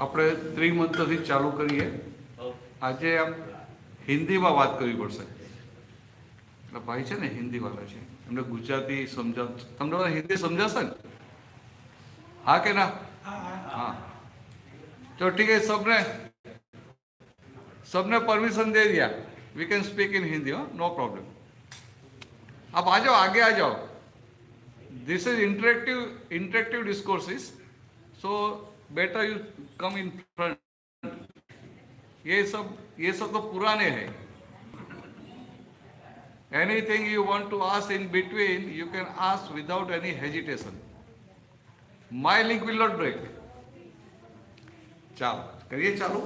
આપણે ત્રિમંત્રથી ચાલુ કરીએ. આજે આમ હિન્દીમાં વાત કરવી પડશે. એટલે ભાઈ છે ને હિન્દીવાળા છે, એમને ગુજરાતી સમજાવ. તમને હિન્દી समझाશે ને? हाँ કે ના? हाँ. तो ठीक है, सबने सबने परमिशन दे दिया. We can speak in Hindi. No problem. आप आ जाओ, आगे आ जाओ. This is interactive discourses, so better you come in front. ये सब तो पुराने हैं. Anything you want to ask in between, you can ask without any hesitation. My link will not break. ચાલો કરીએ ચાલુ.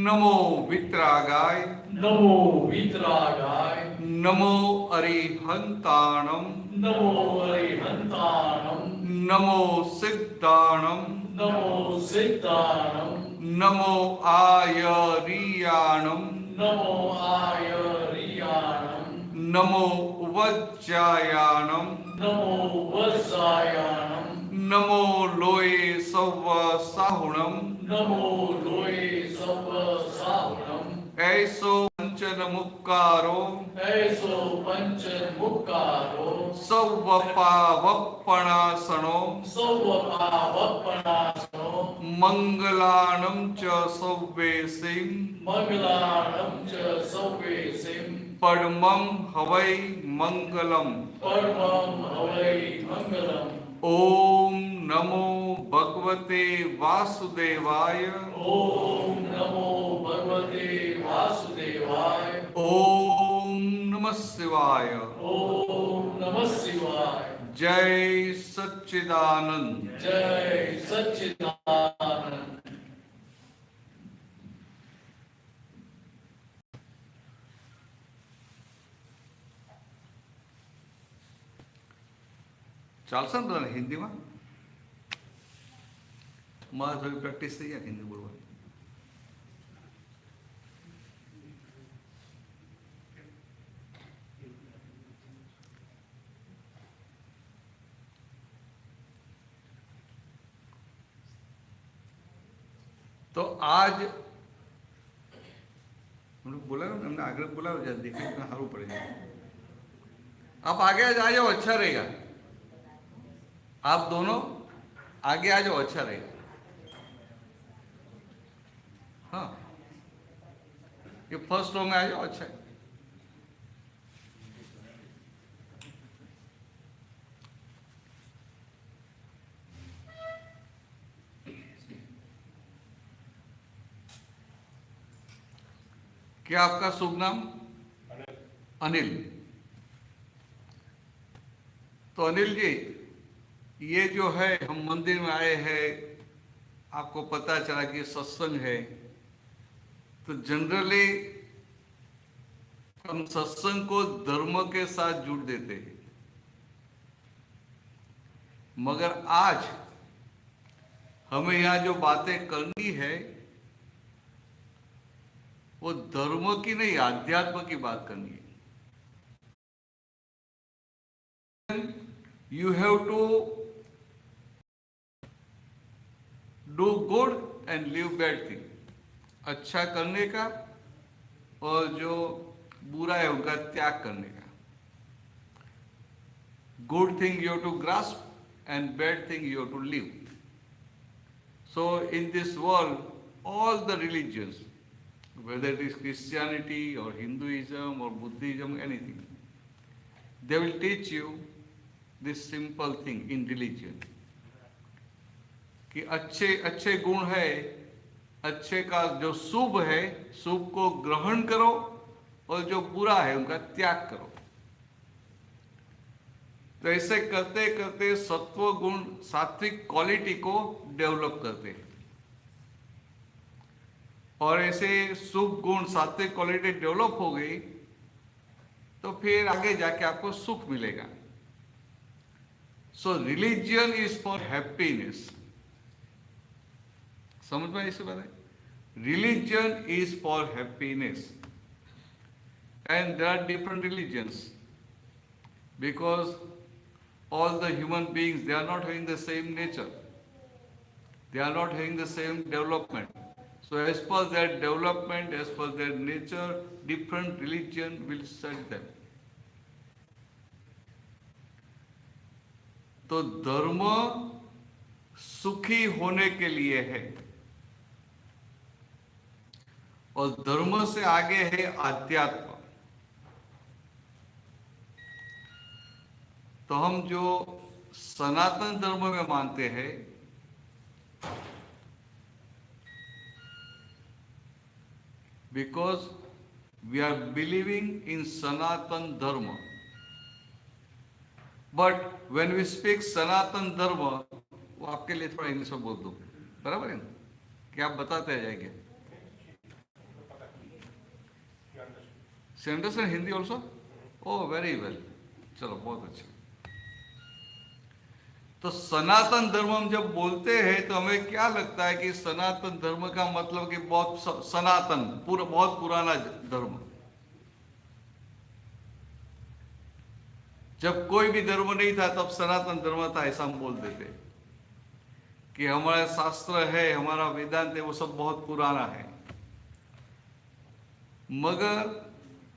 નમો વિતરાગાય, નમો વિતરાગાય, નમો અરિહંતાણમ, નમો અરિહંતાણમ, નમો સિદ્ધાણમ, નમો સિદ્ધાણમ, નમો આયરિયાણમ, નમો આયરિયાણમ, નમો ઉવજ્જાયાણમ, નમો વજ્જાયાણમ, નમો લોય સવ સાહુણમ, નમો લોય સવ સાહુણમ, એસો પંચન મુક્કારો, એસો પંચ મુક્કારો, સૌવપાવપણાસણો, સૌવપાવપણાસનો, મંગલાણમ ચ સૌવેસીમ, મંગલાણમ ચ સૌવેસીમ, પડમં હવૈ મંગલમ. પરમં હવૈ મંગલમ. ઓમ નમો ભગવતે વાસુદેવાય, ઓમ નમો ભગવતે વાસુદેવાય, ઓમ નમઃ શિવાય. ઓમ નમઃ શિવાય. જય સચ્ચિદાનંદ. જય સચ્ચિદાનંદ. ચાલશે ને બધાને હિન્દીમાં? મારે થોડી પ્રેક્ટિસ થઈ જાય હિન્દી બોલવા. तो आज हम लोग बोला ना, हमने आगे बोला देखिए इतना हारू पड़ेगा. आप आगे आ जाओ, अच्छा रहेगा. आप दोनों आगे आ जाओ, अच्छा रहेगा. हाँ, ये फर्स्ट रो में आ जाओ, अच्छा है. क्या आपका शुभ नाम? अनिल. तो अनिल जी, ये जो है हम मंदिर में आए हैं, आपको पता चला कि सत्संग है, तो जनरली हम सत्संग को धर्म के साथ जुड़ देते हैं. मगर आज हमें यहाँ जो बातें करनी है वो धर्म की नहीं, आध्यात्म की बात करनी है. You have to do good and leave bad thing. अच्छा करने का और जो बुरा है उनका त्याग करने का. Good thing you have to grasp and bad thing you have to leave. So in this world, all the religions, whether it is Christianity or Hinduism or Buddhism, anything, they will teach you this simple thing in religion कि अच्छे अच्छे गुण है, अच्छे का जो शुभ है, शुभ को ग्रहण करो और जो बुरा है उनका त्याग करो. तो ऐसे करते करते सत्व गुण, सात्विक क्वालिटी को डेवलप करते हैं. और ऐसे शुभ गुण, सात्विक क्वालिटी डेवलप हो गई तो फिर आगे जाके आपको सुख मिलेगा. So religion is for happiness. समझ में इसे बात है? Religion is for happiness. And there are different religions because all the human beings, they are not having the same nature. They are not having the same development. So as per their development, as per their nature, different religion will set them. तो धर्म सुखी होने के लिए है और धर्म से आगे है आध्यात्म। तो हम जो सनातन धर्म में मानते हैं, because we are believing in Sanatan Dharma, but when we speak Sanatan Dharma, वो आपके लिए थोड़ा इंग्लिश में बोल दो, बराबर है ना? क्या आप बताते जाएंगे? Understand Hindi also? Oh very well, चलो बहुत अच्छा। तो सनातन धर्म हम जब बोलते हैं तो हमें क्या लगता है कि सनातन धर्म का मतलब कि बहुत सनातन, बहुत पुराना धर्म। जब कोई भी धर्म नहीं था तब सनातन धर्म था, ऐसा हम बोल देते कि हमारा शास्त्र है, हमारा वेदांत है, वो सब बहुत पुराना है। मगर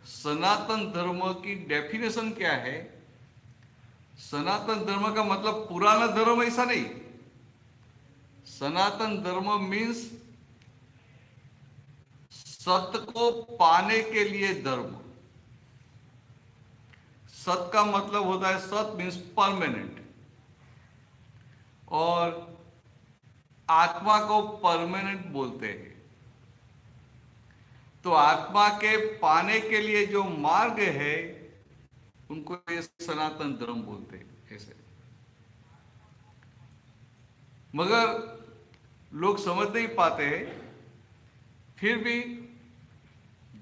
सनातन धर्म की डेफिनेशन क्या है? सनातन धर्म का मतलब पुराना धर्म ऐसा नहीं। सनातन धर्म मीन्स सत्य को पाने के लिए धर्म। सत का मतलब होता है, सत मीन्स परमानेंट, और आत्मा को परमानेंट बोलते हैं। तो आत्मा के पाने के लिए जो मार्ग है उनको ये सनातन धर्म बोलते हैं ऐसे। मगर लोग समझ नहीं पाते हैं, फिर भी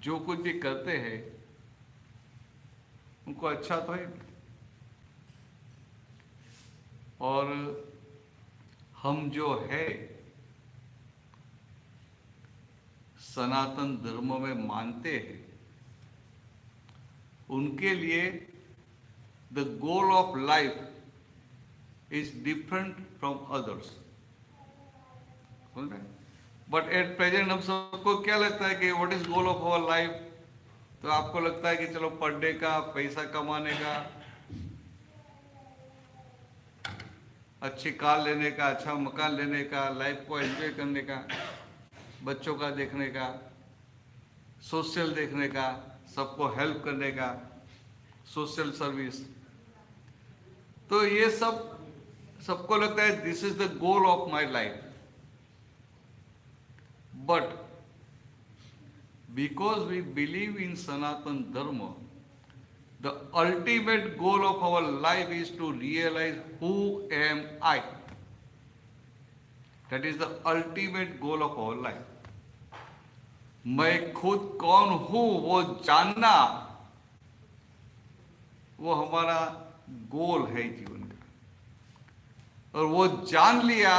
जो कुछ भी करते हैं उनको अच्छा तो है। और हम जो है सनातन धर्म में मानते हैं, उनके लिए the goal of life is different from others. But at present हम सबको क्या लगता है कि what is goal of our life? तो आपको लगता है कि चलो पढ़ने का, पैसा कमाने का, अच्छी कार लेने का, अच्छा मकान लेने का, लाइफ को एंजॉय करने का, बच्चों का देखने का, सोशल देखने का, सबको हेल्प करने का, सोशल सर्विस। तो ये सब सबको लगता है this is the goal of my life. But because we believe in Sanatan Dharma, the ultimate goal of our life is to realize who am I. That is the ultimate goal of our life. मैं खुद कौन हूं वो जानना, वो हमारा गोल है जीवन का। और वो जान लिया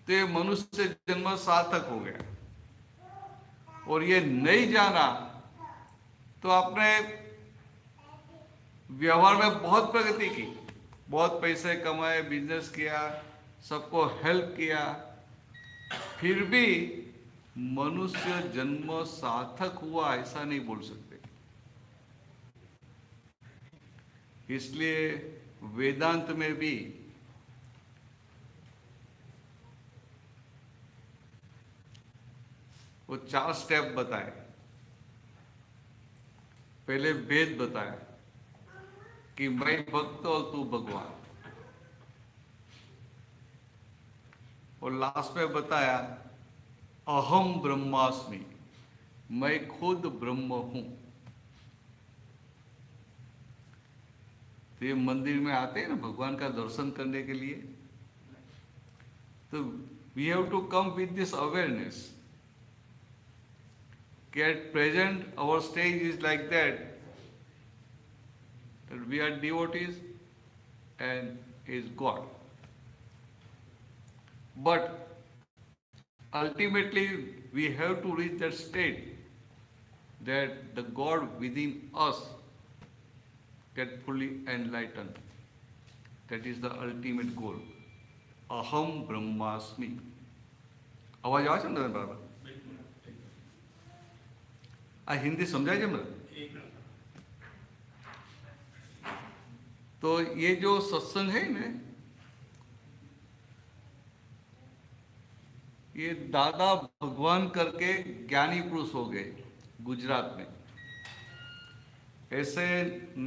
तो ये मनुष्य जन्म सार्थक हो गया। और ये नहीं जाना तो आपने व्यवहार में बहुत प्रगति की, बहुत पैसे कमाए, बिजनेस किया, सबको हेल्प किया, फिर भी मनुष्य जन्म सार्थक हुआ ऐसा नहीं बोल सकते। इसलिए वेदांत में भी वो 4 स्टेप बताए। पहले वेद बताया कि मैं भक्त और तू भगवान, और लास्ट में बताया अहम ब्रह्मास्मि, मैं खुद ब्रह्म हूं। तो ये मंदिर में आते हैं ना भगवान का दर्शन करने के लिए, तो we have to come with this awareness कि at present our stage is like that we are devotees and is God. But ultimately we have to reach that state that the God within us get fully enlightened. That is the ultimate goal. અહમ બ્રહ્માસ્મિ. અવાજ આવે છે ને તમે બરાબર? આ હિન્દી સમજાય છે ને? तो ये जो सत्संग है ना, ये दादा भगवान करके ज्ञानी पुरुष हो गए गुजरात में. ऐसे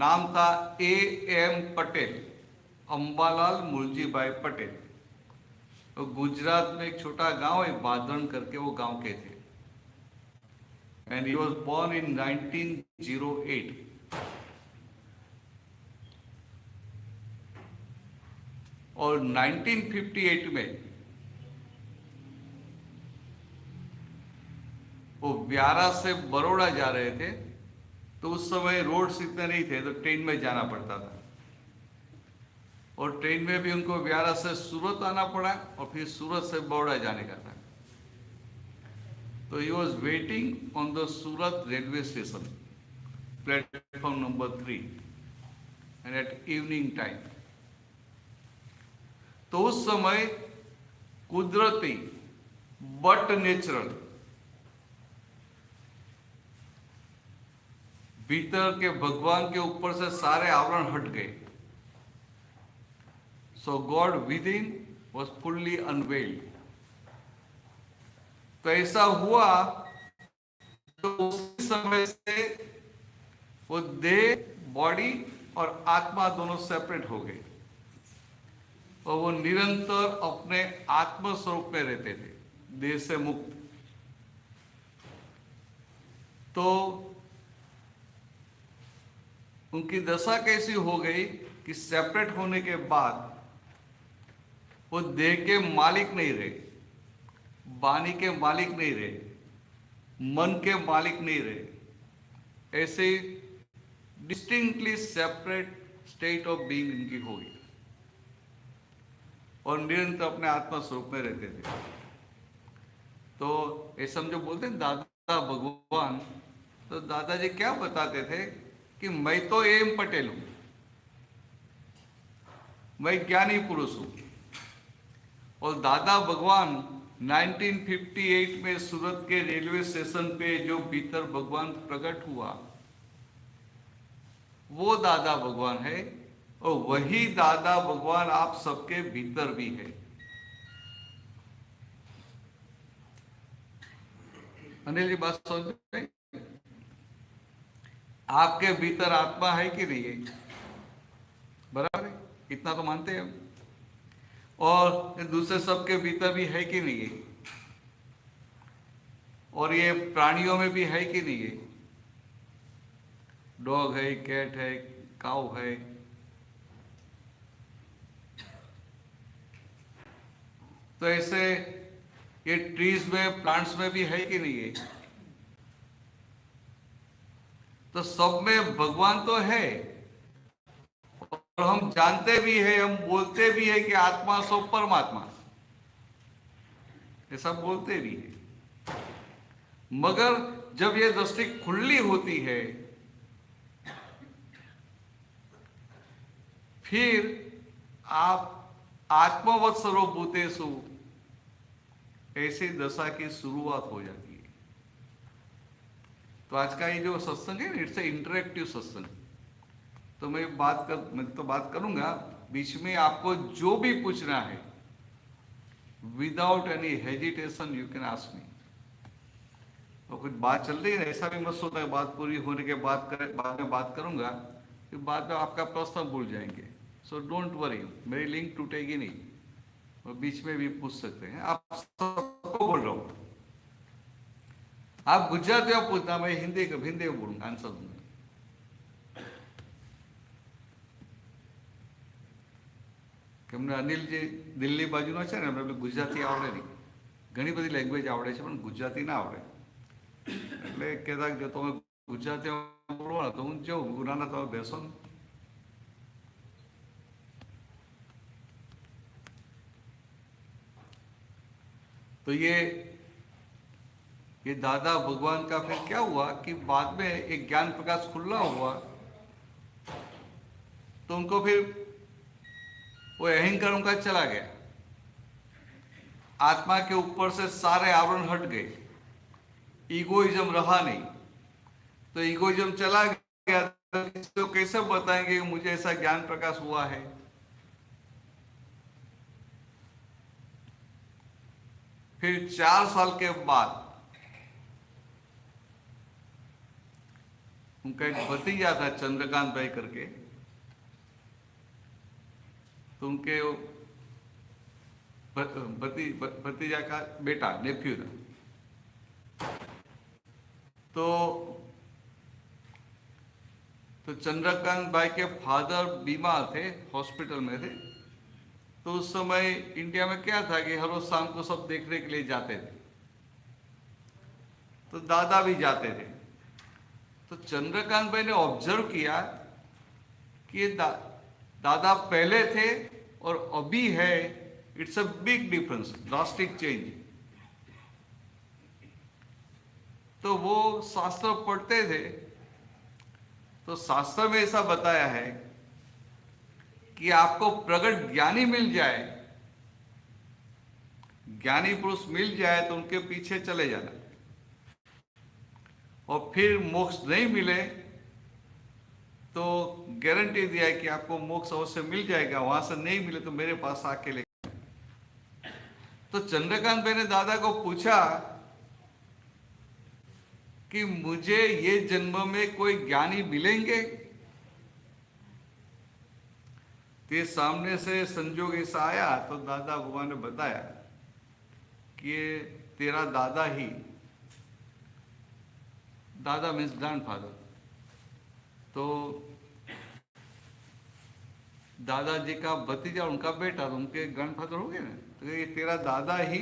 नाम था ए एम पटेल, अंबालाल मुलजीभाई पटेल. तो गुजरात में एक छोटा गांव है बादरण करके, वो गांव के थे. And he was born in 1908. और 1958 में वो व्यारा से बड़ौदा जा रहे थे. तो उस समय रोड्स इतने नहीं थे, तो ट्रेन में जाना पड़ता था. और ट्रेन में भी उनको व्यारा से सूरत आना पड़ा और फिर सूरत से बड़ौदा जाने का था. तो he was waiting on the Surat railway station, platform number 3, and at evening time. तो उस समय कुदरती बट नेचुरल भीतर के भगवान के ऊपर से सारे आवरण हट गए. So God within was fully unveiled. तो ऐसा हुआ तो उस समय से वो देह, बॉडी और आत्मा दोनों सेपरेट हो गए और वो निरंतर अपने आत्म स्वरूप में रहते थे, देह से मुक्त. तो उनकी दशा कैसी हो गई कि सेपरेट होने के बाद वो देह के मालिक नहीं रहे, वाणी के मालिक नहीं रहे, मन के मालिक नहीं रहे. ऐसे distinctly separate state of being इनकी हो गई और निरंतर अपने आत्मा स्वरूप में रहते थे. तो ऐसा हम जो बोलते हैं दादा भगवान, तो दादाजी क्या बताते थे कि मैं तो एम पटेल हूं, मैं ज्ञानी पुरुष हूं. और दादा भगवान 1958 में सूरत के रेलवे स्टेशन पे जो भीतर भगवान प्रकट हुआ, वो दादा भगवान है. और वही दादा भगवान आप सबके भीतर भी है. अनिल जी बात समझ में? आपके भीतर आत्मा है कि नहीं है? बराबर है, इतना तो मानते हैं हम. और दूसरे सबके भीतर भी है कि नहीं है? और ये प्राणियों में भी है कि नहीं है? डॉग है, कैट है, काऊ है. तो ऐसे ये ट्रीज में, प्लांट्स में भी है कि नहीं है? तो सब में भगवान तो है और हम जानते भी है, हम बोलते भी है कि आत्मा सो परमात्मा, ये सब बोलते भी है. मगर जब ये दृष्टि खुली होती है, फिर आप आत्मवत् सर्वभूतेषु ऐसी दशा की शुरुआत हो जाती है. तो आज का ये जो सत्संग है, इट्स ए इंटरेक्टिव सत्संग. तो मैं तो बात करूंगा, बीच में आपको जो भी पूछना है, without any hesitation you can ask me. तो कुछ बात चल रही है, ऐसा भी मत सोचना है बात पूरी होने के बाद में बात करूंगा, फिर बाद में आपका प्रश्न भूल जाएंगे. सो डोंट वरी, मेरी लिंक टूटेगी नहीं, और बीच में भी पूछ सकते हैं. आप सबको बोल रहा हूं, आप गुजराती में पूछना, मैं हिंदी में बोलूंगा, आंसर दूंगा. કેમને અનિલજી દિલ્હી બાજુનો છે ને, એમને ગુજરાતી આવડે નહીં, ઘણી બધી લેંગ્વેજ આવડે છે પણ ગુજરાતી ના આવડે. એટલે કહેતા કે તમે ગુજરાતીમાં બોલો ને, તો હું જઉં ગુનાના, તમે બેસો ને. तो ये दादा भगवान का फिर क्या हुआ कि बाद में एक ज्ञान प्रकाश खुला हुआ, तो उनको फिर वो अहंकार उनका चला गया. आत्मा के ऊपर से सारे आवरण हट गए, ईगोइज्म रहा नहीं। तो ईगोइज्म चला गया तो कैसे बताएंगे कि मुझे ऐसा ज्ञान प्रकाश हुआ है? फिर 4 साल के बाद उनका एक भतीजा था चंद्रकांत भाई करके, तो उनके भतीजा का बेटा, नेफ्यू था। तो चंद्रकांत भाई के फादर बीमार थे, हॉस्पिटल में थे। तो उस समय इंडिया में क्या था कि हर रोज शाम को सब देखने के लिए जाते थे, तो दादा भी जाते थे। तो चंद्रकांत भाई ने ऑब्जर्व किया कि दादा पहले थे और अभी है, it's a big difference, drastic change. तो वो शास्त्र पढ़ते थे, तो शास्त्र में ऐसा बताया है कि आपको प्रगट ज्ञानी मिल जाए, ज्ञानी पुरुष मिल जाए तो उनके पीछे चले जाना, और फिर मोक्ष नहीं मिले तो गारंटी दिया है कि आपको मोक्ष अवश्य मिल जाएगा, वहां से नहीं मिले तो मेरे पास आके ले। तो चंद्रकांत भाई ने दादा को पूछा कि मुझे ये जन्म में कोई ज्ञानी मिलेंगे? तो सामने से संजोग ऐसा आया, तो दादा भगवान ने बताया कि ये तेरा दादा ही, दादा मीन्स ग्रैंडफादर, तो दादाजी का भतीजा उनका बेटा, तो उनके ग्रैंडफादर हो गए ना। तो ये तेरा दादा ही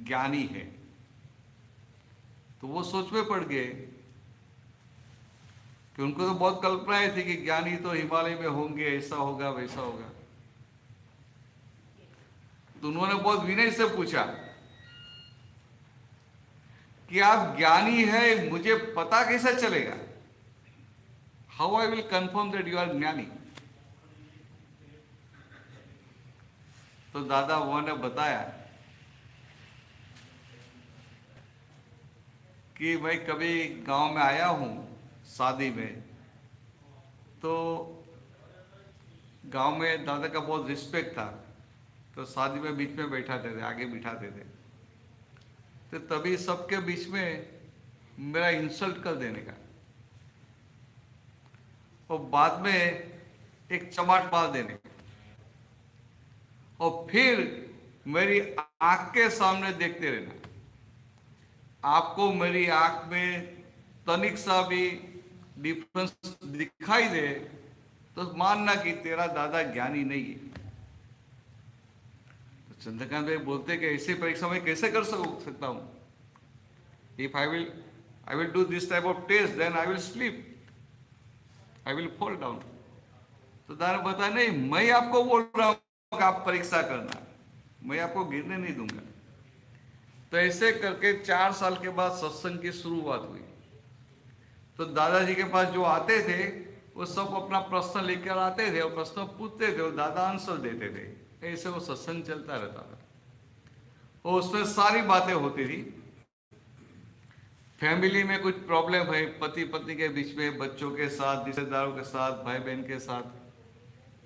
ज्ञानी है। तो वो सोच में पड़ गए कि उनको तो बहुत कल्पनाएं थी कि ज्ञानी तो हिमालय में होंगे, ऐसा होगा वैसा होगा। तो उन्होंने बहुत विनय से पूछा कि आप ज्ञानी है, मुझे पता कैसे चलेगा? How I will confirm that you are ज्ञानी? तो दादा वो ने बताया कि मैं कभी गांव में आया हूं शादी में, तो गांव में दादा का बहुत रिस्पेक्ट था, तो शादी में बीच में बैठाते थे, आगे बिठाते थे। तो तभी सबके बीच में मेरा इंसल्ट कर देने का, और बाद में एक चमाट मार देने का, और फिर मेरी आंख के सामने देखते रहना। आपको मेरी आंख में तनिक सा भी डिफरेंस दिखाई दे तो मानना कि तेरा दादा ज्ञानी नहीं है। तो चंद्रकांत भाई बोलते कि ऐसी परीक्षा में कैसे कर सकता हूं? If I will do this type of test, then I will sleep, I will fall down. तो दादा बताया, नहीं, मैं आपको बोल रहा हूं कि आप परीक्षा करना, मैं आपको गिरने नहीं दूंगा। तो ऐसे करके 4 साल के बाद सत्संग की शुरुआत हुई। तो दादाजी के पास जो आते थे वो सब अपना प्रश्न लेकर आते थे और प्रश्न पूछते थे और दादा आंसर देते थे। ऐसे वो सत्संग चलता रहता था, और उसमें सारी बातें होती थी। फैमिली में कुछ प्रॉब्लम है, पति पत्नी के बीच में, बच्चों के साथ, रिश्तेदारों के साथ, भाई बहन के साथ,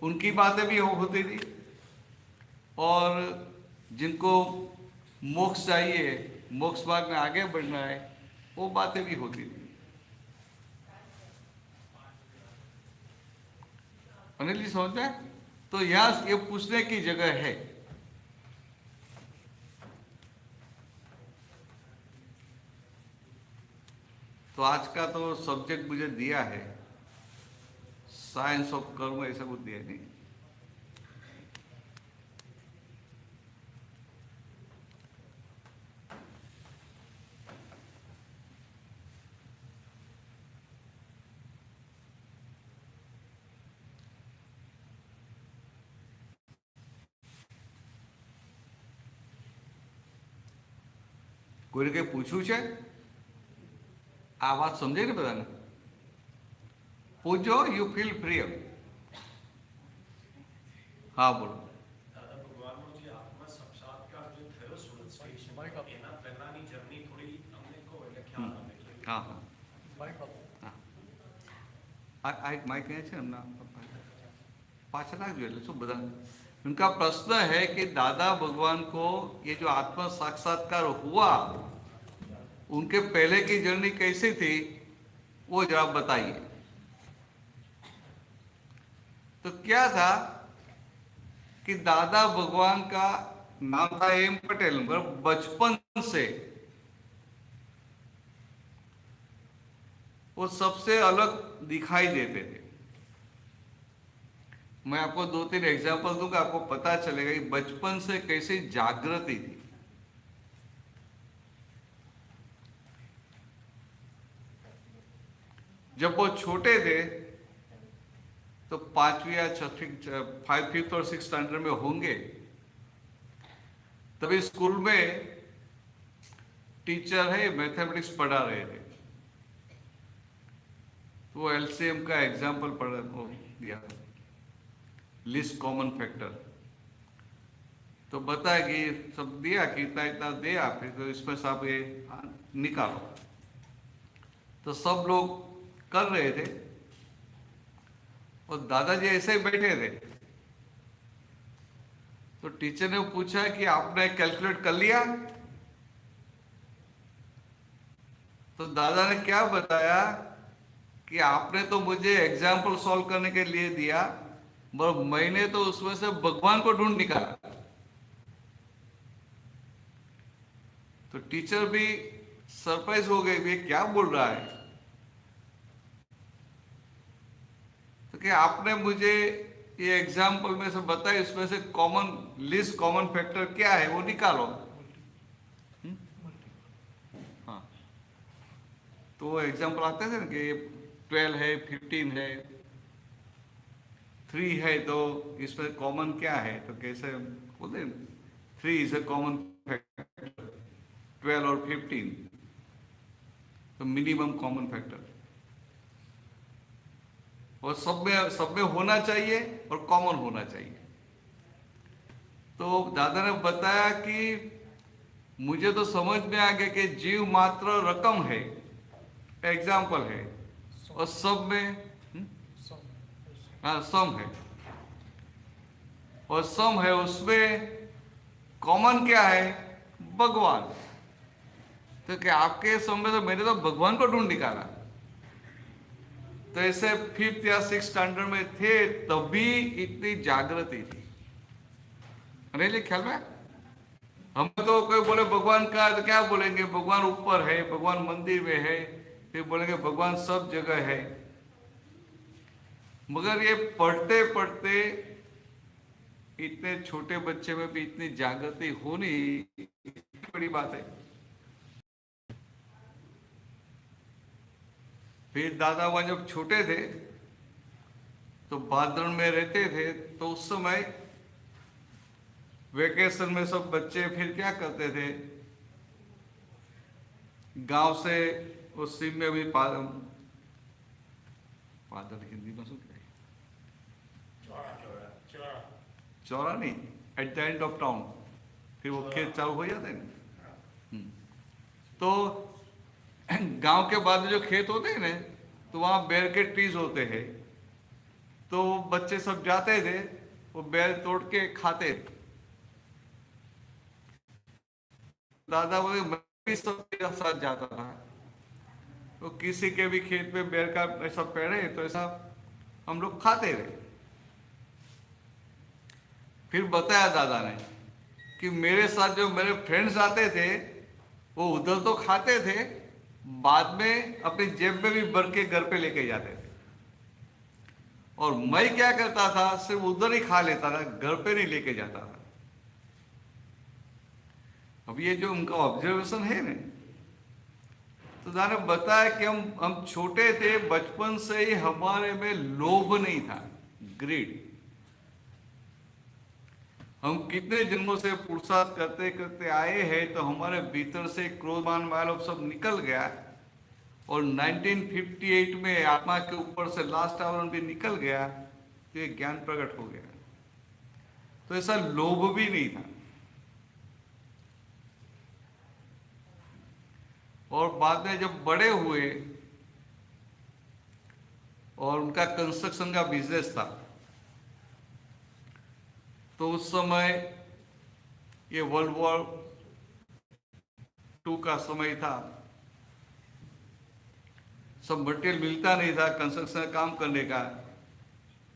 उनकी बातें भी होती थी। और जिनको मोक्ष चाहिए, मोक्ष मार्ग में आगे बढ़ना है, वो बातें भी होती थी। अनिल जी समझ में? तो यहां ये पूछने की जगह है। तो आज का तो सब्जेक्ट मुझे दिया है साइंस ऑफ कर्म, ऐसा कुछ दिया नहीं। કોઈને કંઈ પૂછવું છે? આ વાત સમજાય ને બધાને? પૂછો, યુ ફીલ ફ્રી। હા બોલો। દાદા ભગવાનનો જે આત્મ સાક્ષાત્કાર હા હા હા આ એક માઇક અહીંયા છે એમના पाछा રાખજો એટલે શું બધા उनका प्रश्न है कि दादा भगवान को ये जो आत्म साक्षात्कार हुआ उनके पहले की जर्नी कैसी थी वो जरा बताइए। तो क्या था कि दादा भगवान का नाम था एम पटेल, मगर बचपन से वो सबसे अलग दिखाई देते थे। मैं आपको 2-3 एग्जाम्पल दूंगा, आपको पता चलेगा कि बचपन से कैसी जागृति थी। जब वो छोटे थे तो 5वीं या 6वीं 5th और 6th स्टैंडर्ड में होंगे, तभी स्कूल में टीचर है मैथमेटिक्स पढ़ा रहे थे, तो वो एलसीएम का एग्जाम्पल पढ़ दिया, लिस्ट कॉमन फैक्टर। तो बताया कि सब दिया कि इतना इतना दिया, फिर तो इसमें से आप ये निकालो। तो सब लोग कर रहे थे और दादाजी ऐसे ही बैठे थे। तो टीचर ने पूछा कि आपने कैलकुलेट कर लिया? तो दादा ने क्या बताया कि आपने तो मुझे एग्जाम्पल सॉल्व करने के लिए दिया, मगर मैंने तो उसमें से भगवान को ढूंढ निकाला। तो टीचर भी सरप्राइज हो गए, ये क्या बोल रहा है। तो क्या आपने मुझे ये एग्जाम्पल में से बताया, इसमें से कॉमन लिस्ट कॉमन फैक्टर क्या है वो निकालो। हाँ, तो वो एग्जाम्पल आते थे ना कि 12 है, 15 है, 3 है, तो इसमें कॉमन क्या है, तो कैसे बोलते 3 इज अ कॉमन फैक्टर, 12 और 15 तो मिनिमम कॉमन फैक्टर, और सब में होना चाहिए और कॉमन होना चाहिए। तो दादा ने बताया कि मुझे तो समझ में आ गया कि जीव मात्र रकम है, एग्जाम्पल है, और सब में हाँ सम है, और सम है, उसमें कॉमन क्या है, भगवान। तो क्या आपके समय तो मैंने तो भगवान को ढूंढ निकाला। तो ऐसे 5th या 6th स्टैंडर्ड में थे तभी इतनी जागृति थी। नहीं ख्याल में हम तो कोई बोले भगवान का, तो क्या बोलेंगे, भगवान ऊपर है, भगवान मंदिर में है, फिर बोलेंगे भगवान सब जगह है। मगर ये पढ़ते पढ़ते इतने छोटे बच्चे में भी इतनी जागृति होनी बड़ी बात है। फिर दादा वहां जब छोटे थे तो बादल में रहते थे, तो उस समय वेकेशन में सब बच्चे फिर क्या करते थे, गांव से उस सीम में भी पादल हिंदी में શું કહેવાય, चौरा नहीं, at the end of town, फिर वो खेत चालू हो जाते हैं। तो गांव के बाद जो खेत होते हैं ना, तो वहां बेर के ट्रीज होते हैं, तो बच्चे सब जाते थे, वो बेर तोड़ के खाते थे। दादा बोले मैं भी सबके साथ जाता था, तो किसी के भी खेत में बेर का ऐसा पेड़ है तो ऐसा हम लोग खाते रहे। फिर बताया दादा ने कि मेरे साथ जो मेरे फ्रेंड्स आते थे वो उधर तो खाते थे, बाद में अपनी जेब में भी भर के घर पे लेके जाते थे, और मैं क्या करता था, सिर्फ उधर ही खा लेता था, घर पे नहीं लेके जाता था। अब ये जो उनका ऑब्जर्वेशन है ना, तो दादा ने बताया कि हम छोटे थे, बचपन से ही हमारे में लोभ नहीं था, ग्रीड। हम कितने जन्मों से पुरुषार्थ करते करते आए हैं, तो हमारे भीतर से क्रोधमान वाला सब निकल गया, और 1958 में आत्मा के ऊपर से लास्ट आवरण भी निकल गया, तो ये ज्ञान प्रकट हो गया। तो ऐसा लोभ भी नहीं था। और बाद में जब बड़े हुए और उनका कंस्ट्रक्शन का बिजनेस था, तो उस समय ये वर्ल्ड वॉर 2 का समय था। सब मटेरियल मिलता नहीं था कंस्ट्रक्शन का काम करने का,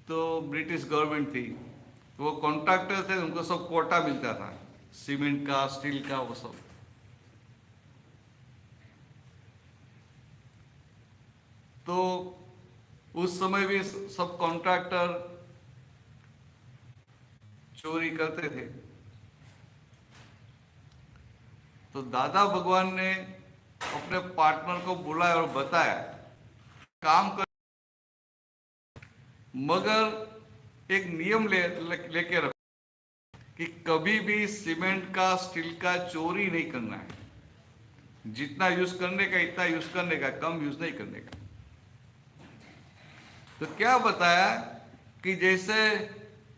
तो ब्रिटिश गवर्नमेंट थी, तो वो कॉन्ट्रैक्टर थे, उनको सब कोटा मिलता था, सीमेंट का, स्टील का, वो सब। तो उस समय भी सब कॉन्ट्रैक्टर चोरी करते थे। तो दादा भगवान ने अपने पार्टनर को बुलाया और बताया काम कर, मगर एक नियम लेके रखो कि कभी भी सीमेंट का, स्टील का चोरी नहीं करना है। जितना यूज करने का इतना यूज करने का, कम यूज नहीं करने का। तो क्या बताया कि जैसे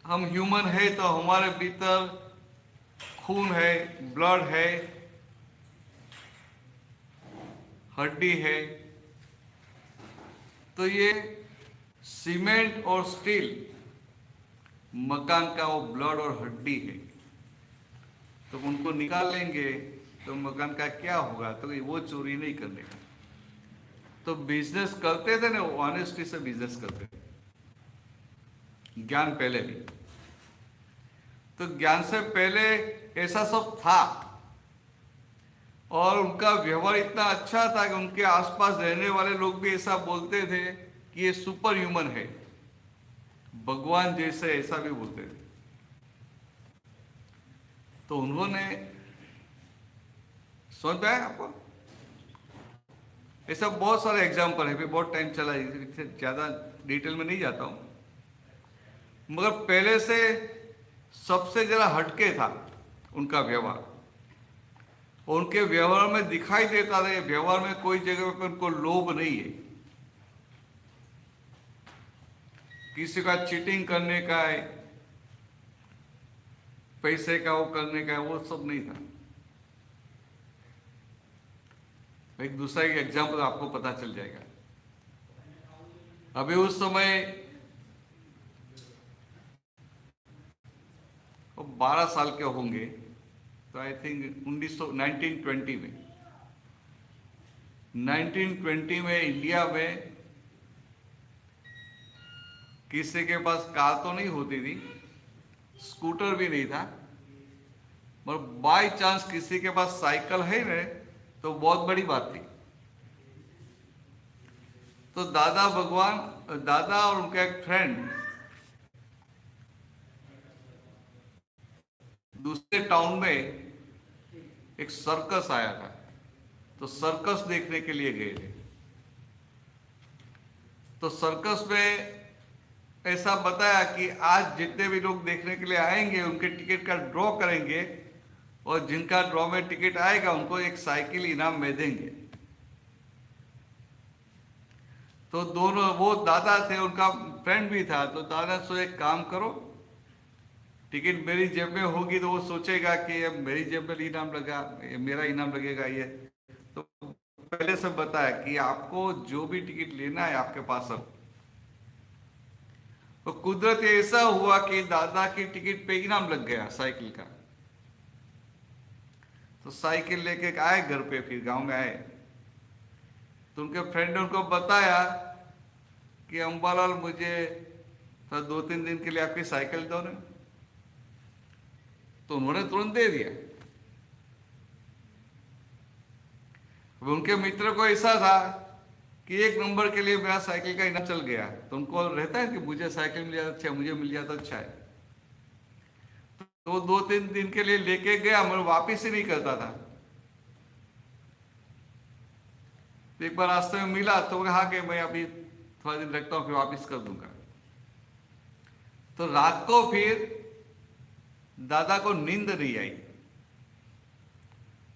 हम ह्यूमन है तो हमारे भीतर खून है, ब्लड है, हड्डी है, तो ये सीमेंट और स्टील मकान का वो ब्लड और हड्डी है। तो उनको निकालेंगे तो मकान का क्या होगा, तो वो चोरी नहीं करने का। तो बिजनेस करते थे ना, वो ऑनेस्टी से बिजनेस करते थे, ज्ञान पहले भी। तो ज्ञान से पहले ऐसा सब था, और उनका व्यवहार इतना अच्छा था कि उनके आसपास रहने वाले लोग भी ऐसा बोलते थे कि ये सुपर ह्यूमन है, भगवान जैसे, ऐसा भी बोलते थे। तो उन्होंने, समझ में आया आपको? ऐसा बहुत सारे एग्जाम्पल है, बहुत टाइम चला, ज्यादा डिटेल में नहीं जाता हूं, मगर पहले से सबसे जरा हटके था उनका व्यवहार। उनके व्यवहार में दिखाई देता था, व्यवहार में कोई जगह पर उनको लोभ नहीं है, किसी का चीटिंग करने का है, पैसे का वो करने का है, वो सब नहीं था। एक दूसरा एक एग्जाम्पल आपको पता चल जाएगा। अभी उस समय 12 साल के होंगे, तो आई थिंक 1920 में 1920 में इंडिया में किसी के पास कार तो नहीं होती थी, स्कूटर भी नहीं था, पर बाय चांस किसी के पास साइकिल है ना, तो बहुत बड़ी बात थी। तो दादा भगवान, दादा और उनका एक फ्रेंड दूसरे टाउन में एक सर्कस आया था, तो सर्कस देखने के लिए गए थे। तो सर्कस में ऐसा बताया कि आज जितने भी लोग देखने के लिए आएंगे उनके टिकट का ड्रॉ करेंगे, और जिनका ड्रॉ में टिकट आएगा उनको एक साइकिल इनाम में देंगे। तो दोनों, वो दादा थे, उनका फ्रेंड भी था, तो दादा सो एक काम करो, टिकट मेरी जेब में होगी तो वो सोचेगा कि अब मेरी जेब में इनाम लगा, मेरा इनाम लगेगा ये। तो पहले से बताया कि आपको जो भी टिकट लेना है आपके पास अब। तो कुदरत ऐसा हुआ कि दादा की टिकट पे इनाम लग गया साइकिल का। तो साइकिल लेके आए घर पे, फिर गांव में आए, तो उनके फ्रेंड ने उनको बताया कि अंबालाल मुझे 2-3 दिन के लिए आपकी साइकिल दो ना। तो उन्होंने तुरंत दे दिया। उनके मित्र को ऐसा था कि 1 नंबर के लिए मेरा साइकिल का इनाम चल गया, तो उनको रहता है कि मुझे साइकिल मिल जाता अच्छा, मुझे मिल जाता अच्छा है। तो 2-3 दिन के लिए लेके गया, मगर वापिस ही नहीं करता था। तो एक बार रास्ते में मिला तो कहा कि मैं अभी थोड़ा दिन रखता हूं, फिर वापिस कर दूंगा। तो रात को फिर दादा को नींद नहीं आई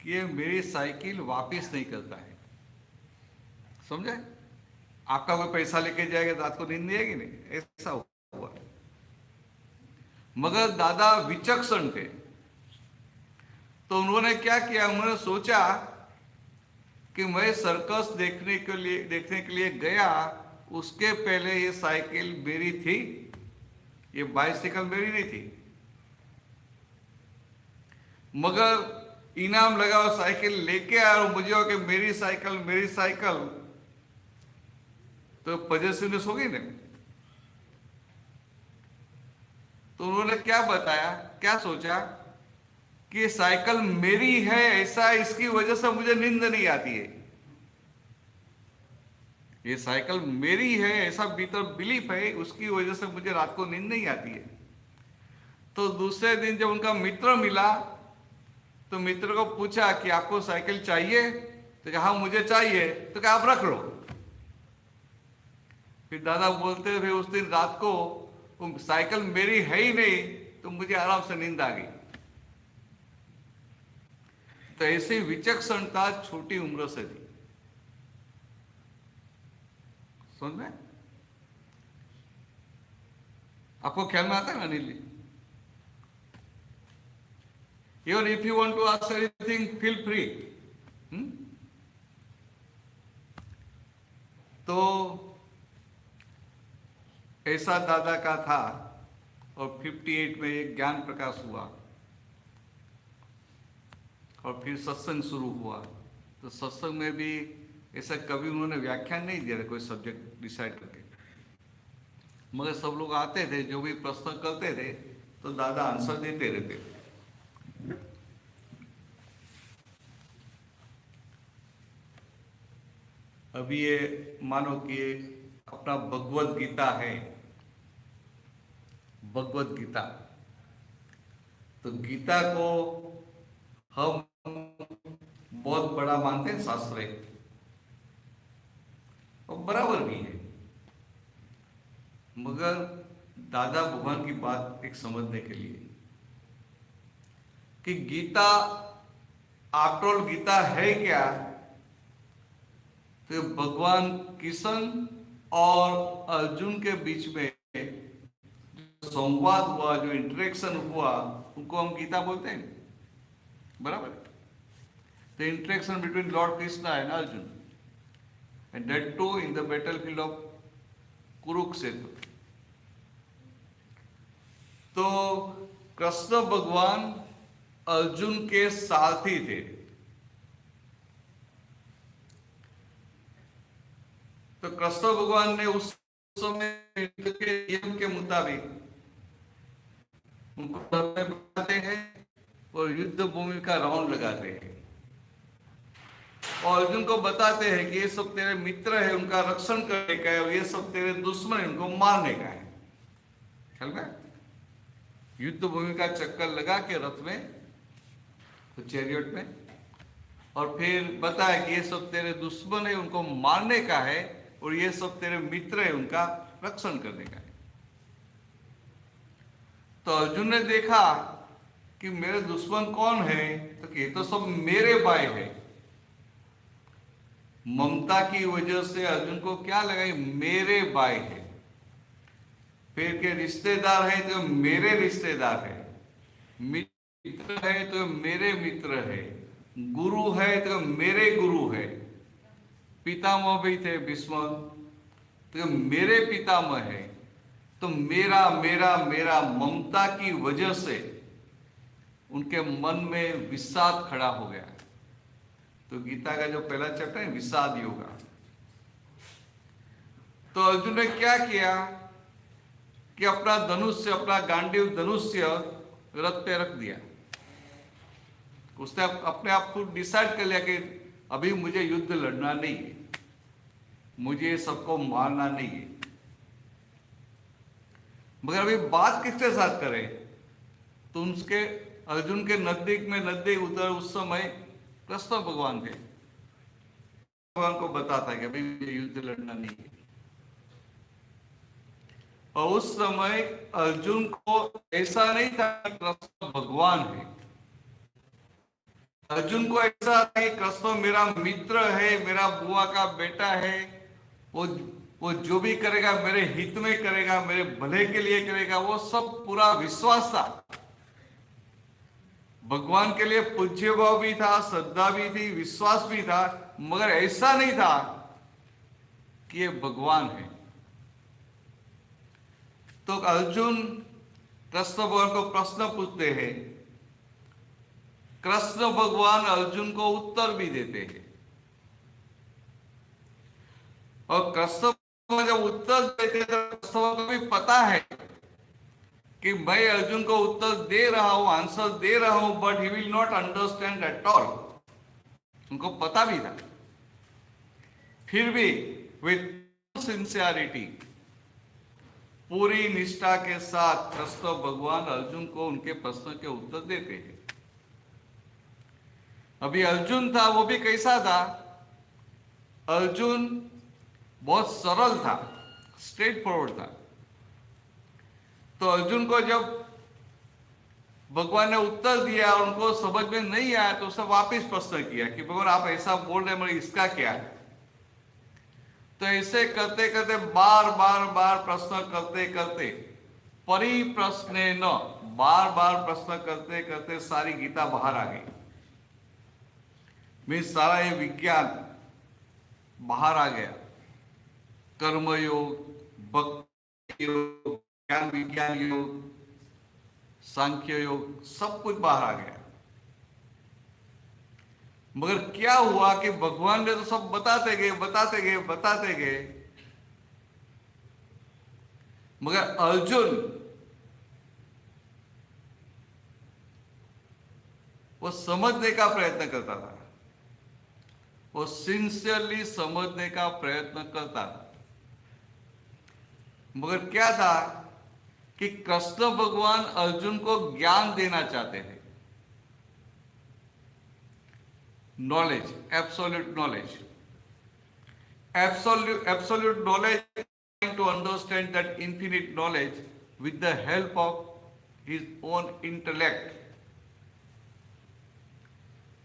कि ये मेरी साइकिल वापिस नहीं करता है। समझे? आपका कोई पैसा लेके जाएगा, रात को नींद नहीं आएगी, नहीं, ऐसा हुआ। मगर दादा विचक्षण थे, तो उन्होंने क्या किया, उन्होंने सोचा कि मैं सर्कस देखने के लिए गया, उसके पहले ये साइकिल मेरी थी, ये बाइसिकल मेरी नहीं थी। मगर इनाम लगा और साइकिल लेके आया और मुझे हो कि मेरी साइकिल, तो पॉजिटिवनेस हो गई ना। तो उन्होंने क्या बताया, क्या सोचा कि ये साइकिल मेरी है, ऐसा इसकी वजह से मुझे नींद नहीं आती है। ये साइकिल मेरी है ऐसा भीतर बिलीफ है, उसकी वजह से मुझे रात को नींद नहीं आती है। तो दूसरे दिन जब उनका मित्र मिला तो मित्र को पूछा कि आपको साइकिल चाहिए, तो कहा मुझे चाहिए, तो कहा आप रख लो। फिर दादा बोलते थे उस दिन रात को साइकिल मेरी है ही नहीं, तो मुझे आराम से नींद आ गई। तो ऐसी विचक्षणता छोटी उम्र से थी, समझ में? आपको ख्याल में आता है ना Anil ji? Even if you want to ask anything, feel free. तो ऐसा दादा का था। और 58 में एक ज्ञान प्रकाश हुआ और फिर सत्संग शुरू हुआ। तो सत्संग में भी ऐसा कभी उन्होंने व्याख्यान नहीं दिया कोई सब्जेक्ट डिसाइड करके, मगर सब लोग आते थे, जो भी प्रश्न करते थे तो दादा आंसर देते रहते थे। अभी ये मानो कि अपना भगवत गीता है, भगवत गीता, तो गीता को हम बहुत बड़ा मानते हैं शास्त्र है, और बराबर भी है। मगर दादा भगवान की बात एक समझने के लिए कि गीता आफ्टर ऑल गीता है क्या, तो भगवान कृष्ण और अर्जुन के बीच में जो संवाद हुआ, जो इंटरेक्शन हुआ, उनको हम गीता बोलते हैं, बराबर? The interaction between lord Krishna and Arjun, and that too in the battlefield of Kurukshetra. तो कृष्ण भगवान अर्जुन के साथी थे। तो कृष्ण भगवान ने उस समय के नियम के मुताबिक उनको बुलाते हैं और युद्ध भूमि का राउंड लगाते हैं और अर्जुन को बताते हैं कि ये सब तेरे मित्र है, उनका रक्षण करने का है, और ये सब तेरे दुश्मन है, उनको मारने का है। ख्याल में युद्ध भूमि का चक्कर लगा के रथ में, तो चैरियट में, और फिर बताया कि ये सब तेरे दुश्मन है, उनको मारने का है, और ये सब तेरे मित्र है, उनका रक्षण करने का है। तो अर्जुन ने देखा कि मेरे दुश्मन कौन है, तो ये तो सब मेरे भाई है। ममता की वजह से अर्जुन को क्या लगा, मेरे भाई है। फिर के रिश्तेदार है तो मेरे रिश्तेदार है, मित्र है तो मेरे मित्र है, गुरु है तो मेरे गुरु है। पितामह भी थे भीष्म, तो मेरे पितामह है। तो मेरा मेरा मेरा ममता की वजह से उनके मन में विषाद खड़ा हो गया। तो गीता का जो पहला चैप्टर है विषाद योगा। तो अर्जुन ने क्या किया कि अपना धनुष्य, अपना गांडीव धनुष्य रथ पे रख दिया। उसने अपने आप को डिसाइड कर लिया कि अभी मुझे युद्ध लड़ना नहीं है, मुझे सबको मारना नहीं है। मगर अभी बात किसके साथ करें, तो उसके अर्जुन के नजदीक उधर उस समय कृष्ण भगवान थे। भगवान को बताता है कि अभी मुझे युद्ध लड़ना नहीं है। और उस समय अर्जुन को ऐसा नहीं था कि कृष्ण भगवान है। अर्जुन को ऐसा था कि कृष्ण मेरा मित्र है, मेरा बुआ का बेटा है, वो जो भी करेगा मेरे हित में करेगा, मेरे भले के लिए करेगा, वो सब पूरा विश्वास था। भगवान के लिए पूज्य भाव भी था, श्रद्धा भी थी, विश्वास भी था मगर ऐसा नहीं था कि ये भगवान है। तो अर्जुन कृष्ण भगवान को प्रश्न पूछते हैं, कृष्ण भगवान अर्जुन को उत्तर भी देते हैं। और कृष्ण भगवान जब उत्तर देते हैं तो कृष्ण भगवान को भी पता है कि मैं अर्जुन को उत्तर दे रहा हूं, आंसर दे रहा हूं, but he will not understand at all. उनको पता भी था। फिर भी विथ सिंसियरिटी, पूरी निष्ठा के साथ कृष्ण भगवान अर्जुन को उनके प्रश्न के उत्तर देते हैं। अभी अर्जुन था, वो भी कैसा था? अर्जुन बहुत सरल था, स्ट्रेट फॉरवर्ड था। तो अर्जुन को जब भगवान ने उत्तर दिया और उनको समझ में नहीं आया तो उसने वापस प्रश्न किया कि भगवान आप ऐसा बोल रहे हैं, मगर इसका क्या है? तो ऐसे करते करते बार बार बार प्रश्न करते करते परिप्रश्नेन, बार बार प्रश्न करते करते सारी गीता बाहर आ गई। मीन्स सारा ये विज्ञान बाहर आ गया। कर्मयोग, भक्ति योग, ज्ञान विज्ञान योग, सांख्य योग, सब कुछ बाहर आ गया। मगर क्या हुआ कि भगवान ने तो सब बताते गए बताते गए बताते गए, मगर अर्जुन वो समझने का प्रयत्न करता था, वो सिंसियरली समझने का प्रयत्न करता था। मगर क्या था कि कृष्ण भगवान अर्जुन को ज्ञान देना चाहते थे, knowledge, absolute knowledge, absolute knowledge, trying to understand that infinite knowledge with the help of his own intellect.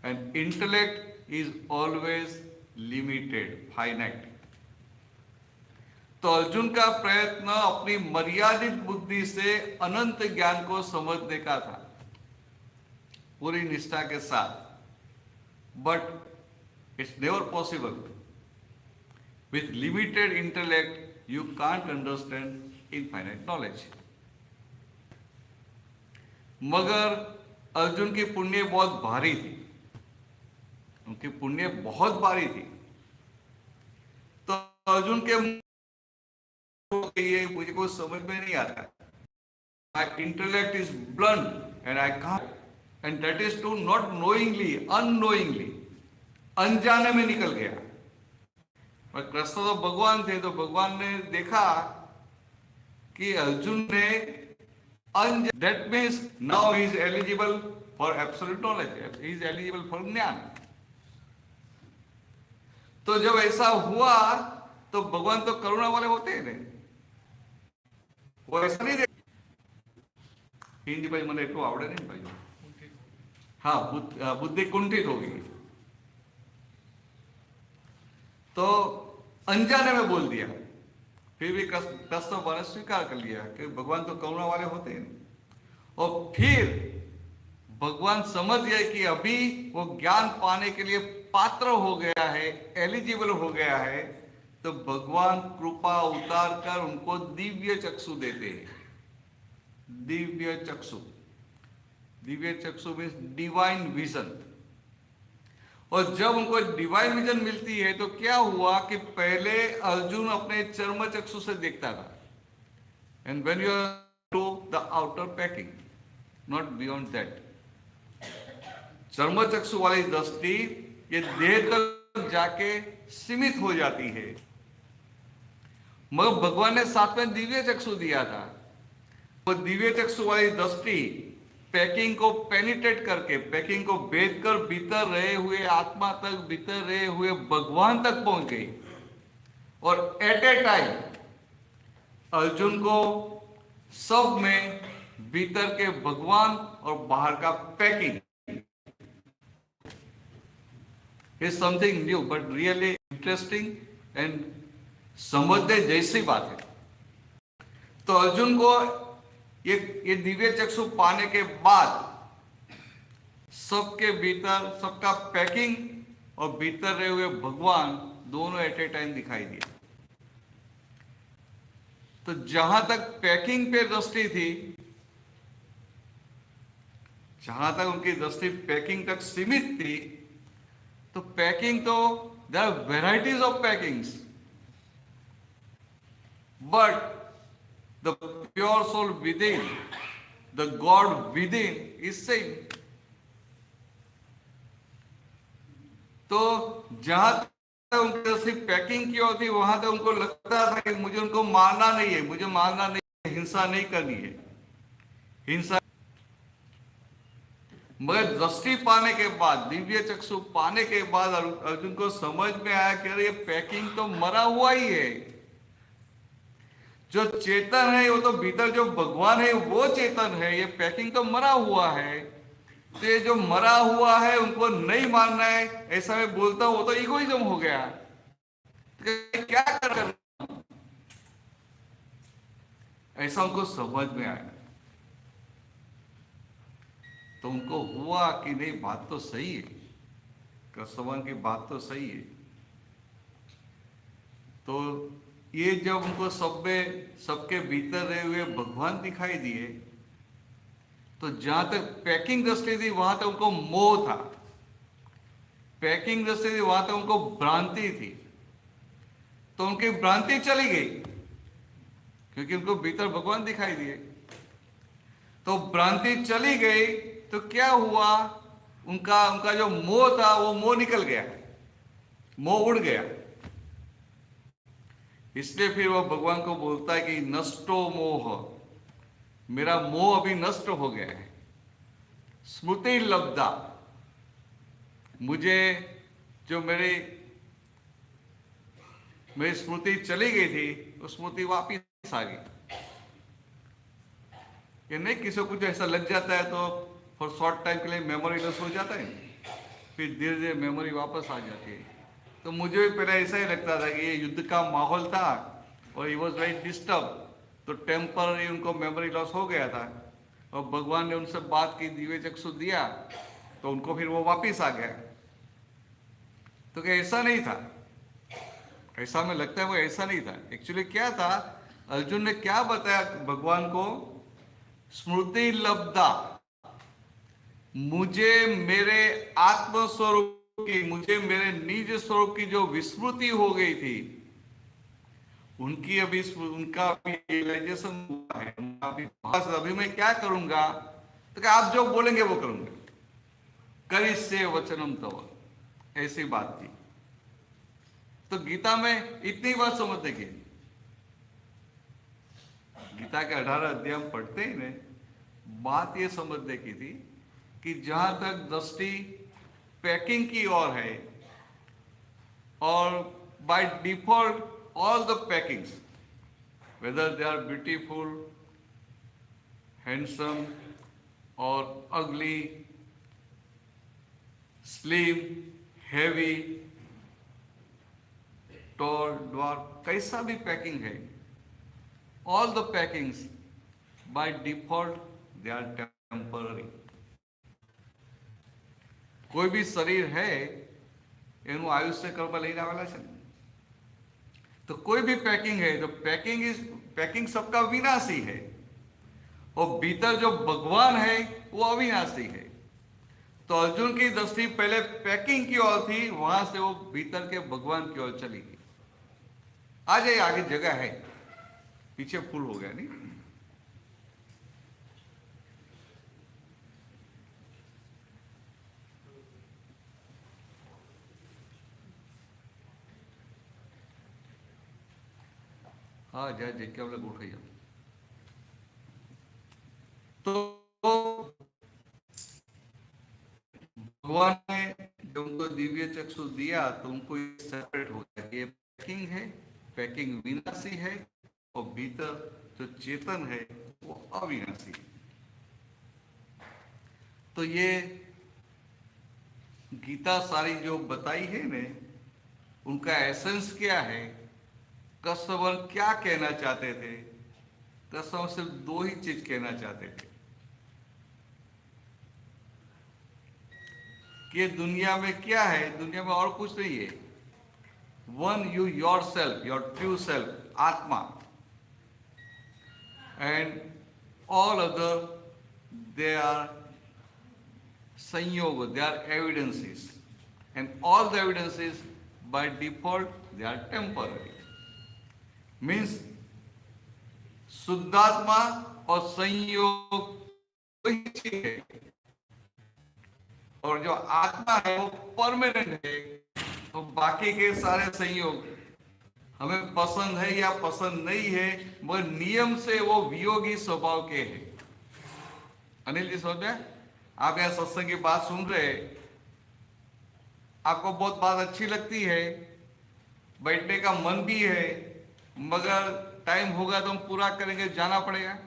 And intellect is always limited, finite. तो अर्जुन का प्रयत्न अपनी मर्यादित बुद्धि से अनंत ज्ञान को समझने का था, पूरी निष्ठा के साथ। But it's never possible. With limited intellect, you can't understand infinite knowledge. मगर अर्जुन की पुण्य बहुत भारी थी, उनकी पुण्य बहुत भारी थी। तो अर्जुन के ये मुझे कुछ समझ में नहीं आता। My intellect is blunt and I can't. And that is to not knowingly, unknowingly, अनजाने में निकल गया। और कृष्ण तो भगवान थे, तो भगवान ने देखा कि अर्जुन ने that means now he is eligible for absolute knowledge, he is eligible for ज्ञान। तो जब ऐसा हुआ तो भगवान तो करुणा वाले होते हैं नहीं, वो ऐसा नहीं देखते। हिंदी भाई મને એટલું આવડે નહીં ભાઈ। हाँ, बुद्धि कुंठित होगी। तो अनजाने में बोल दिया, फिर भी कृष्ण भगवान ने स्वीकार कर लिया कि भगवान तो करुणा वाले होते हैं। और फिर भगवान समझ गए कि अभी वो ज्ञान पाने के लिए पात्र हो गया है, एलिजिबल हो गया है, तो भगवान कृपा उतार कर उनको दिव्य चक्षु देते हैं। दिव्य चक्षु, दिव्य चक्षु मीन्स डिवाइन विजन। और जब उनको डिवाइन विजन मिलती है तो क्या हुआ कि पहले अर्जुन अपने चर्म चक्षु से देखता था, and when you are to the outer packing, not beyond that. चर्म चक्षु वाली दृष्टि ये देह तक जाके सीमित हो जाती है। मगर भगवान ने साथ में दिव्य चक्षु दिया था। वो दिव्य चक्षु वाली दृष्टि पैकिंग को पेनिट्रेट करके, पैकिंग को भेद कर भीतर रहे हुए आत्मा तक, भीतर रहे हुए भगवान तक पहुंच गई। और एट ए टाइम अर्जुन को सब में भीतर के भगवान और बाहर का packing is something new but really interesting and समझने जैसी बात है। तो अर्जुन को ये दिव्य चक्षु पाने के बाद सबके भीतर सबका पैकिंग और भीतर रहे हुए भगवान दोनों एट ए टाइम दिखाई दिए। तो जहां तक पैकिंग पे दृष्टि थी, जहां तक उनकी दृष्टि पैकिंग तक सीमित थी, तो पैकिंग तो there are varieties of packings, but the pure soul within, the God within is same. तो जहां तक उनकी दृष्टि पैकिंग की ओर थी, वहां तक उनको लगता था कि मुझे उनको मारना नहीं है, मुझे मारना नहीं है, हिंसा नहीं करनी है, हिंसा। मगर दृष्टि पाने के बाद, दिव्य चक्षु पाने के बाद अर्जुन को समझ में आया कि अरे ये पैकिंग तो मरा हुआ ही है। जो चेतन है वो तो भीतर जो भगवान है वो चेतन है, ये पैकिंग तो मरा हुआ है। तो ये जो मरा हुआ है उनको नहीं मानना है, ऐसा मैं बोलता हूं, वो तो इगोइज्म हो गया। तो क्या कर, ऐसा उनको समझ में आया। तो उनको हुआ कि नहीं, बात तो सही है, कृष्ण की बात तो सही है। तो ये जब उनको सबके भीतर रहे हुए भगवान दिखाई दिए, तो जहां तक पैकिंग दृष्टि थी वहां तक उनको मोह था, पैकिंग दृष्टि थी वहां तक उनको भ्रांति थी। तो उनकी भ्रांति चली गई क्योंकि उनको भीतर भगवान दिखाई दिए। तो भ्रांति चली गई तो क्या हुआ, उनका जो मोह था वो मोह निकल गया, मोह उड़ गया। इसलिए फिर वो भगवान को बोलता है कि नष्टो मोह, मेरा मोह अभी नष्ट हो गया है। स्मृति लब्धा, मुझे जो मेरी स्मृति चली गई थी वो स्मृति वापिस आ गई। ये नहीं किसी को कुछ ऐसा लग जाता है तो फॉर शॉर्ट टाइम के लिए मेमोरी लॉस हो जाता है, फिर धीरे धीरे मेमोरी वापस आ जाती है। तो मुझे भी पहले ऐसा ही लगता था कि ये युद्ध का माहौल था और ही वॉज वेरी डिस्टर्ब, तो टेम्पररी उनको मेमोरी लॉस हो गया था। और भगवान ने उनसे बात की, दिव्य चक्षु दिया, तो उनको फिर वो वापिस आ गया। तो क्या ऐसा नहीं था, ऐसा हमें लगता है वो ऐसा नहीं था। एक्चुअली क्या था, अर्जुन ने क्या बताया भगवान को, स्मृति लब्धा, मुझे मेरे आत्म स्वरूप की, मुझे मेरे निज स्वरूप की जो विस्मृति हो गई थी, उनका अभी रियलाइजेशन हुआ है। अभी मैं क्या करूंगा, तो क्या आप जो बोलेंगे वो करूंगा, करिष्ये वचनम तव, ऐसी बात थी। तो गीता में इतनी बात समझने की, गीता के 18 अध्याय हम पढ़ते ही नहीं, बात ये समझने की थी कि जहां तक दृष्टि पैकिंग की ओर है, और by default all the packings, whether they are beautiful, handsome और ugly, slim, heavy, toll, dwarf, कैसा भी पैकिंग है, all the packings by default they are temporary. कोई भी शरीर है એનું આયુષ્ય કરવા લઈને આવેલા છે ને, तो कोई भी पैकिंग है, तो पैकिंग सबका विनाशी है, और भीतर जो भगवान है वो अविनाशी है। तो अर्जुन की दृष्टि पहले पैकिंग की ओर थी, वहां से वो भीतर के भगवान की ओर चली गई। आ जाइए, आगे जगह है, पीछे फुल हो गया नहीं। हाँ जा जग्या वाला गोठाई जाओ। तो भगवान ने जब उनको दिव्य चक्षु दिया तो उनको सेपरेट हो गया, ये पैकिंग है, पैकिंग विनाशी है, और भीतर जो चेतन है वो अविनाशी है। तो ये गीता सारी जो बताई है ने, उनका एसेंस क्या है, कृष्ण क्या कहना चाहते थे। कृष्ण सिर्फ दो ही चीज कहना चाहते थे कि दुनिया में क्या है, दुनिया में और कुछ नहीं है। वन यू योर सेल्फ, your true self, atma, and all other they are sanyog, they are evidences, and all the evidences by default they are temporary. Means शुद्धात्मा और संयोग वही चीज है, और जो आत्मा है वो परमानेंट है। तो बाकी के सारे संयोग हमें पसंद है या पसंद नहीं है, मगर नियम से वो वियोगी स्वभाव के हैं। अनिल जी समझ में? आप यहां सत्संग की बात सुन रहे हैं, आपको बहुत बात अच्छी लगती है, बैठने का मन भी है, मगर टाइम होगा तो हम पूरा करेंगे, जाना पड़ेगा।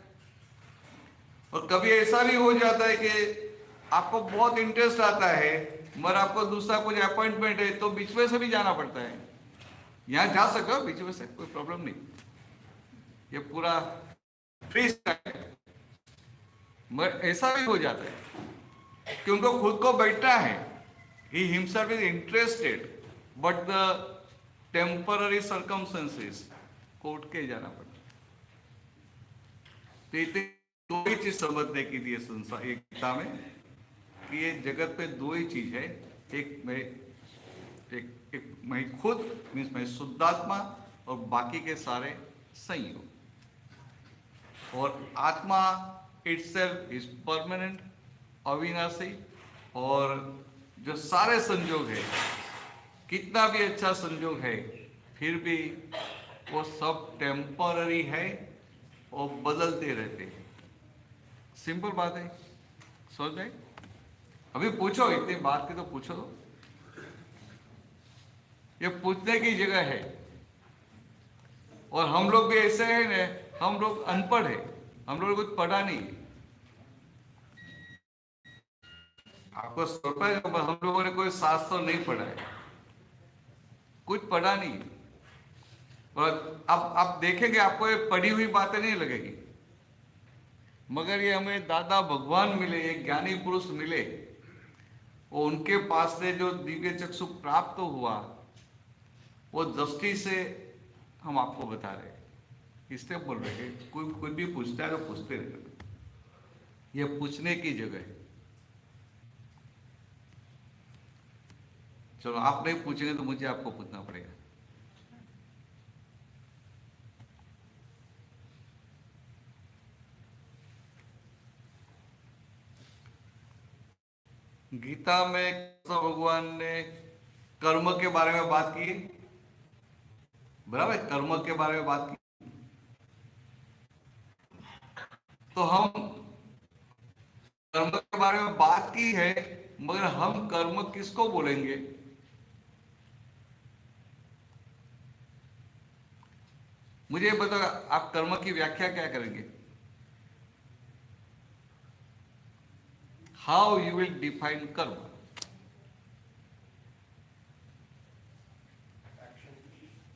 और कभी ऐसा भी हो जाता है कि आपको बहुत इंटरेस्ट आता है, मगर आपको दूसरा कुछ अपॉइंटमेंट है, तो बीच में से भी जाना पड़ता है। यहां जा सको बीच में से, कोई प्रॉब्लम नहीं, ये पूरा फ्री स्टाइल है। मगर ऐसा भी हो जाता है कि उनको खुद को बैठना है, he himself is interested, but the temporary circumstances को उठ के जाना पड़ता। तो इतने दो ही चीज समझने की थी संसार एक गीता में, कि ये जगत पे दो ही चीज है, एक मैं खुद, मीन्स मैं शुद्धात्मा, और बाकी के सारे संयोग। और आत्मा itself is permanent, अविनाशी, और जो सारे संयोग है, कितना भी अच्छा संयोग है, फिर भी वो सब टेम्पररी है और बदलते रहते हैं। सिंपल बात है, समझ में? अभी पूछो, इतनी बात की तो पूछो, ये पूछने की जगह है। और हम लोग भी ऐसे हैं ना, हम लोग अनपढ़ है, हम लोग कुछ पढ़ा नहीं। आपको हम लोगों ने कोई शास्त्र नहीं पढ़ा है, कुछ पढ़ा नहीं। और अब आप देखेंगे, आपको ये पढ़ी हुई बातें नहीं लगेगी, मगर ये हमें दादा भगवान मिले, एक ज्ञानी पुरुष मिले, और उनके पास से जो दिव्य चक्षु प्राप्त हुआ, वो दृष्टि से हम आपको बता रहे हैं। इसलिए बोल रहे हैं, कोई कुछ भी पूछता है तो पूछते रहे, ये पूछने की जगह है। चलो, आप नहीं पूछेंगे तो मुझे आपको पूछना पड़ेगा। गीता में भगवान ने कर्म के बारे में बात की, बराबर, कर्म के बारे में बात की। तो हम कर्म के बारे में बात की है, मगर हम कर्म किसको बोलेंगे? मुझे बताओ, आप कर्म की व्याख्या क्या करेंगे? हाउ यू विल डिफाइन कर्म?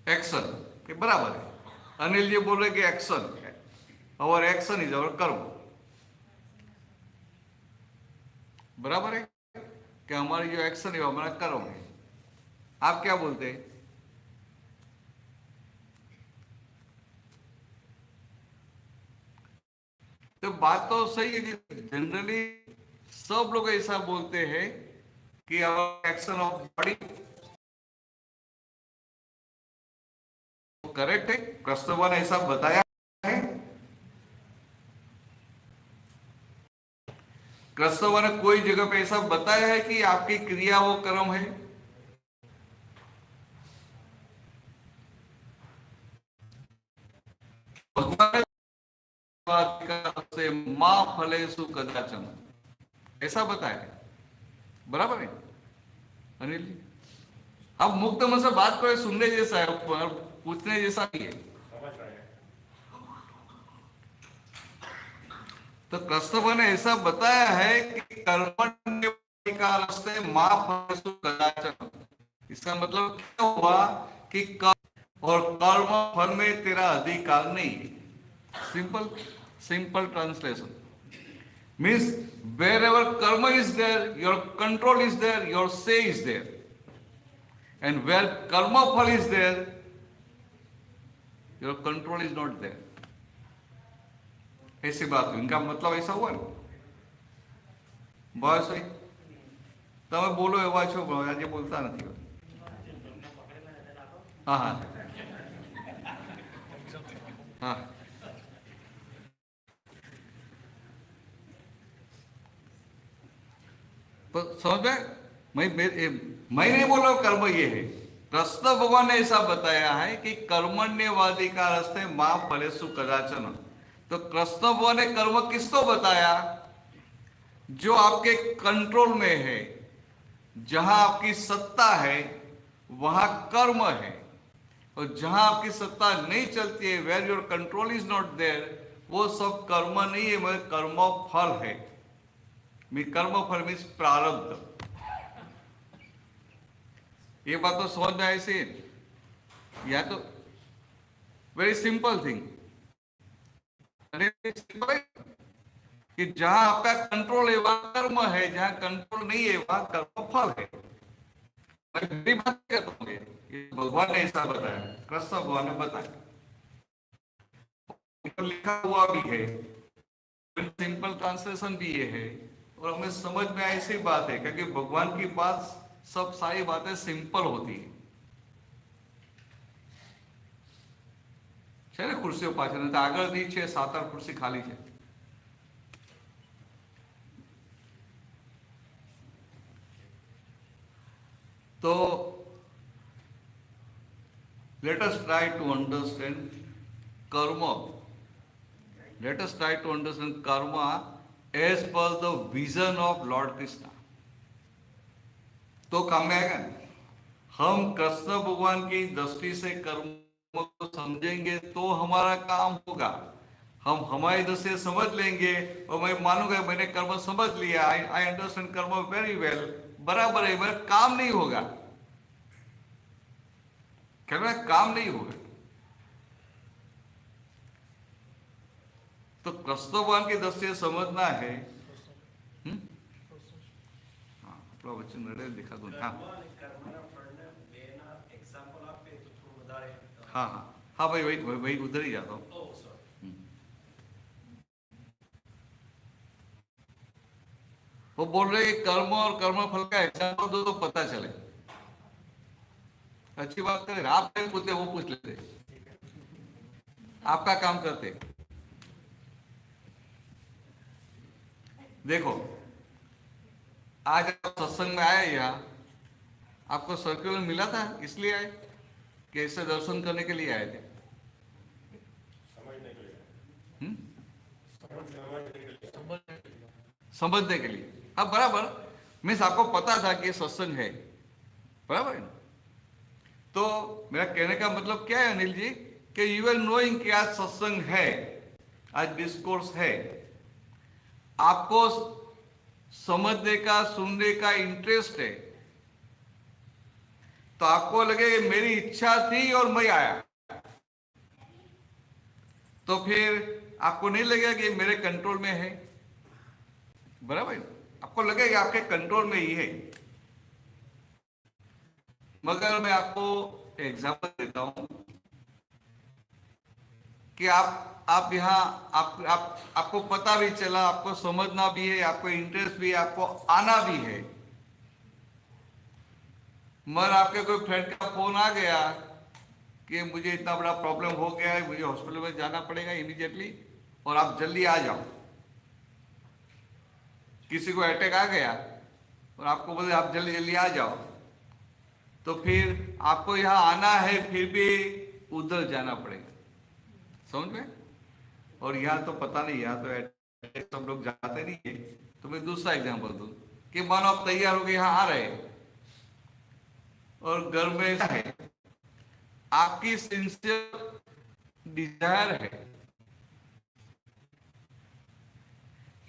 एक्शन के बराबर है। अनिल जी बोल रहे कि एक्शन, और एक्शन इज अवर कर्म, बराबर है कि हमारी जो एक्शन है वो हमारा कर्म है। आप क्या बोलते हैं? तो बात तो सही है कि जनरली सब लोग ऐसा बोलते हैं कि our action of body correct है, कृष्ण ने ऐसा बताया है। कृष्ण ने कोई जगह पे ऐसा बताया है कि आपकी क्रिया वो कर्म है? भगवान से मां फलेषु कदाचन ऐसा बताया, बराबर है अनिल जी? अब मुक्त मन से बात करें, सुनने जैसा है, पूछने जैसा भी है। तो कृष्ण ने ऐसा बताया है कि कर्मण्य का रास्ते मां फलेषु कदाचन। इसका मतलब क्या हुआ कि कर्म और कर्म फल में तेरा अधिकार नहीं। Simple translation. Means wherever karma is there, your control is there, your say is there. And where karma phal is there, your control is not there. ऐसी बात हुई, इनका मतलब ऐसा हुआ ना। बस भाई તમે બોલો એવા છો, આજે બોલતા નથી। હા હા हाँ तो समझ में, मैं नहीं बोल रहा हूं कर्म ये है। कृष्ण भगवान ने ऐसा बताया है कि कर्मण्यवादी का रास्ते मां फलेसु कदाचन। तो कृष्ण भगवान ने कर्म किसको बताया? जो आपके कंट्रोल में है, जहां आपकी सत्ता है वहां कर्म है, और जहां आपकी सत्ता नहीं चलती है, where your control is not there, वो सब कर्म नहीं है, मगर कर्म फल है। कर्म फल मीन्स प्रारब्ध। ये बात तो समझ में आई से, या तो वेरी सिंपल थिंग कि जहां आपका कंट्रोल है वहां कर्म है, जहां कंट्रोल नहीं है वहां कर्म फल है। मैं बात करता हूँ, ये भगवान ने ऐसा बताया, कृष्ण भगवान ने बताया, लिखा हुआ भी है, सिंपल ट्रांसलेशन भी ये है, और हमें समझ में ऐसी बात है क्योंकि भगवान की बात सब सारी बातें सिंपल होती है। છે ને ખુરશીઓ પાછળ આગળની છે, 7-8 ખુરશી ખાલી છે। तो let us try to understand karma. Let us try to understand karma as per the vision of Lord Krishna. तो काम में आएगा ना? हम कृष्ण भगवान की दृष्टि से कर्म को समझेंगे तो हमारा काम होगा। हम हमारी दृष्टि से समझ लेंगे और मैं मानूंगा मैंने कर्म समझ लिया, आई अंडरस्टैंड कर्म वेरी वेल, बराबर है, मेरा काम नहीं होगा। क्या काम नहीं होगा? तो कृष्ण भगवान की दृष्टि से समझना है। આપણા વચ્ચે નડે દેખા દો। हाँ हाँ हाँ हाँ भाई वही वही उधर ही जाता हूँ। वो बोल रहे कि कर्म और कर्म फल का एग्जाम्पल दो तो पता चले। अच्छी बात करें, आप नहीं पूछते वो पूछ लेते, आपका काम करते। देखो आज आप सत्संग में आए, यहाँ आपको सर्कुलर मिला था इसलिए आए कि ऐसे दर्शन करने के लिए आए थे? समझने के लिए। हाँ बराबर, मीन्स आपको पता था कि सत्संग है, बराबर है ना? तो मेरा कहने का मतलब क्या है अनिल जी, कि यू आर नोइंग कि आज सत्संग है, आज डिस्कोर्स है, आपको समझने का, सुनने का इंटरेस्ट है, तो आपको लगे मेरी इच्छा थी और मैं आया, तो फिर आपको नहीं लगेगा कि मेरे कंट्रोल में है, बराबर? आपको लगेगा आपके कंट्रोल में ही है। मगर मैं आपको एग्जांपल देता हूं कि आप यहाँ आपको पता भी चला, आपको समझना भी है, आपको इंटरेस्ट भी है, आपको आना भी है, मगर आपके कोई फ्रेंड का फोन आ गया कि मुझे इतना बड़ा प्रॉब्लम हो गया है, मुझे हॉस्पिटल में जाना पड़ेगा इमीडिएटली और आप जल्दी आ जाओ। किसी को अटैक आ गया और आपको बोले आप जल्दी जल्दी आ जाओ, तो फिर आपको यहाँ आना है, फिर भी उधर जाना पड़ेगा, समझ में? और यहाँ तो पता नहीं, यहाँ तो सब लोग जाते नहीं है। तो मैं दूसरा एग्जांपल दूं कि मानो आप तैयार होकर यहाँ आ रहे हैं और घर में ऐसा है, आपकी सिंसियर डिजायर है,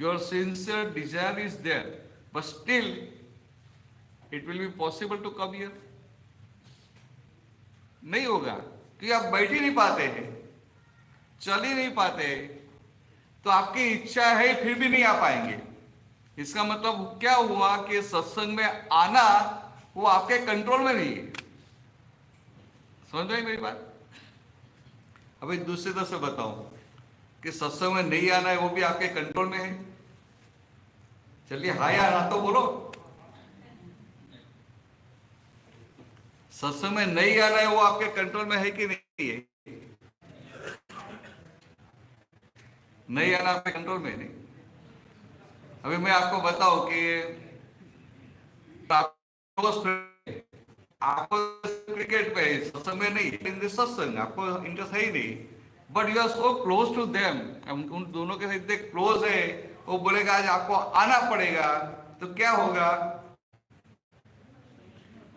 your sincere desire is there, but still it will be possible to come here? नहीं होगा, क्योंकि आप बैठ ही नहीं पाते हैं, चल ही नहीं पाते, तो आपकी इच्छा है फिर भी नहीं आ पाएंगे। इसका मतलब क्या हुआ कि सत्संग में आना वो आपके कंट्रोल में नहीं है। समझ रहे हैं मेरी बात? अभी दूसरी तरह से बताऊं कि सत्संग में नहीं आना है वो भी आपके कंट्रोल में है। चलिए हाँ या ना तो बोलो। सत्संग में नहीं आना है वो आपके कंट्रोल में है कि नहीं है? नहीं आना आपके कंट्रोल में नहीं। अभी मैं आपको बताऊं कि आपको क्रिकेट पे सत्संग में नहीं, इन सत्संग आपको इंटरेस्ट है ही नहीं, but you are so close to them, उन दोनों के साथ इतने क्लोज है, वो बोलेगा आज आपको आना पड़ेगा, तो क्या होगा?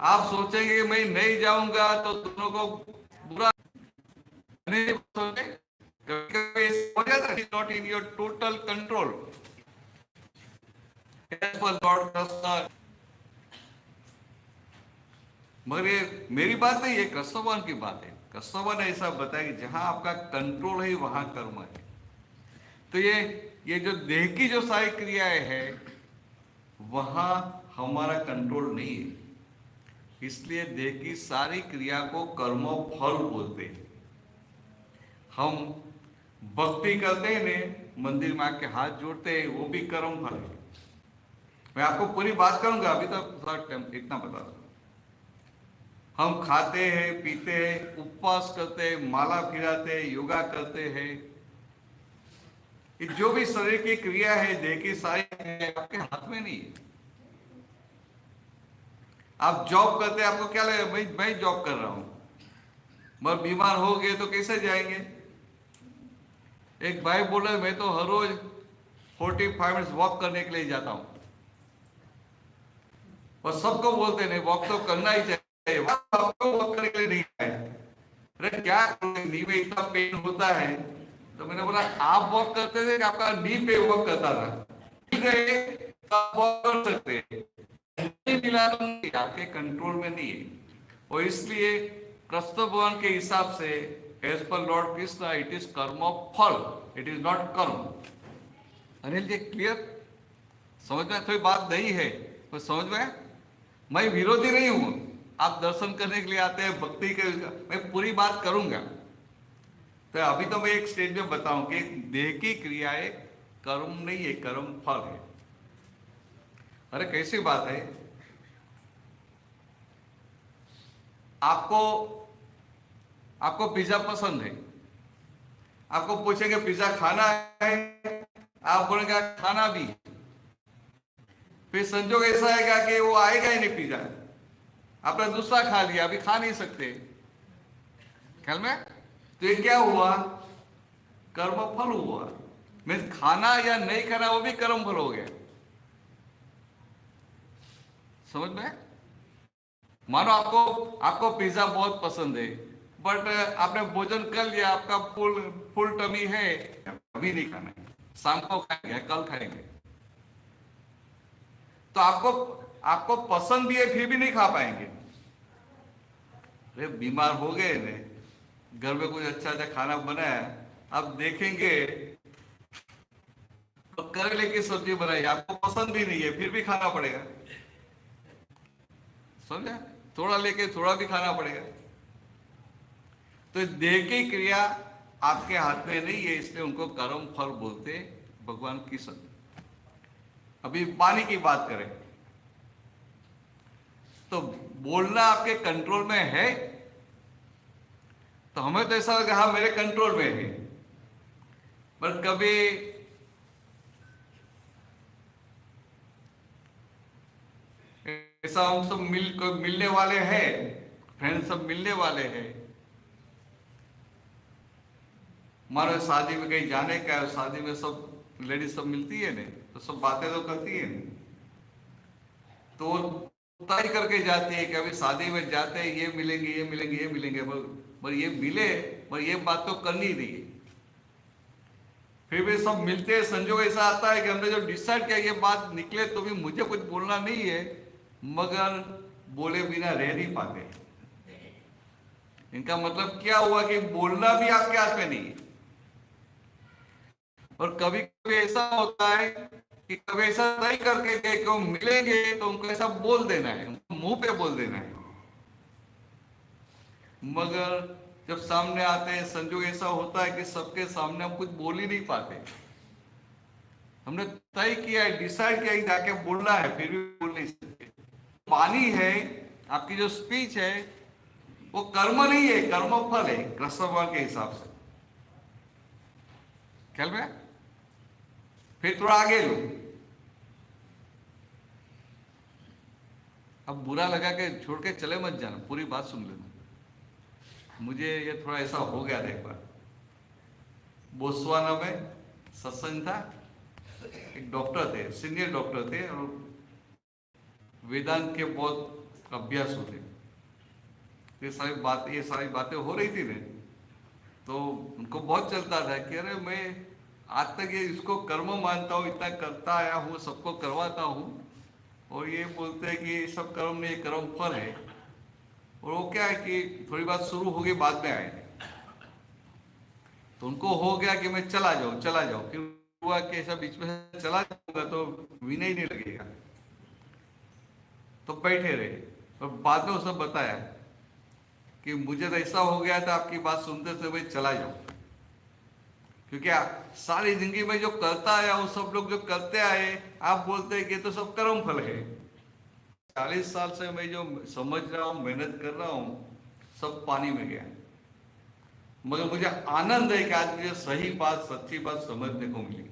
आप सोचेंगे मैं नहीं जाऊंगा तो दोनों को बुरा नहीं सोचे। कभी हो जाता है not in your total control. मगर ये मेरी बात नहीं है, कृष्ण भगवान की बात है। कृष्ण भगवान ने ऐसा बताया कि जहां आपका कंट्रोल है वहां कर्म है। तो ये जो देह की जो सारी क्रियाएं है वहां हमारा कंट्रोल नहीं है, इसलिए देह की सारी क्रिया को कर्म फल बोलते हैं। हम भक्ति करते हैं, मंदिर में आके हाथ जोड़ते हैं, वो भी कर्म फल है। मैं आपको पूरी बात करूंगा, अभी तो इतना बता दूं। हम खाते हैं, पीते हैं, उपवास करते हैं, माला फिराते हैं, योगा करते हैं, जो भी शरीर की क्रिया है, देह की सारी है, आपके हाथ में नहीं है। आप जॉब करते हैं, आपको क्या लगेगा मैं जॉब कर रहा हूं, मगर बीमार हो गए तो कैसे जाएंगे? एक भाई बोले मैं तो हर रोज 45 मिनट वॉक करने के लिए जाता हूं, और सबको बोलते नहीं वॉक तो करना ही चाहिए, वॉक करने के लिए नहीं आए। अरे क्या नी में इतना पेन होता है? तो मैंने बोला आप वॉक करते थे कि आपका नी पे वॉक करता था? ठीक है, तो आप वॉक कर सकते हैं, आपके कंट्रोल में नहीं है। और इसलिए कृष्ण भगवान के हिसाब से as per lord Krishna it is karma of phal, it is not karma. Anil ji clear? समझ में कोई बात नहीं है? कोई समझ में? मैं विरोधी नहीं हूं, आप दर्शन करने के लिए आते हैं, भक्ति के, मैं पूरी बात करूंगा। तो अभी तो मैं एक स्टेज में बताऊं कि देह की क्रियाएं कर्म नहीं है, कर्म फल है। अरे कैसी बात है? आपको पिज्जा पसंद है, आपको पूछेंगे पिज्जा खाना है, आप बोलेंगे खाना भी। फिर संजोग ऐसा है कि वो आएगा ही नहीं पिज्जा, आपने दूसरा खा लिया, अभी खा नहीं सकते, ख्याल में? तो ये क्या हुआ? कर्म फल हुआ। मीन्स खाना या नहीं खाना वो भी कर्म फल हो गया। समझ में? मानो आपको पिज्जा बहुत पसंद है, बट आपने भोजन कर लिया, आपका फुल टमी है, अभी नहीं खाना है, शाम को खाएंगे, कल खाएंगे। तो आपको पसंद भी है फिर भी नहीं खा पाएंगे। अरे बीमार हो गए ने, घर में कुछ अच्छा खाना बनाया, अब देखेंगे तो करेले की सब्जी बनाई, आपको पसंद भी नहीं है फिर भी खाना पड़ेगा। समझा? थोड़ा लेके थोड़ा भी खाना पड़ेगा। तो देह की क्रिया आपके हाथ में नहीं है, इसलिए उनको कर्म फल बोलते भगवान कृष्ण। अभी पानी की बात करें तो बोलना आपके कंट्रोल में है, तो हमें तो ऐसा लगा हाँ मेरे कंट्रोल में है, पर कभी ऐसा हम सब मिलने वाले हैं, फ्रेंड सब मिलने वाले हैं, मानो शादी में कहीं जाने का है, शादी में सब लेडीज सब मिलती है ने, तो सब बातें तो करती है, तो तय करके जाती है कि अभी शादी में जाते हैं ये मिलेंगे ये मिलेंगे ये मिलेंगे, पर ये मिले, पर ये बात तो करनी नहीं है। फिर भी सब मिलते हैं, संजोग ऐसा आता है कि हमने जो डिसाइड किया ये बात निकले तो भी मुझे कुछ बोलना नहीं है, मगर बोले बिना रह नहीं पाते। इनका मतलब क्या हुआ कि बोलना भी आपके हाथ में नहीं है। और कभी कभी ऐसा होता है कि कभी ऐसा तय करके गए कि वो मिलेंगे तो उनको ऐसा बोल देना है, उनको मुंह पे बोल देना है। मगर जब सामने आते हैं संजोग ऐसा होता है कि सबके सामने हम कुछ बोल ही नहीं पाते। हमने तय किया है, डिसाइड किया है कि जाके बोलना है, फिर भी बोल नहीं सकते। वाणी है, आपकी जो स्पीच है, वो कर्म नहीं है, कर्म फल है कृष्ण भगवान के हिसाब से। ख्याल में? फिर थोड़ा आगे लो। अब बुरा लगा के छोड़ के चले मत जाना, पूरी बात सुन लेना। मुझे ये थोड़ा ऐसा हो गया था एक बार, बोस्वाना में सत्संग था। एक डॉक्टर थे, सीनियर डॉक्टर थे, और वेदांत के बहुत अभ्यासु थे। ये सारी बातें हो रही थी ना, तो उनको बहुत चलता था कि अरे मैं आज तक ये इसको कर्म मानता हूँ, इतना करता आया हूँ, सबको करवाता हूँ, और ये बोलते हैं कि ये सब कर्म नहीं, कर्म फल है। और वो क्या है कि थोड़ी बात शुरू होगी, बाद में आए तो उनको हो गया कि मैं चला जाऊं चला जाऊं। फिर हुआ कि ऐसा बीच में चला जाऊंगा तो विनय ही नहीं लगेगा, तो बैठे रहे। और बाद में उसने बताया कि मुझे तो ऐसा हो गया था आपकी बात सुनते से, मैं चला जाऊं। क्योंकि सारी जिंदगी में जो करता आया वो सब लोग जो करते आए, आप बोलते हैं कि तो सब कर्म फल है। 40 साल से मैं जो समझ रहा हूँ, मेहनत कर रहा हूँ, सब पानी में गया। मगर मुझे आनंद है कि आज मुझे सही बात, सच्ची बात समझने को मिली।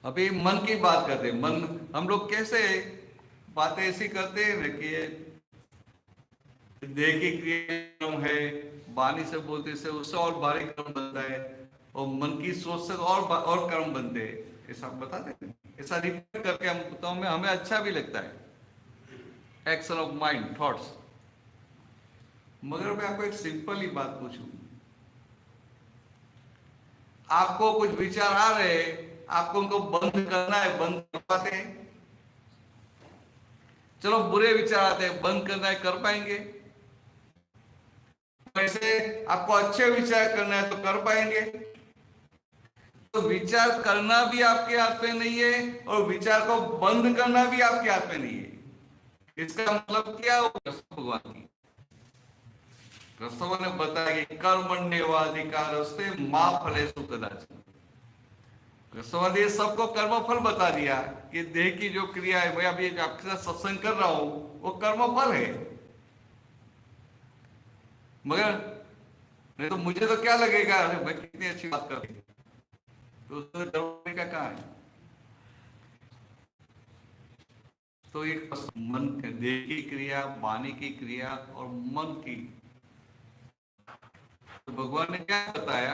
अभी मन की बात करते हैं। मन, हम लोग कैसे बातें ऐसी करते हैं ना कि देह की क्रिया है, वाणी से बोलते से उससे और भारी कर्म बनता है, और मन की सोच से और कर्म बनते हैं। ऐसा बताते हैं, ऐसा रिपोर्ट करके हम तो हमें अच्छा भी लगता है, एक्शन ऑफ माइंड, थॉट्स। मगर मैं आपको एक सिंपल ही बात पूछूं, आपको कुछ विचार आ रहे हैं, आपको उनको बंद करना है, बंद कर पाते हैं? चलो बुरे विचार आते हैं, बंद करना है, कर पाएंगे? वैसे आपको अच्छे विचार करना है तो कर पाएंगे? तो विचार करना भी आपके हाथ में नहीं है, और विचार को बंद करना भी आपके हाथ में नहीं है। इसका मतलब क्या हो? कृष्ण भगवान की, कृष्ण भगवान ने बताया कि कर्मण्येवाधिकार से मां फलेषु कदाचन। कृष्ण सबको कर्म फल बता दिया कि देह की जो क्रिया है, मैं अभी आपके साथ सत्संग कर रहा हूं, वो कर्म फल है। मगर नहीं तो मुझे तो क्या लगेगा, अरे मैं कितनी अच्छी बात कर रही, तो उसमें डरने का कहाँ है? तो एक मन, देह की क्रिया, वाणी की क्रिया और मन की, तो भगवान ने क्या बताया?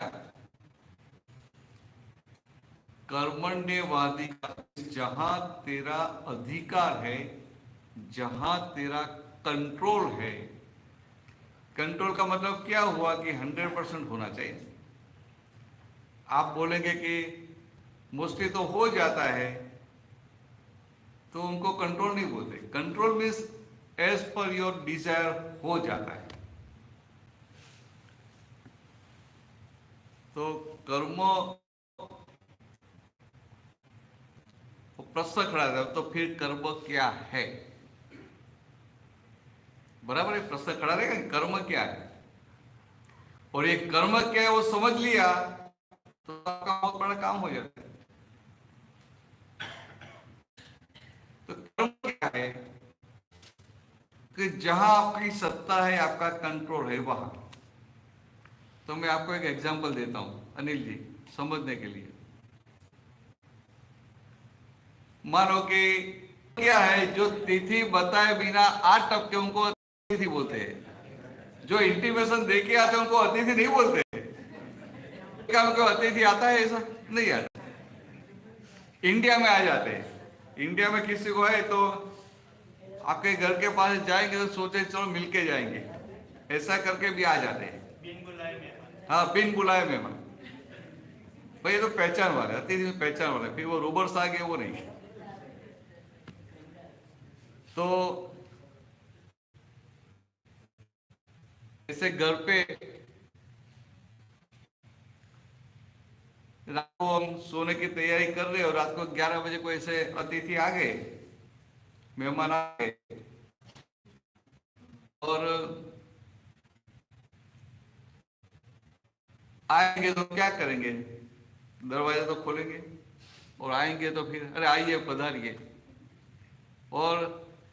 कर्मण्यवादी का, जहां तेरा अधिकार है, जहां तेरा कंट्रोल है। कंट्रोल का मतलब क्या हुआ कि 100% होना चाहिए। आप बोलेंगे कि मोस्टली तो हो जाता है, तो उनको कंट्रोल नहीं बोलते। Control means as per your desire हो जाता है। तो कर्म प्रश्न खड़ा था, तो फिर कर्म क्या है? बराबर है, प्रश्न खड़ा रहेगा कि कर्म क्या है। और ये कर्म क्या है वो समझ लिया तो आपका बहुत बड़ा काम हो जाता है। तो कर्म क्या है कि जहां आपकी सत्ता है, आपका कंट्रोल है, वहां। तो मैं आपको एक एग्जांपल देता हूं अनिल जी, समझने के लिए। मानो कि क्या है, जो तिथि बताए बिना आठ टपके, उनको अतिथि बोलते हैं। जो इंटीमेशन दे के आते हैं उनको अतिथि नहीं बोलते। क्या उनको अतिथि आता है? ऐसा नहीं आता। इंडिया में आ जाते हैं। इंडिया में किसी को है तो आपके घर के पास जाएंगे तो सोचे चलो मिलके जाएंगे, ऐसा करके भी आ जाते हैं। हाँ, बिन बुलाए मेहमान। भाई ये तो पहचान वाले, अतिथि पहचान वाले, फिर वो रोबर्स आ गए, वो नहीं। तो जैसे घर पे सोने की तैयारी कर रहे हो, रात को 11 बजे कोई ऐसे अतिथि आ गए, मेहमान आ गए, और आएंगे तो क्या करेंगे? दरवाजा तो खोलेंगे, और आएंगे तो फिर अरे आइए पधारिए, और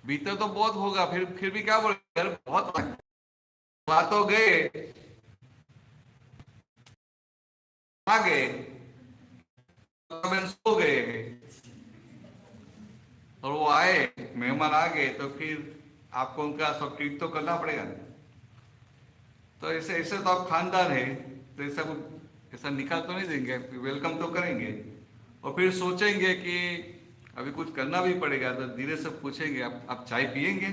भीतर तो बहुत होगा, फिर भी क्या बोले, घर बहुत बातों गए, आ गए, सो गए, और वो आए, मेहमान आ गए, तो फिर आपको उनका सब ट्रीट तो करना पड़ेगा। तो ऐसे ऐसे तो आप खानदान है, तो ऐसा निकाल तो नहीं देंगे, वेलकम तो करेंगे, और फिर सोचेंगे कि अभी कुछ करना भी पड़ेगा, तो धीरे से पूछेंगे आप चाय पियेंगे?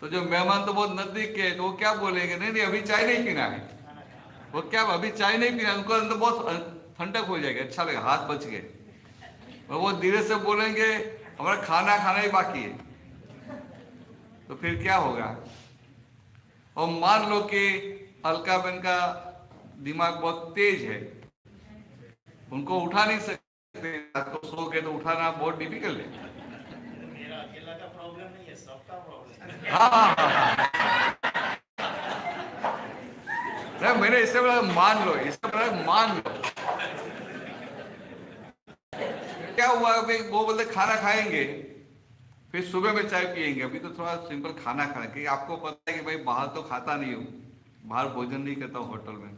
तो जो मेहमान तो बहुत नजदीक के, तो वो क्या बोलेंगे, नहीं नहीं अभी चाय नहीं पीना है। वो क्या अभी चाय नहीं पीना, उनको अंदर बहुत ठंडक हो जाएगी, अच्छा लगेगा, हाथ बच गए, और वो धीरे से बोलेंगे हमारा खाना खाना ही बाकी है। तो फिर क्या होगा? और मान लो कि अलका बहन का दिमाग बहुत तेज है, उनको उठा नहीं सकते, रात को सो गए तो उठाना बहुत डिफिकल्ट है। मेरा अकेला का प्रॉब्लम नहीं है, सबका प्रॉब्लम है। हाँ, नहीं मैंने इससे बड़ा मान लो, इससे बड़ा मान लो। क्या हुआ, अभी वो बोलते खाना खाएंगे, फिर सुबह में चाय पियेंगे, अभी तो थोड़ा सिंपल खाना खाना, क्योंकि आपको पता है कि भाई बाहर तो खाता नहीं हूँ, बाहर भोजन नहीं करता हूँ होटल में,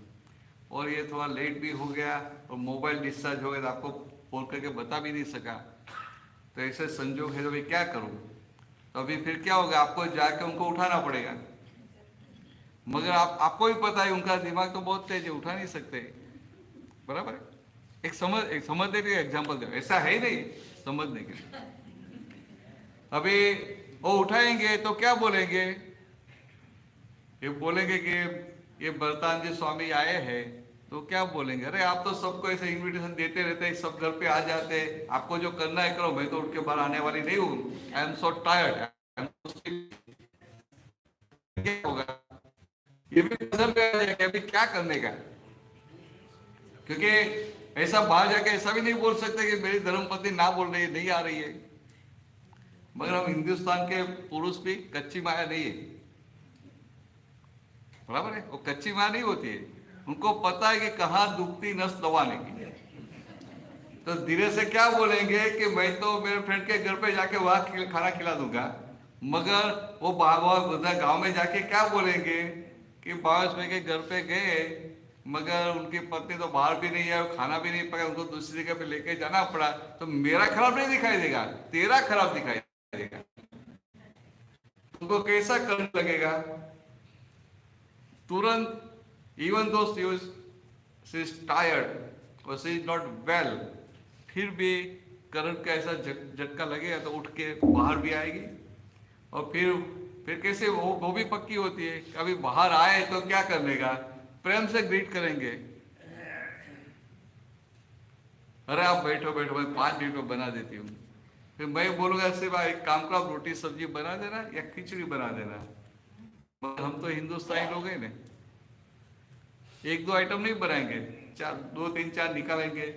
और ये थोड़ा लेट भी हो गया, और मोबाइल डिस्चार्ज हो गया, तो आपको फोन करके बता भी नहीं सका, तो ऐसे संजोग है, तो भाई क्या करूँ? तो अभी फिर क्या होगा, आपको जाके उनको उठाना पड़ेगा, मगर आपको भी पता है उनका दिमाग तो बहुत तेज है, उठा नहीं सकते, बराबर है? एक समझने के एग्जाम्पल दो, ऐसा है ही नहीं, समझने के लिए। अभी वो उठाएंगे तो क्या बोलेंगे, ये बोलेंगे कि ये बरतान जी स्वामी आए हैं, तो क्या बोलेंगे, अरे आप तो सबको ऐसे इनविटेशन देते रहते हैं, सब घर पे आ जाते हैं, आपको जो करना है करो, मैं तो उठ के बाहर आने वाली नहीं हूँ, आई एम सो टायर्ड। क्या होगा? ये भी नजर पे आ जाएगा, अभी क्या करने का, क्योंकि ऐसा बाहर जाके ऐसा भी नहीं बोल सकते कि मेरी धर्मपत्नी ना बोल रही है, नहीं आ रही है, मगर हम हिंदुस्तान के पुरुष भी कच्ची माया नहीं है, बराबर है? वो कच्ची माया नहीं होती है, उनको पता है कि कहाँ दुखती नस दबाने की। तो धीरे से क्या बोलेंगे कि मैं तो मेरे फ्रेंड के घर पे जाके वहां खाना खिला दूंगा, मगर वो बाबा गांव में जाके क्या बोलेंगे कि बाबा भाई के घर पे गए, मगर उनकी पत्नी तो बाहर भी नहीं है, खाना भी नहीं पका, उनको दूसरी जगह पे लेके जाना पड़ा, तो मेरा खराब नहीं दिखाई देगा, तेरा खराब दिखाई देगा। उनको कैसा करने लगेगा तुरंत, even though she is tired और शी इज नॉट वेल, फिर भी करंट का ऐसा झटका लगेगा तो उठ के बाहर भी आएगी, और फिर कैसे वो भी पक्की होती है, कभी बाहर आए तो क्या करने का, प्रेम से ग्रीट करेंगे, अरे आप बैठो बैठो, मैं 5 मिनट में बना देती हूँ। फिर मैं बोलूंगा सिर्फ एक काम करो, रोटी सब्जी बना देना या खिचड़ी बना देना, मगर हम तो हिंदुस्तानी लोग हैं ना, 1-2 आइटम नहीं बनाएंगे, 2-3-4 निकालेंगे,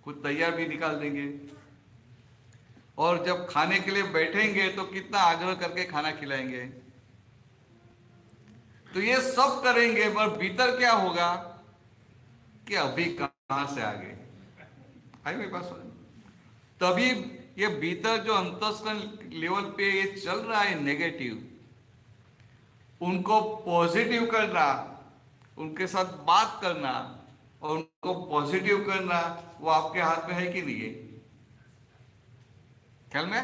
कुछ तैयार भी निकाल देंगे, और जब खाने के लिए बैठेंगे तो कितना आग्रह करके खाना खिलाएंगे। तो ये सब करेंगे, पर भीतर क्या होगा कि अभी कहां से आ गए, आई मेरे पास। तभी ये भीतर जो अंतस्करण लेवल पे ये चल रहा है नेगेटिव, उनको पॉजिटिव करना, उनके साथ बात करना और उनको पॉजिटिव करना, वो आपके हाथ में है कि नहीं है? ख्याल में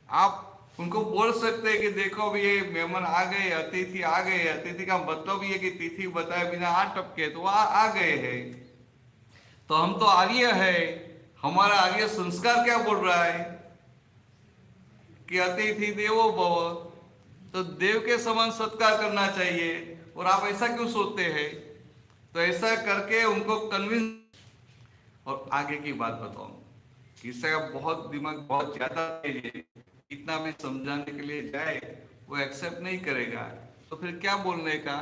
आप उनको बोल सकते हैं कि देखो भी ये मेहमान आ गए, अतिथि आ गए, अतिथि का मतलब ये कि तिथि बताए बिना आ टपके, तो आ गए हैं, तो हम तो आर्य है, हमारा आर्य संस्कार क्या बोल रहा है कि अतिथि देवो भव, तो देव के समान सत्कार करना चाहिए, और आप ऐसा क्यों सोचते हैं? तो ऐसा करके उनको कन्विंस। और आगे की बात बताऊं, किसी का बहुत दिमाग बहुत ज्यादा तेज है, इतना भी समझाने के लिए जाए वो एक्सेप्ट नहीं करेगा, तो फिर क्या बोलने का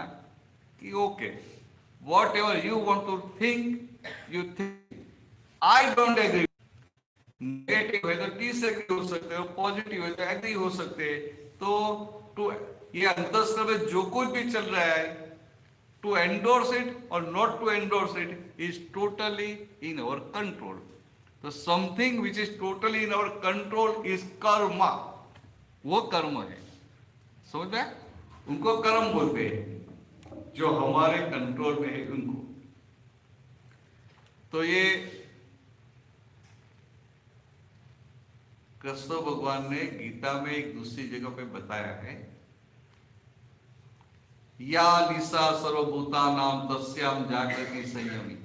कि okay, whatever you want to think you think, I don't agree, negative है तो डिसएग्री हो सकते हो, पॉजिटिव है तो एग्री हो सकते हैं। तो ये अंतस्कर में जो कुछ भी चल रहा है, to endorse it or not to endorse it is totally in our control. तो something which is totally in our control is karma, वो कर्म है, समझ में? उनको कर्म बोलते हैं जो हमारे कंट्रोल में है उनको। तो ये कृष्ण भगवान ने गीता में एक दूसरी जगह पे बताया है, या निशा सर्वभूतानां तस्याम जागृति संयमी।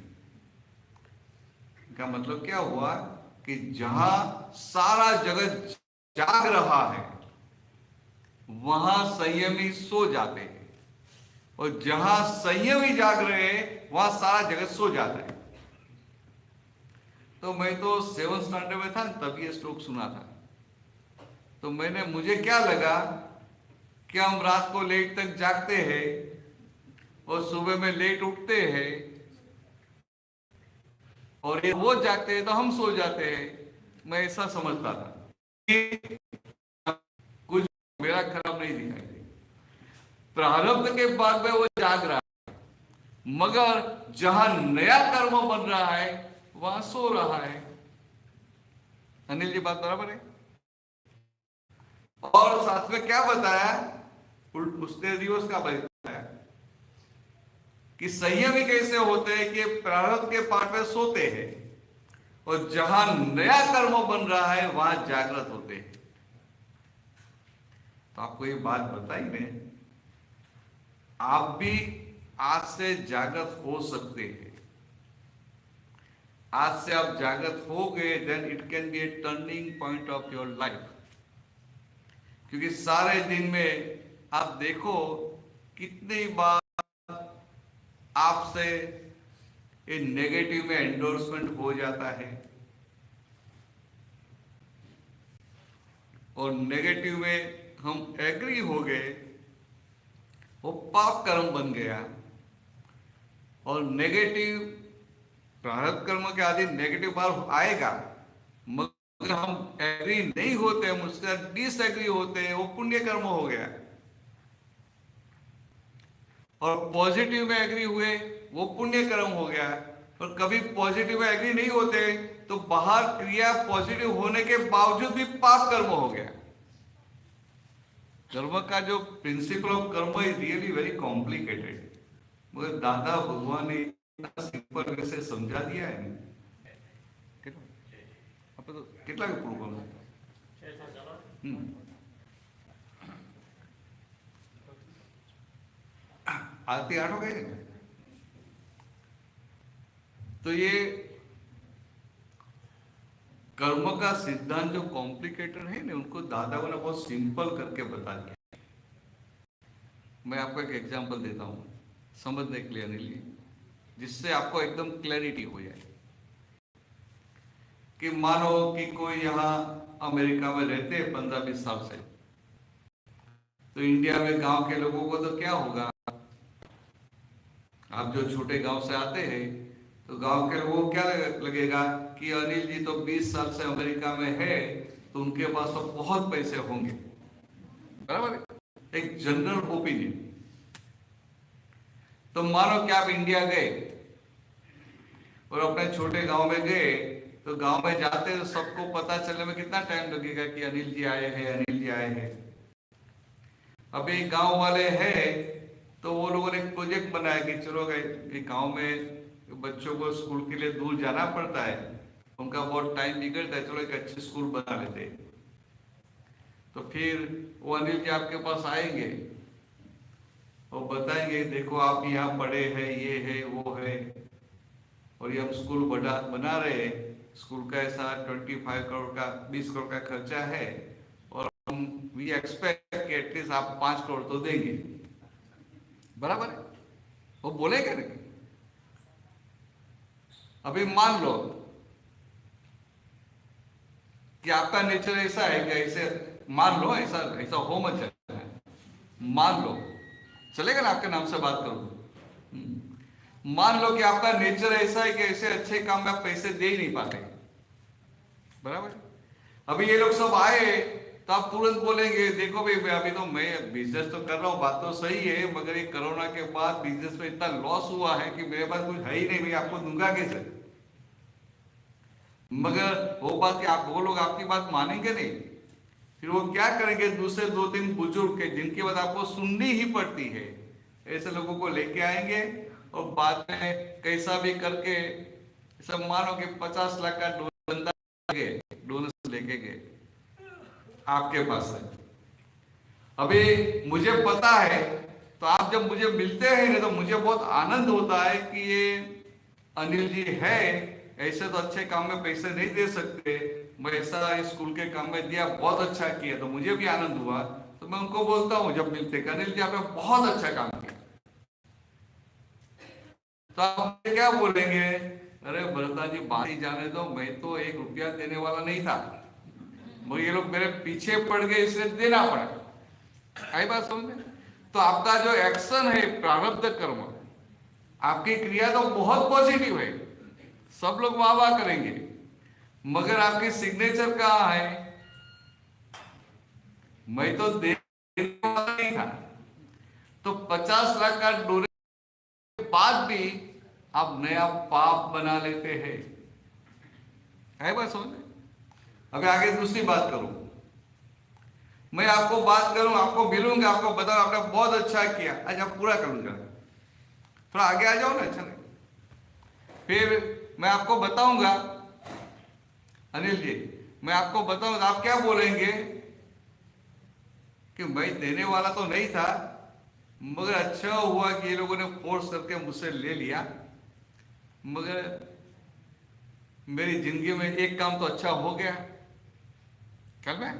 का मतलब क्या हुआ कि जहां सारा जगत जाग रहा है वहां संयमी सो जाते हैं, और जहां संयमी जाग रहे हैं वहां सारा जगत सो जाता है। तो मैं तो 7th स्टैंडर्ड में था तब ये श्लोक सुना था, तो मुझे क्या लगा कि हम रात को लेट तक जागते हैं और सुबह में लेट उठते हैं, और ये वो जागते हैं तो हम सो जाते हैं। मैं ऐसा समझता था, कुछ मेरा खराब नहीं दिखाई दे। प्रारब्ध के बाद में वो जाग रहा है, मगर जहां नया कर्म बन रहा है वहां सो रहा है। अनिल जी बात बराबर है? और साथ में क्या बताया, उसने रिवर्स का बताया कि संयमी कैसे होते हैं कि प्रारब्ध के पाठ में सोते हैं और जहां नया कर्म बन रहा है वहां जागृत होते हैं। तो आपको ये बात बताई ने, आप भी आज से जागृत हो सकते हैं। आज से आप जागृत हो गए, then it can be a turning point of your life. क्योंकि सारे दिन में आप देखो कितनी बार आपसे ये नेगेटिव में एंडोर्समेंट हो जाता है, और नेगेटिव में हम एग्री हो गए, वो पाप कर्म बन गया। और नेगेटिव प्रारब्ध कर्म के आदि नेगेटिव बार आएगा, मगर हम एग्री नहीं होते, हम उसका डिसएग्री होते हैं, वो पुण्य कर्म हो गया। और पॉजिटिव में एग्री हुए, वो पुण्य कर्म हो गया। और कभी पॉजिटिव में एग्री नहीं होते तो बाहर क्रिया पॉजिटिव होने के बावजूद भी पाप कर्म हो गया। कर्म का जो प्रिंसिपल ऑफ कर्म इज रियली वेरी कॉम्प्लिकेटेड, मगर दादा भगवान ने सिंपल वे से समझा दिया है। तो कितना पूर्ण बोलो, आरती 8 हो गए। तो ये कर्म का सिद्धांत जो कॉम्प्लिकेटेड है ना, उनको दादाओं ने बहुत सिंपल करके बता दिया। मैं आपको एक एग्जांपल देता हूं समझने के लिए अनिल, जिससे आपको एकदम क्लैरिटी हो जाए। कि मानो कि कोई यहाँ अमेरिका में रहते हैं 15-20 साल से, तो इंडिया में गांव के लोगों को तो क्या होगा, आप जो छोटे गांव से आते हैं तो गांव के लोगों को क्या लगेगा कि अनिल जी तो 20 साल से अमेरिका में है, तो उनके पास तो बहुत पैसे होंगे, बराबर है? एक जनरल ओपिनियन। तो मानो कि आप इंडिया गए और अपने छोटे गांव में गए, तो गांव में जाते तो सबको पता चलने में कितना टाइम लगेगा कि अनिल जी आए हैं, अनिल जी आए हैं। अभी गांव वाले हैं तो वो लोगों ने एक प्रोजेक्ट बनाया कि चलो गांव में बच्चों को स्कूल के लिए दूर जाना पड़ता है, उनका बहुत टाइम बिगड़ता है, चलो एक अच्छी स्कूल बना लेते। तो फिर वो अनिल जी आपके पास आएंगे और बताएंगे देखो आप यहाँ पढ़े हैं, ये है वो है, और ये हम स्कूल बना रहे हैं। स्कूल का ऐसा 25 करोड़ का 20 करोड़ का खर्चा है, और हम वी एक्सपेक्ट कि एटलीस्ट आप 5 करोड़ तो देंगे, बराबर है? वो बोलेंगे नहीं। अभी मान लो कि आपका नेचर ऐसा है कि ऐसे मान लो, ऐसा हो मत चलना है, मान लो चलेगा ना, आपके नाम से बात करूं। मान लो कि आपका नेचर ऐसा है कि ऐसे अच्छे काम में आप पैसे दे ही नहीं पाते, बराबर। अभी ये लोग सब आए तो आप तुरंत बोलेंगे देखो भाई अभी तो मैं बिजनेस तो कर रहा हूँ, बात तो सही है, मगर ये कोरोना के बाद बिजनेस में इतना लॉस हुआ है कि मेरे पास कुछ है ही नहीं, मैं आपको दूंगा कैसे। मगर वो बात कि आप वो लोग आपकी बात मानेंगे नहीं, फिर वो क्या करेंगे, दूसरे 2-3 बुजुर्ग के जिनकी बात आपको सुननी ही पड़ती है, ऐसे लोगों को लेके आएंगे और बाद में कैसा भी करके सब मानो कि 50 लाख का डोनेशन लेके गए आपके पास से। अभी मुझे पता है, तो आप जब मुझे मिलते हैं ना तो मुझे बहुत आनंद होता है कि ये अनिल जी है, ऐसे तो अच्छे काम में पैसे नहीं दे सकते, मैं ऐसा स्कूल के काम में दिया, बहुत अच्छा किया, तो मुझे भी आनंद हुआ। तो मैं उनको बोलता हूँ जब मिलते, अनिल जी आपने बहुत अच्छा काम किया। तो आप क्या बोलेंगे, अरे भरता जी बात ही जाने दो, मैं तो 1 रुपया देने वाला नहीं था, मगर ये लोग मेरे पीछे पड़ गए इसलिए देना पड़ा। आई बात समझ। तो आपका जो एक्शन है, प्रारब्ध कर्म, आपकी क्रिया तो बहुत पॉजिटिव है, सब लोग वाह वाह करेंगे, मगर आपकी सिग्नेचर कहाँ है, मैं तो देने वाला नहीं था। तो 50 लाख का डोनेशन के बाद भी आप नया पाप बना लेते हैं। है बात समझ। अभी आगे दूसरी बात करूं, मैं आपको बात करूं, आपको मिलूंगा, आपको बताऊं आपने बहुत अच्छा किया, आज आप पूरा करूंगा, थोड़ा आगे आ जाओ ना, अच्छा नहीं। फिर मैं आपको बताऊंगा, अनिल जी मैं आपको बताऊंगा, आप क्या बोलेंगे कि मैं देने वाला तो नहीं था, मगर अच्छा हुआ कि ये लोगों ने फोर्स करके मुझसे ले लिया, मगर मेरी जिंदगी में एक काम तो अच्छा हो गया कल में।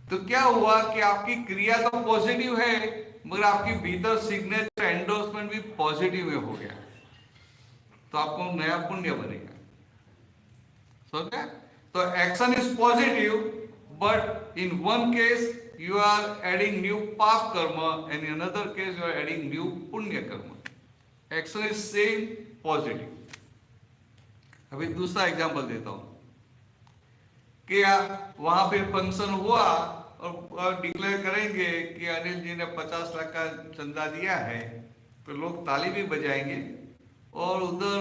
तो क्या हुआ कि आपकी क्रिया तो पॉजिटिव है, मगर आपकी भीतर सिग्नेचर एंडोर्समेंट भी पॉजिटिव में हो गया, तो आपको नया पुण्य बनेगा, समझ गए। तो action is positive, but in one case you are adding new पाप कर्म, and in another case you are adding new पुण्य कर्म. Action is same, positive. अभी दूसरा एग्जांपल देता हूं कि वहां पे फंक्शन हुआ और डिक्लेयर करेंगे कि अनिल जी ने 50 लाख का चंदा दिया है, तो लोग ताली भी बजाएंगे, और उधर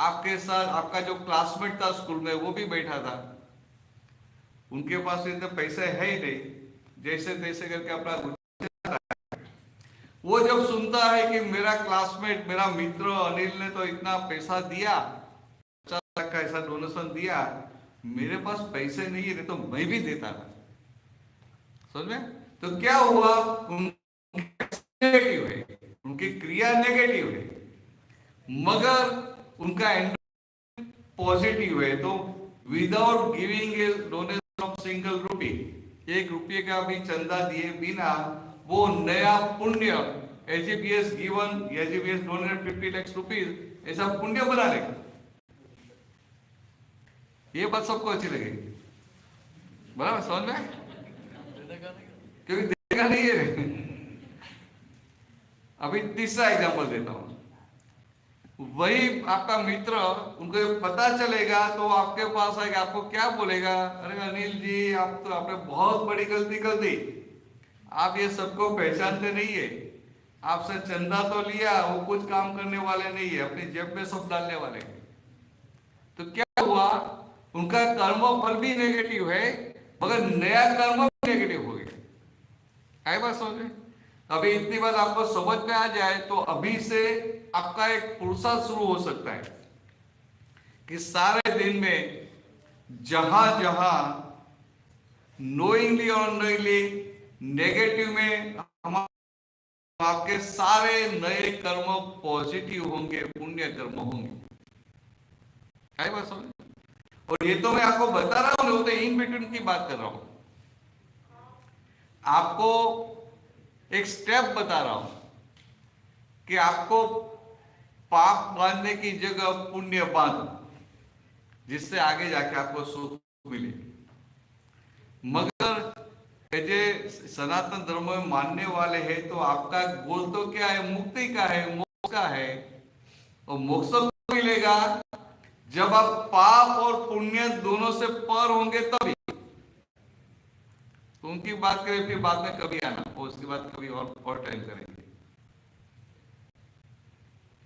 आपके साथ आपका जो क्लासमेट था स्कूल में वो भी बैठा था, उनके पास इतने पैसे है ही नहीं, जैसे तैसे करके अपना, वो जब सुनता है कि मेरा क्लासमेट मेरा मित्र अनिल ने तो इतना पैसा दिया, 50 लाख का ऐसा डोनेशन दिया, मेरे पास पैसे नहीं है, तो मैं भी देता था, समझ में। तो क्या हुआ, नेगेटिव है, उनकी क्रिया नेगेटिव है, मगर उनका एंड पॉजिटिव है। तो without giving a donation of single rupee, 1 रुपये का भी चंदा दिए बिना वो नया पुण्य, एजीबीएस गिवन, एजीबीएस डोनेटेड 50 लाख रुपीज, ऐसा पुण्य बना लेगा। ये बात सबको अच्छी लगेगी, बराबर समझ में, क्योंकि देगा नहीं है। अभी तीसरा एग्जांपल देता हूं, वही आपका मित्र, उनको पता चलेगा तो आपके पास आएगा, आपको क्या बोलेगा, अरे अनिल जी आप तो आपने बहुत बड़ी गलती कर दी, आप ये सबको पहचानते नहीं है, आपसे चंदा तो लिया, वो कुछ काम करने वाले नहीं है, अपनी जेब में सब डालने वाले हैं। तो क्या हुआ, उनका कर्म फल भी नेगेटिव है, मगर नया कर्म भी नेगेटिव हो गया। आई बात समझ। अभी इतनी बात आपको समझ में आ जाए तो अभी से आपका एक पुरुषार्थ शुरू हो सकता है कि सारे दिन में जहां जहां नोइंगली और अननोइंगली नेगेटिव में आपके सारे नए कर्म पॉजिटिव होंगे, पुण्य कर्म होंगे। है बात समझ। और ये तो मैं आपको बता रहा हूं, तो इन बिटवीन की बात कर रहा हूं, आपको एक स्टेप बता रहा हूं कि आपको पाप बांधने की जगह पुण्य बांधो, जिससे आगे जाके आपको सुख मिले। मगर जो सनातन धर्म में मानने वाले हैं, तो आपका गोल तो क्या है, मुक्ति का है, का है, और मोक्ष तो मिलेगा जब आप पाप और पुण्य दोनों से पर होंगे तभी। तो उनकी बात करें फिर बाद में कभी आना, और उसके बाद कभी और टाइम करेंगे।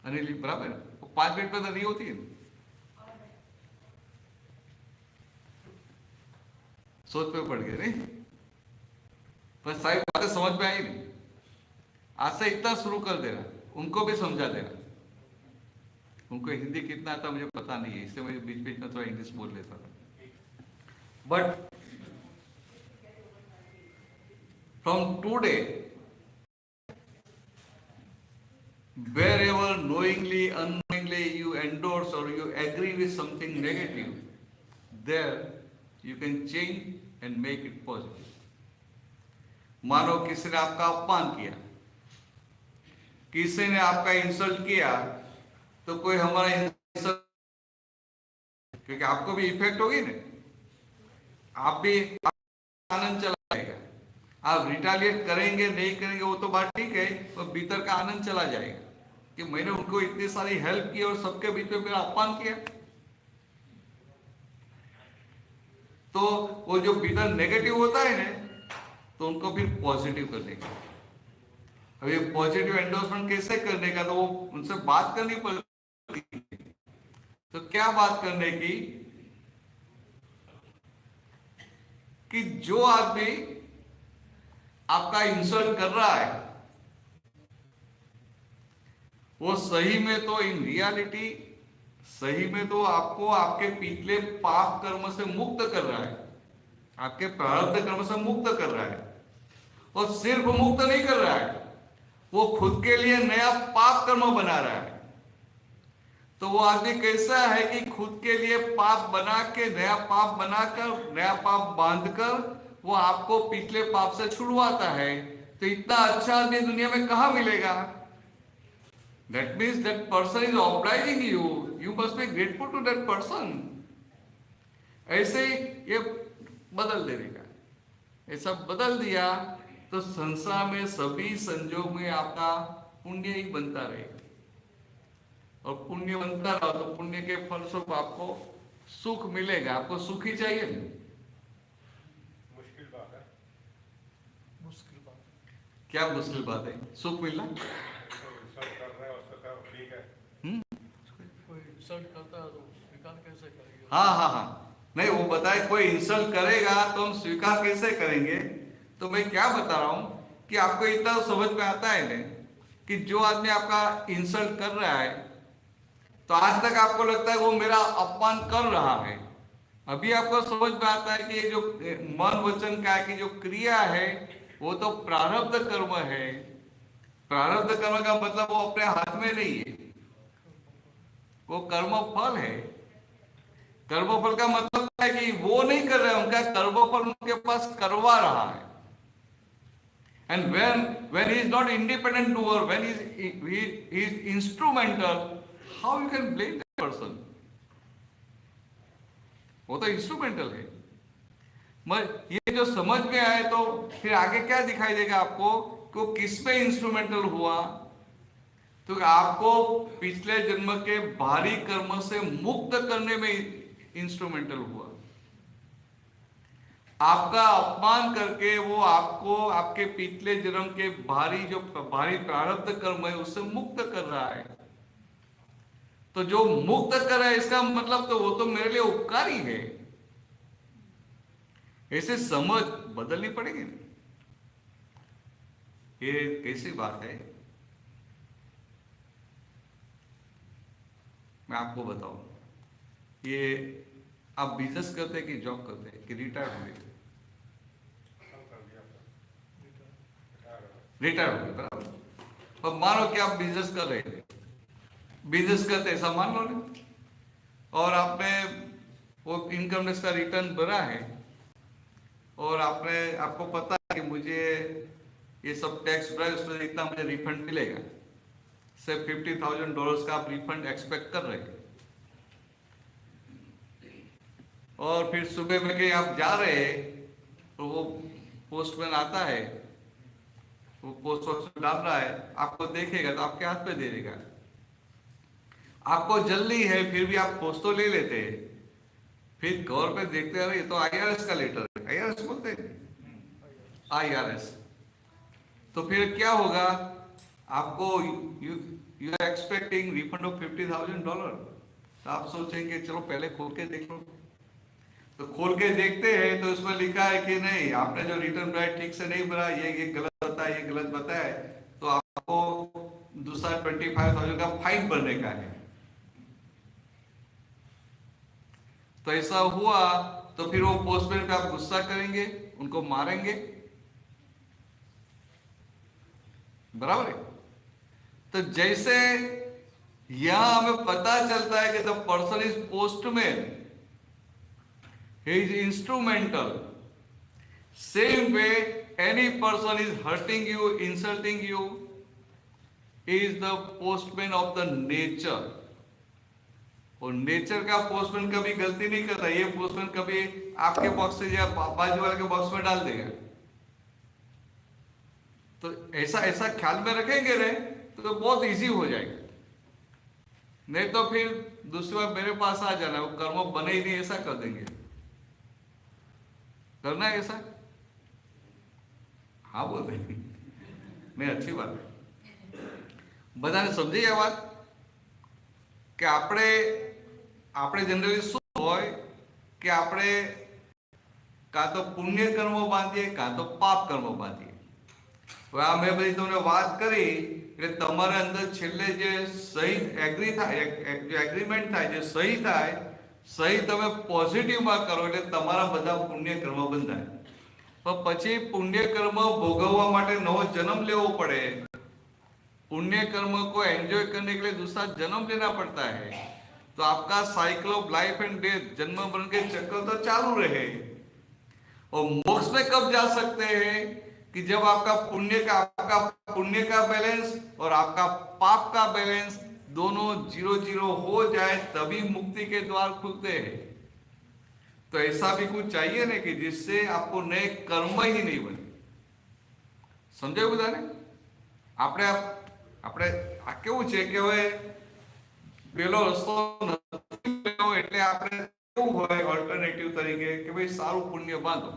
अनिल बराबर है, वो 5 मिनट में तो नहीं होती है, सोच पे पड़ गए नहीं, पर सारी बातें समझ में आई नहीं। आज से इतना शुरू कर देना, उनको भी समझा देना। उनको हिंदी कितना आता मुझे पता नहीं है, इसलिए मैं बीच बीच में थोड़ा इंग्लिश बोल लेता था। But from today, wherever knowingly, unknowingly you endorse or you agree with something negative, there you can change and make it positive. मानो किसी ने आपका अपमान किया, किसी ने आपका इंसल्ट किया, तो कोई हमारा इंसल्ट, क्योंकि आपको भी इफेक्ट होगी ना, आप भी आनंद चला जाएगा। आप रिटालिएट करेंगे नहीं करेंगे वो तो बात ठीक है, तो भीतर का आनंद चला जाएगा कि मैंने उनको इतनी सारी हेल्प की और सबके बीच में मेरा अपमान किया। तो वो जो भीतर नेगेटिव होता है ना, तो उनको फिर पॉजिटिव कर देगा। अब ये पॉजिटिव एंडोर्समेंट कैसे करने का, तो वो उनसे बात करनी पड़ती है। तो क्या बात करने की, कि जो आदमी आपका इंसल्ट कर रहा है वो सही में तो इन रियलिटी, सही में तो आपको आपके पिछले पाप कर्म से मुक्त कर रहा है, आपके प्रारब्ध कर्म से मुक्त कर रहा है। और सिर्फ मुक्त नहीं कर रहा है, वो खुद के लिए नया पाप कर्म बना रहा है। तो वो आदमी कैसा है कि खुद के लिए पाप बना के, नया पाप बनाकर, नया पाप बांधकर वो आपको पिछले पाप से छुड़वाता है। तो इतना अच्छा आदमी दुनिया में कहां मिलेगा? That means that person is obliging you. You must be grateful to that person. ऐसे ये बदल देने का, ऐसा बदल दिया तो संसार में सभी संजोग में आपका पुण्य ही बनता रहेगा। और पुण्य बनता रहा तो पुण्य के फलस्वरूप आपको सुख मिलेगा। आपको सुख ही चाहिए ना? मुश्किल बात है, मुश्किल बात। क्या मुश्किल बात है सुख मिलना? इंसल्ट कर रहा है उसका काम ठीक है, कोई इंसल्ट करता है तो स्वीकार कैसे करेंगे? हाँ, नहीं वो बताए कोई इंसल्ट करेगा तो हम स्वीकार कैसे करेंगे। तो मैं क्या बता रहा हूं कि आपको इतना समझ में आता है ना कि जो आदमी आपका इंसल्ट कर रहा है, तो आज तक आपको लगता है वो मेरा अपमान कर रहा है। अभी आपको समझ में आता है कि ये जो मन वचन का की जो क्रिया है वो तो प्रारब्ध कर्म है। प्रारब्ध कर्म का मतलब वो अपने हाथ में नहीं है, वो कर्म फल है। कर्मफल का मतलब है कि वो नहीं कर रहे, उनका कर्मफल उनके पास करवा रहा है। And when he is not independent doer, when he is instrumental, how you can blame that person? वो तो इंस्ट्रूमेंटल है। ये जो समझ में आए तो फिर आगे क्या दिखाई देगा आपको कि वो किस में इंस्ट्रूमेंटल हुआ? तो आपको पिछले जन्म के भारी कर्म से मुक्त करने में इंस्ट्रूमेंटल हुआ। आपका अपमान करके वो आपको आपके पिछले जन्म के भारी प्रारब्ध कर्म है उससे मुक्त कर रहा है। तो जो मुक्त कर रहा है इसका मतलब तो वो तो मेरे लिए उपकारी है। ऐसे समझ बदलनी पड़ेगी। ये कैसी बात है मैं आपको बताऊं। ये आप बिजनेस करते हैं कि जॉब करते हैं कि रिटायर हो गए? रिटायर हो गए, बराबर। अब मानो कि आप बिजनेस कर रहे थे, बिजनेस करते ऐसा मान लो ना, और आपने वो इनकम टैक्स का रिटर्न भरा है और आपको पता है कि मुझे ये सब टैक्स भरा है, उसमें इतना मुझे रिफंड मिलेगा। सिर्फ $50,000 का आप रिफंड एक्सपेक्ट कर रहे हैं। और फिर सुबह में कहीं आप जा रहे हैं तो वो पोस्टमैन आता है वो पोस्ट बॉक्स में डाल रहा है, आपको देखेगा तो आपके हाथ पे दे देगा। आपको जल्दी है फिर भी आप पोस्ट तो ले लेते हैं, फिर गौर पे देखते हैं ये तो IRS का लेटर है, IRS बोलते हैं, IRS। तो फिर क्या होगा, आपको you you are expecting refund of $50,000, तो आप सोचेंगे चलो पहले खोल के देख लो। तो खोल के देखते हैं तो उसमें लिखा है कि नहीं, आपने जो रिटर्न राइट ठीक से नहीं भरा, ये गलत बताया, ये गलत बताया, तो आपको दूसरा 25,000 का फाइन भरने का है। तो ऐसा हुआ तो फिर वो पोस्टमैन पे आप गुस्सा करेंगे, उनको मारेंगे, बराबर है। तो जैसे यहां हमें पता चलता है कि the person is postman, he is instrumental, same way any person is hurting you, insulting you, he is the postman of the nature। और नेचर का पोस्टमैन कभी गलती नहीं करता, ये पोस्टमैन कभी आपके बॉक्स से या बाजू वाले के बॉक्स में डाल देगा। तो ऐसा ऐसा ख्याल में रखेंगे रे तो बहुत इजी हो जाएगा, नहीं तो फिर दूसरी बार मेरे पास आ जाना, वो कर्म बने ही नहीं, ऐसा कर देंगे। करना है ऐसा? हाँ बोल देंगे, नहीं अच्छी बात है। बधाने समझी आ बात કે આપણે જનરલી શું હોય કે આપણે કાં તો પુણ્ય કર્મો બાંધીએ કાં તો પાપ કર્મો બાંધીએ। હવે આ મેં બધી તમને વાત કરી એટલે તમારે અંદર છેલ્લે જે સહી એગ્રી થાય, જે એગ્રીમેન્ટ થાય, જે સહી થાય, સહી તમે પોઝિટિવમાં કરો એટલે તમારા બધા પુણ્ય કર્મ બંધાય। પણ પછી પુણ્ય કર્મ ભોગવવા માટે નવો જન્મ લેવો પડે, पुण्य कर्म को एंजॉय करने के लिए दूसरा जन्म लेना पड़ता है। तो आपका cycle of life and death, जन्म मरण के चक्कर तो चालू रहे। और मोक्ष में कब जा सकते हैं कि जब आपका पुण्य का बैलेंस और आपका पाप का बैलेंस दोनों 0-0 हो जाए, तभी मुक्ति के द्वार खुलते हैं। तो ऐसा भी कुछ चाहिए ना कि जिससे आपको नए कर्म ही नहीं बने। समझे बधाने? આપણે આ કેવું છે કે હવે પેલો રસ્તો નથી લેવો એટલે આપણે કેવું હોય ઓલ્ટરનેટિવ તરીકે કે ભાઈ સારું પુણ્ય બાંધો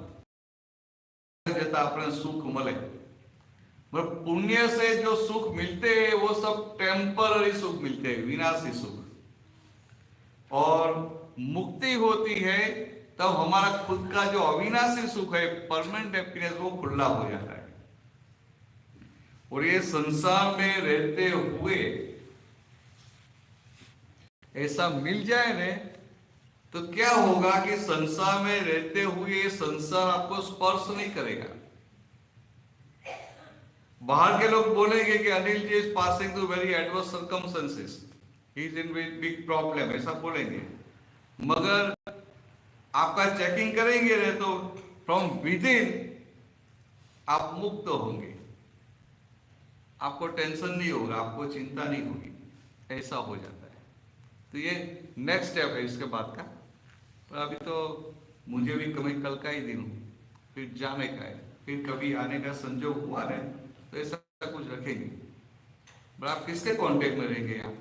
જતા આપણે સુખ મળે। मगर पुण्य से जो सुख मिलते हैं वो सब टेम्पररी सुख मिलते हैं, विनाशी सुख। और मुक्ति होती है तब हमारा खुद का जो अविनाशी सुख है, परमानेंट हैप्पीनेस, वो खुला हो जाता है। और ये संसार में रहते हुए ऐसा मिल जाए ने तो क्या होगा कि संसार में रहते हुए संसार आपको स्पर्श नहीं करेगा। बाहर के लोग बोलेंगे कि Anil ji is passing through very adverse circumstances, he is in big problem, ऐसा बोलेंगे। मगर आपका चेकिंग करेंगे रे तो फ्रॉम विद इन आप मुक्त होंगे, आपको टेंशन नहीं होगा, आपको चिंता नहीं होगी, ऐसा हो जाता है। तो ये नेक्स्ट स्टेप है इसके बाद का। पर अभी तो मुझे भी कल का ही दिन हो, फिर जाने का है, फिर कभी आने का संजोग हुआ ना तो ऐसा कुछ रखेंगे। पर आप किसके कांटेक्ट में रहेंगे यहाँ,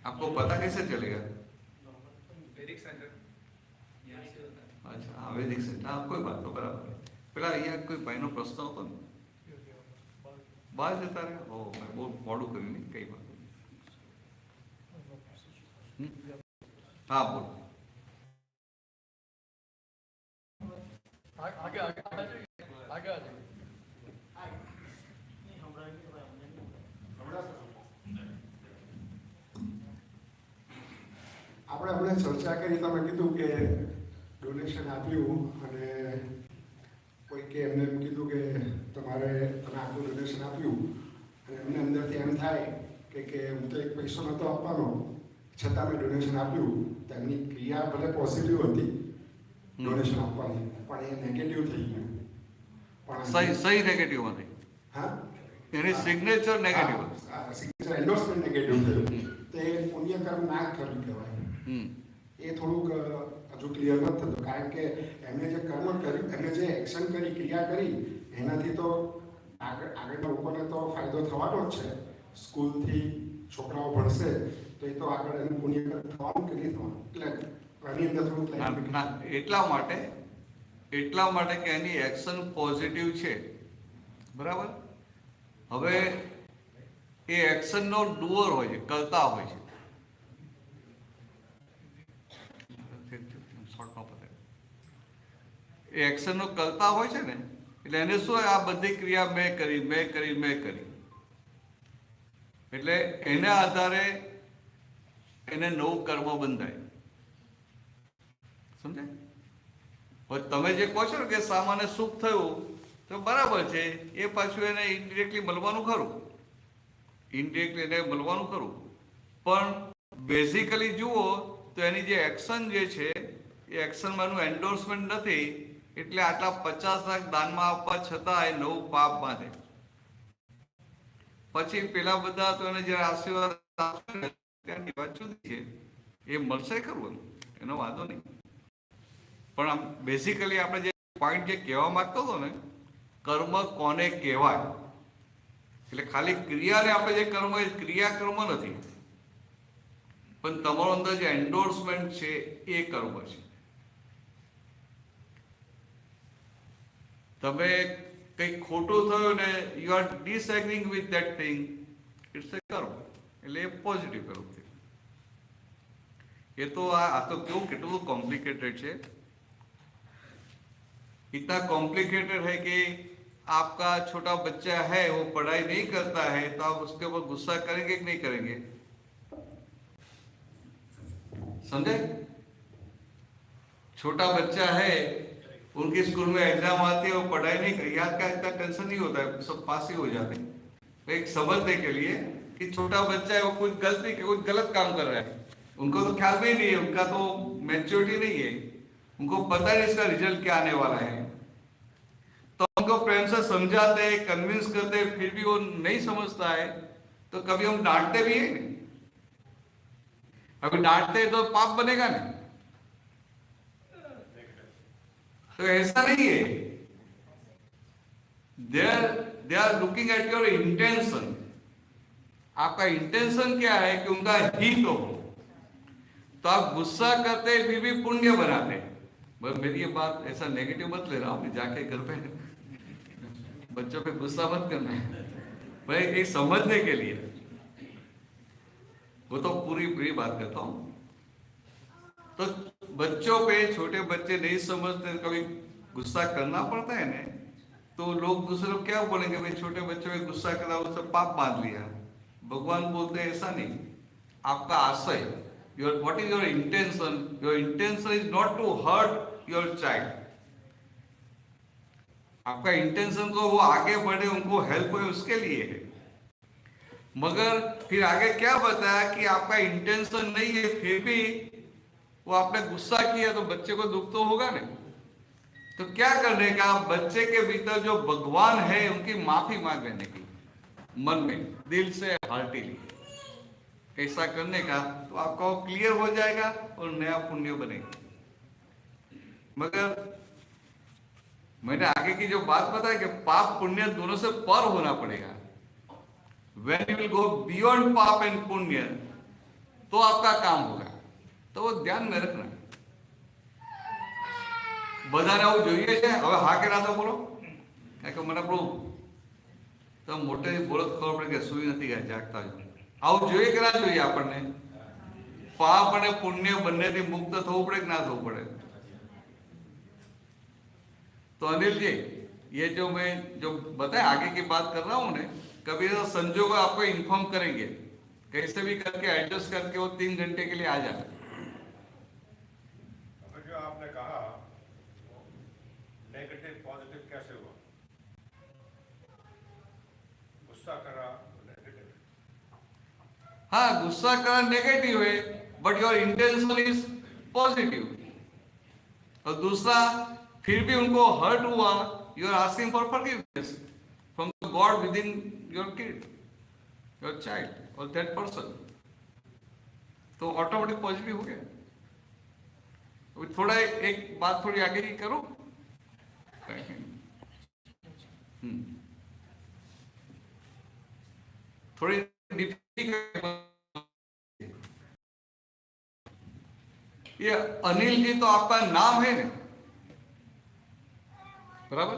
आपको पता कैसे चलेगा? वैदिक सेंटर। अच्छा हाँ, वैदिक सेंटर, हाँ कोई बात तो बराबर है। પેલા અહીંયા કોઈ ભાઈનો પ્રશ્ન હતો ને, બહાર જતા રહ્યા? ઓ મેં બહુ મોડું કર્યું નહીં, કઈ વાત નહીં। हाँ बोल। आगे आगे आ जाइए, आगे आ जाइए। આપણે હમણાં ચર્ચા કરી, તમે કીધું કે ડોનેશન આપ્યું અને કોઈકે એમને એમ કીધું કે તમે આટલું ડોનેશન આપ્યું અને એમને અંદરથી એમ થાય કે હું તો એક પૈસો નહોતો આપવાનો છતાં મેં ડોનેશન આપ્યું, તો એમની ક્રિયા ભલે પોઝિટિવ હતી ડોનેશન આપવાની, પણ એ નેગેટિવ થઈ ગયું। સહી નેગેટિવ હતી, હા એની signature negative, signature endorsement negative થયું, તો એ પુણ્યકર્મ ના કર્યું કહેવાય। એ થોડુંક હજુ ક્લિયર નથી થતું, કારણ કે એમને જે કર્મ કર્યું, એમને જે એક્શન કરી, ક્રિયા કરી, એનાથી તો આગળના લોકોને તો ફાયદો થવાનો જ છે. સ્કૂલથી છોકરાઓ ભણશે તો એ તો આગળ એનું પુણ્ય થવાનું કે નહીં થવાનું, એટલે આની અંદર થોડું ના, ના, એટલા માટે કે એની એક્શન પોઝિટિવ છે, બરાબર. હવે એ એક્શનનો ડુઅર હોય છે, કરતા હોય છે. એ એક્શનનો કરતા હોય છે ને, એટલે એને શું, આ બધી ક્રિયા મેં કરી, એટલે એના આધારે એને નવું કર્મ બંધાય. સમજાય? હવે તમે જે કહો છો ને કે સામાન્ય સુખ થયું તો બરાબર છે, એ પાછું એને ઇનડિરેક્ટલી મળવાનું ખરું, પણ બેઝિકલી જુઓ તો એની જે એક્શન જે છે એ એક્શનમાં એનું એન્ડોર્સમેન્ટ નથી, એટલે આટલા 50 લાખ દાનમાં આપવા છતાં એ નવું પાપ બાંધે. પછી પેલા બધા તો એને જે આશીર્વાદ આપે ત્યાંની વાત જુદી છે, એ મળશે ખરું, એનો વાંધો નહીં. પણ આમ બેઝિકલી આપણે જે પોઈન્ટ જે કહેવા માંગતો હતો ને, કર્મ કોને કહેવાય, એટલે ખાલી ક્રિયાને આપણે જે કર્મ, એ ક્રિયા કર્મ નથી, પણ તમારો અંદર જે એન્ડોર્સમેન્ટ છે એ કર્મ છે. તમે કંઈક ખોટું થયું ને you are disagreeing with that thing, it's a karma, એટલે એ પોઝિટિવ કર્મ છે. ये तो आ तो क्यों कितना कॉम्प्लिकेटेड है, इतना कॉम्प्लिकेटेड है कि आपका छोटा बच्चा है वो पढ़ाई नहीं करता है तो आप उसके ऊपर गुस्सा करेंगे कि नहीं करेंगे? समझे? छोटा बच्चा है, उनकी स्कूल में एग्जाम आती है, वो पढ़ाई नहीं कर, याद का इतना टेंशन नहीं होता है, सब पास ही हो जाते हैं. तो एक समझने के लिए कि छोटा बच्चा है वो कुछ गलती, कुछ गलत काम कर रहा है, उनको तो ख्याल भी नहीं है, उनका तो मैच्योरिटी नहीं है, उनको पता नहीं इसका रिजल्ट क्या आने वाला है. तो उनको प्रेम से समझाते हैं, कन्विंस करते हैं, फिर भी वो नहीं समझता है तो कभी हम डांटते भी हैं. अभी डांटते हैं तो पाप बनेगा नहीं, तो ऐसा नहीं है. They are looking at your intention. आपका इंटेंशन क्या है कि उनका हित हो, तो आप गुस्सा करते फिर भी पुण्य बनाते हैं. बस मेरी ये बात ऐसा नेगेटिव मत ले रहा हूं, जाके घर पे बच्चों पे गुस्सा मत करना है भाई, ये समझने के लिए, वो तो पूरी बात करता हूं. तो बच्चों पे, छोटे बच्चे नहीं समझते, कभी गुस्सा करना पड़ता है ना, तो लोग दूसरे लोग क्या बोलेंगे, भाई छोटे बच्चों पे गुस्सा करा, उससे पाप बांध लिया. भगवान बोलते हैं ऐसा नहीं. आपका आशय, what is your intention? Your intention is not to hurt your child. आपका इंटेंशन तो वो आगे बढ़े, उनको हेल्प हो, उसके लिए है. मगर फिर आगे क्या बताया कि आपका इंटेंशन नहीं है, फिर भी वो आपने गुस्सा किया तो बच्चे को दुख तो होगा नहीं. तो क्या करने का, बच्चे के भीतर जो भगवान है उनकी माफी मांग लेने की, मन में, दिल से, हार्टिली. ऐसा करने का तो आपका क्लियर हो जाएगा और नया पुण्य बनेगा. मगर मैंने आगे की जो बात बताई कि पाप पुण्य दोनों से पर होना पड़ेगा. When you will go beyond पाप एंड पुण्य, तो आपका काम होगा. तो वो ध्यान में रखना. બધાને આવું જોઈએ છે? હવે હા કે ના તો બોલો, કારણ કે મને આપણું તો મોટેથી બોલો ખબર પડે કે સુઈ નથી ગયા, જાગતા હોય. આવું જોઈએ કે ના જોઈએ? આપણને પાપ અને પુણ્ય બંનેથી મુક્ત થવું પડે કે ના થવું પડે? तो अनिल जी, ये जो मैं जो बताया आगे की बात कर रहा हूँ ने, कभी ऐसा संजोग आपको इन्फॉर्म करेंगे, कैसे भी करके एडजस्ट करके वो 3 घंटे के लिए आ जाए. जो आपने कहा नेगेटिव पॉजिटिव कैसे हुआ? गुस्सा करा नेगेटिव. हाँ, गुस्सा करा नेगेटिव है, but your intention is positive. और दूसरा, फिर भी उनको हर्ट हुआ, you are asking for forgiveness from God within your kid, your child और दैट पर्सन. तो ऑटोमेटिक पॉजिटिव हो गया. थोड़ा एक बात थोड़ी आगे की करो. थोड़ी डिफिकल्ट। ये अनिल जी तो आपका नाम है ना, बराबर?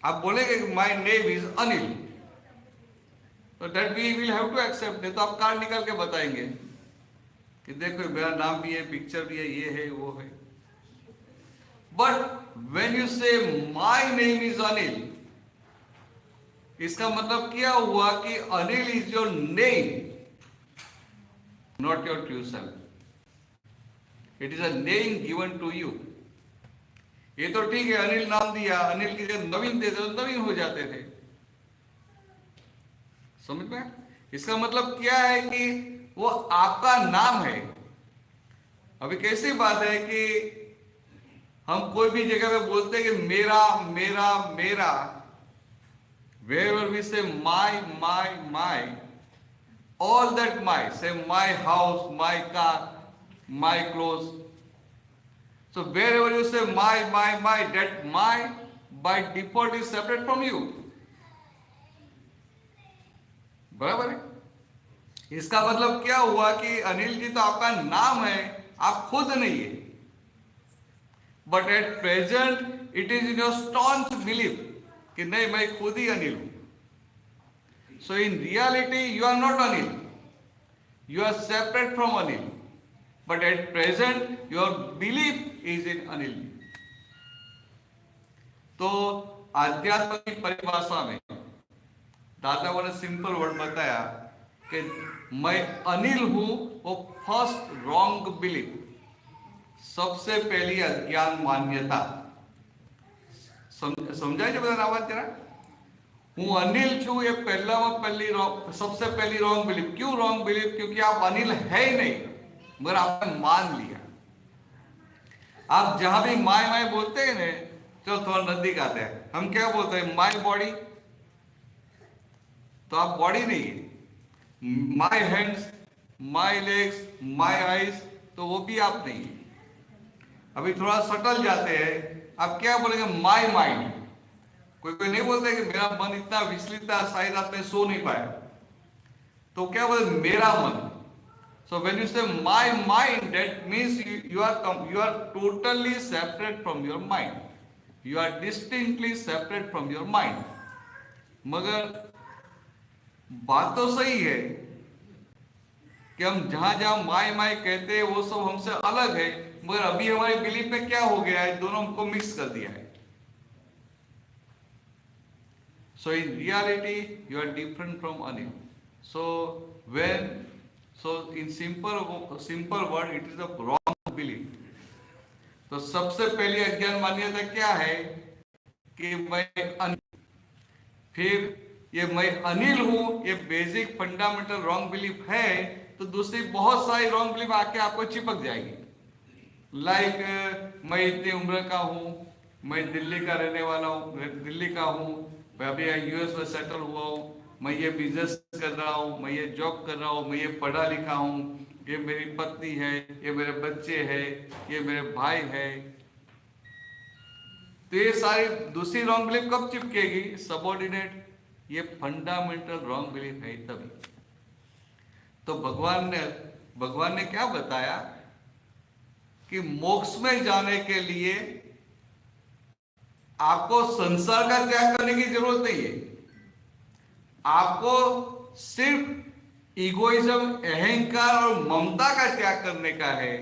आप बोलेंगे माय नेम इज अनिल, तो that we will have to accept. नहीं तो आप कार्ड निकाल के बताएंगे कि देखो मेरा नाम भी है, पिक्चर भी है, ये है वो है। But when you say my name is Anil, इसका मतलब क्या हुआ कि Anil is your name, not your true self. It is a name given to you. ये तो ठीक है, अनिल नाम दिया, अनिल की जगह नवीन दे दो, नवीन हो जाते थे। समझ में? इसका मतलब क्या है कि वो आपका नाम है। अभी कैसी बात है कि हम कोई भी जगह पे बोलते हैं कि मेरा मेरा मेरा, wherever we say my, all that my, say my house, my car, my clothes. So wherever you say my, that my by default is separate from you. बराबर है? इसका मतलब क्या हुआ कि अनिल जी तो आपका नाम है, आप खुद नहीं है। But at present it is in your staunch belief कि नहीं, मैं खुद ही अनिल हूं। So in reality you are not Anil, you are separate from Anil, but at present your belief is in Anil. तो आध्यात्म की परिभाषा में दादा ने सिंपल वर्ड बताया कि मैं अनिल हूं, वो फर्स्ट रॉन्ग बिलीफ, सबसे पहली अज्ञान मान्यता। समझाए जो बता आवाज जरा, हूं अनिल छू, ये सबसे पहली रॉन्ग बिलीफ। क्यों रॉन्ग बिलीफ? क्योंकि आप अनिल है ही नहीं, मगर आपने मान लिया। आप जहां भी माय बोलते हैं ना, चलो थोड़ा नजदीक आते हैं, हम क्या बोलते हैं? माय बॉडी, तो आप बॉडी नहीं है। My hands, my legs, my eyes, तो वो भी आप नहीं है। अभी थोड़ा सटल जाते हैं, आप क्या बोलेंगे? My mind. कोई कोई नहीं बोलते कि मेरा मन इतना विचलित था, शायद रात में सो नहीं पाया, तो क्या बोले? मेरा मन। So when you say my mind, that means you are totally separate from your mind, you are distinctly separate from your mind। मगर बात तो सही है कि हम जहां जहां माय कहते हैं वो सब हमसे अलग है, मगर अभी हमारे बिलीफ में क्या हो गया है? दोनों हमको मिक्स कर दिया है। So in reality you are different from Anil. So in simple word, it is a wrong belief. तो सबसे पहली अज्ञान मान्यता क्या है कि मैं अनिल। फिर ये मैं अनिल हूं, ये बेसिक फंडामेंटल रॉन्ग बिलीफ है। तो दूसरी बहुत सारी रॉन्ग बिलीफ आके आपको चिपक जाएगी। लाइक मैं इतनी उम्र का हूं, मैं दिल्ली का रहने वाला हूं, दिल्ली का हूं, मैं अभी यूएस में सेटल हुआ हूं, मैं ये बिजनेस कर रहा हूं, मैं ये जॉब कर रहा हूं, मैं ये पढ़ा लिखा हूं, ये मेरी पत्नी है, ये मेरे बच्चे हैं, ये मेरे भाई है। तो ये सारी दूसरी रॉन्ग बिलीफ कब चिपकेगी? सबऑर्डिनेट, ये फंडामेंटल रॉन्ग बिलीफ है तभी। तो भगवान ने क्या बताया कि मोक्ष में जाने के लिए आपको संसार का त्याग करने की जरूरत नहीं है। आपको सिर्फ इगोइज्म, अहंकार और ममता का त्याग करने का है।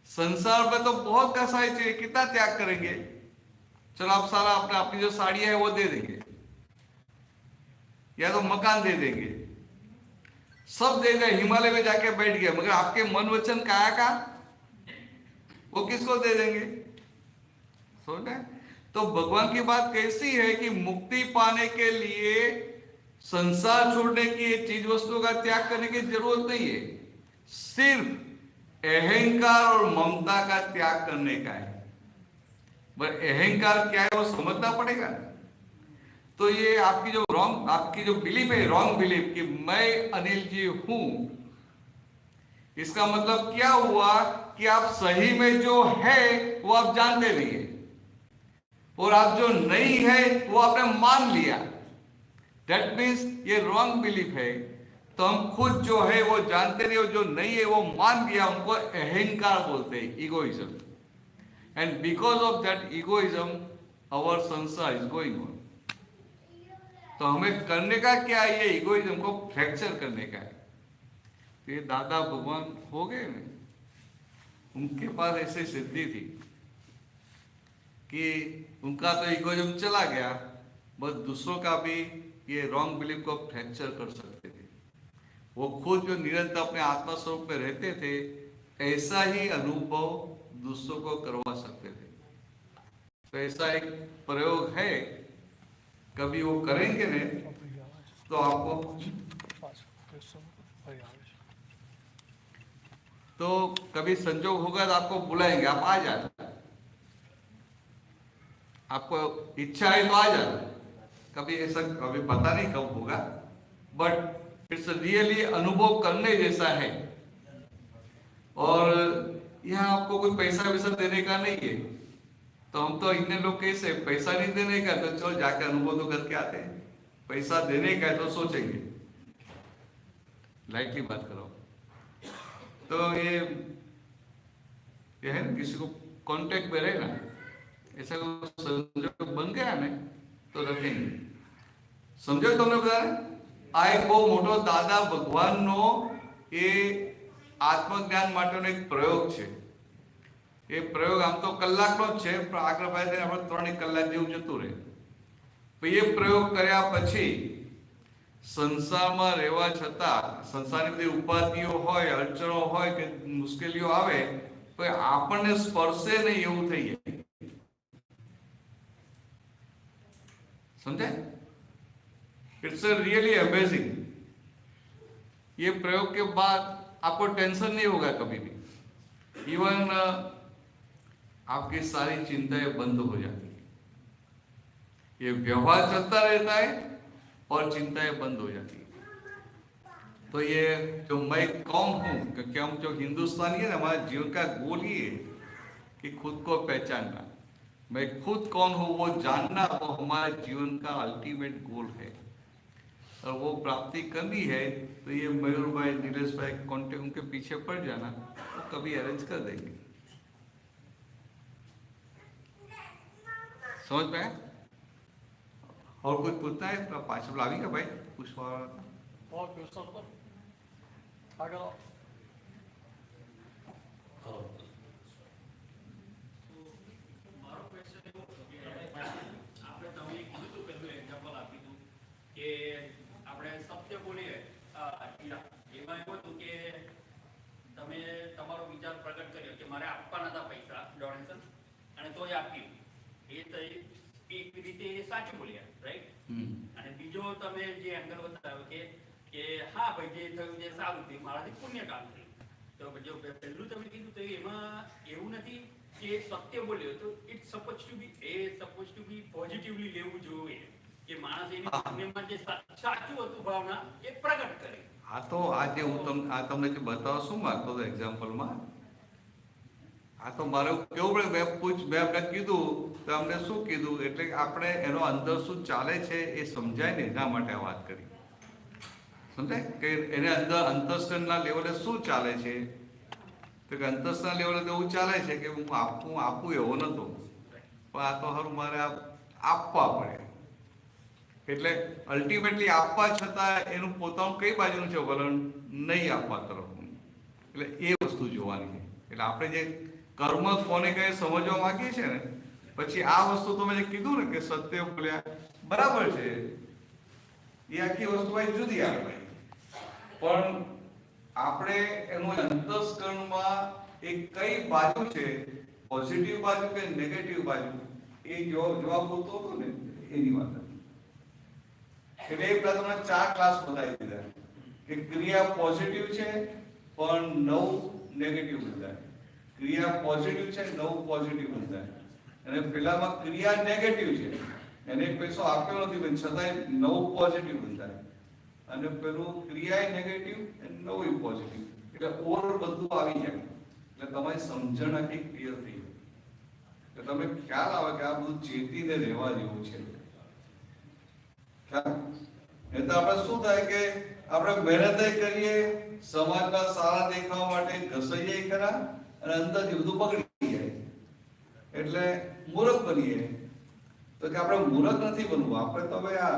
संसार में तो बहुत कसाई चाहिए, कितना त्याग करेंगे? चलो आप सारा अपनी जो साड़ियां है वो दे देंगे, या तो मकान दे देंगे, सब दे गए, हिमालय में जाके बैठ गए, मगर आपके मन वचन काया का वो किसको दे देंगे? समझ रहे? तो भगवान की बात कैसी है कि मुक्ति पाने के लिए संसार छोड़ने की, चीज वस्तुओं का त्याग करने की जरूरत नहीं है, सिर्फ अहंकार और ममता का त्याग करने का है। पर अहंकार क्या है वो समझना पड़ेगा। तो ये आपकी जो बिलीफ है, रॉन्ग बिलीफ कि मैं अनिल जी हूं, इसका मतलब क्या हुआ कि आप सही में जो है वो आप जानते नहीं है। और आप जो नहीं है वो आपने मान लिया, दैट मीन्स ये रॉन्ग बिलीफ है। तो हम खुद जो है वो जानते नहीं, और जो नहीं है वो मान लिया, उनको अहंकार बोलते हैं, egoism. And because of that egoism our sansar is going on. तो हमें करने का क्या है, ये इगोइज्म को फ्रैक्चर करने का है। तो ये दादा भगवान हो गए ना, उनके पास ऐसी सिद्धि थी कि उनका तो इगोइज्म चला गया, बस दूसरों का भी ये रॉन्ग बिलीफ को फ्रैक्चर कर सकते थे। वो खुद जो निरंतर अपने आत्मा स्वरूप में रहते थे, ऐसा ही अनुभव दूसरों को करवा सकते थे। तो ऐसा एक प्रयोग है, कभी वो करेंगे ने तो आपको, तो कभी संजोग होगा तो आपको बुलाएंगे, आप आ जाना। आपको इच्छा है तो आ जाना। कभी ऐसा, कभी पता नहीं कब होगा, बट इट्स रियली अनुभव करने जैसा है। और यहाँ आपको कोई पैसा वैसा देने का नहीं है। तो हम तो इतने लोग कैसे, पैसा नहीं देने का तो चलो जाके अनुभव तो करके आते हैं, पैसा देने का है तो सोचेंगे, लाइटली बात करो। तो ये है ना, किसी को कांटेक्ट में रहे ना, ऐसा संजोग बन गया ने तो रखेंगे। समझो તમને બધા આ એક બહુ મોટો દાદા ભગવાનનો એ આત્મજ્ઞાન માટેનો એક પ્રયોગ છે। એ પ્રયોગ આમ તો કલાકનો જ છે, પણ આગળ પાછળ આપણે 3 કલાક જેવું જતું રહે। તો એ પ્રયોગ કર્યા પછી સંસારમાં રહેવા છતાં સંસારની બધી ઉપાધિઓ હોય, અડચણો હોય કે મુશ્કેલીઓ આવે તો આપણને સ્પર્શે નહીં એવું થઈ જાય। समझे? It's really amazing. ये प्रयोग के बाद आपको टेंशन नहीं होगा कभी भी। इवन आपकी सारी चिंताएं बंद हो जाती है। ये व्यवहार चलता रहता है और चिंताएं बंद हो जाती है। तो ये जो मैं कौन हूँ, क्योंकि हम जो हिंदुस्तानी है ना, हमारे जीवन का गोल ही है कि खुद को पहचानना। मैं खुद कौन हूँ वो जानना, वो हमारे जीवन का अल्टीमेट गोल है। और वो प्राप्ति करनी है तो ये मयूर भाई, नीलेश भाई कॉन्टेक्ट उनके पीछे पड़ जाना, तो कभी अरेंज कर देंगे। समझ में आया? और कुछ पूछना है तो पाँच लाएगा भाई, कुछ और क्वेश्चन હતો આગળ મારો ક્વેશ્ચન એવો હતો કે આપણે તમે કીધું હતું પહેલું એક્ઝામ્પલ આપી હતું કે આપણે સત્ય બોલીએ એમાં એવું હતું કે તમે તમારો વિચાર પ્રગટ કર્યો કે મારે આપવાના હતા પૈસા ડોનેશન અને તોય આપ્યું, એ તો એક રીતે સાચું બોલ્યા, રાઈટ? અને બીજો તમે જે એંગલ બતાવ્યો કે હા ભાઈ જે થયું જે સારું થયું, મારાથી પુણ્ય કામ થયું। તો જો પહેલું તમે કીધું તો એમાં એવું નથી કે સત્ય બોલ્યો તો it's suppose to be positively લેવું જોઈએ કે માણસ એની પુણ્યમાં જે સાચું હતું ભાવના એ પ્રગટ કરે। આ તો આજે હું તમને જે બતાવવા શું માંગતો હતો એક્ઝામ્પલમાં, આ તો મારે કેવું પડે, મેં આપણે કીધું તો અમને શું કીધું, એટલે આપણે એનો અંદર શું ચાલે છે એ સમજાય ને, એના માટે આ વાત કરી। સમજાય કે એને અંદર અંતસ્કરણના લેવલે શું ચાલે છે, તો કે અંતસ્કરણના લેવલે તો એવું ચાલે છે કે હું આપું એવો નહોતો, પણ આ તો સારું મારે આપવા પડે। એટલે અલ્ટિમેટલી આપવા છતાં એનું પોતાનું કઈ બાજુનું છે વલણ, નહીં આપવા તરફનું। એટલે એ વસ્તુ જોવાની છે। એટલે આપણે જે કર્મ કોને કહે સમજવા માંગીએ છીએ ને, પછી આ વસ્તુ તમે જે કીધું ને કે સત્ય બોલ્યા, બરાબર છે, એ આખી વસ્તુ ભાઈ જુદી આવે, પણ આપણે એનું અંતસ્કરણમાં એક કઈ બાજુ છે, પોઝિટિવ બાજુ કે નેગેટિવ બાજુ, એ જવાબ હોતો હતો ને એની વાત। એટલે એ પેલા તમને 4 ક્લાસ બતાવી દીધા કે ક્રિયા પોઝિટિવ છે પણ 9 નેગેટિવ બતાવે, ક્રિયા પોઝિટિવ છે 9 પોઝિટિવ બતાવે, અને પેલામાં ક્રિયા નેગેટિવ છે, એને પૈસો આપ્યો નથી પણ છતાંય 9 પોઝિટિવ બતાવે, અને પેલું ક્રિયા નેગેટિવ અને 9 પોઝિટિવ, એટલે ઓવર બધું આવી જાય। એટલે તમારી સમજણ આખી ક્લિયર થઈ જાય। તો તમે ખ્યાલ આવે કે આ બધું ચેતીને રહેવા જેવું છે ખ્યાલ એ તો આપણે શું થાય કે આપણે મહેનત કરીએ સમાજમાં સારા દેખાવા માટે ઘસાઈએ ખરા અને અંદરથી બધું બગડી જાય એટલે મૂર્ખ બનીએ તો કે આપણે મૂર્ખ નથી બનવું આપણે તો હવે આ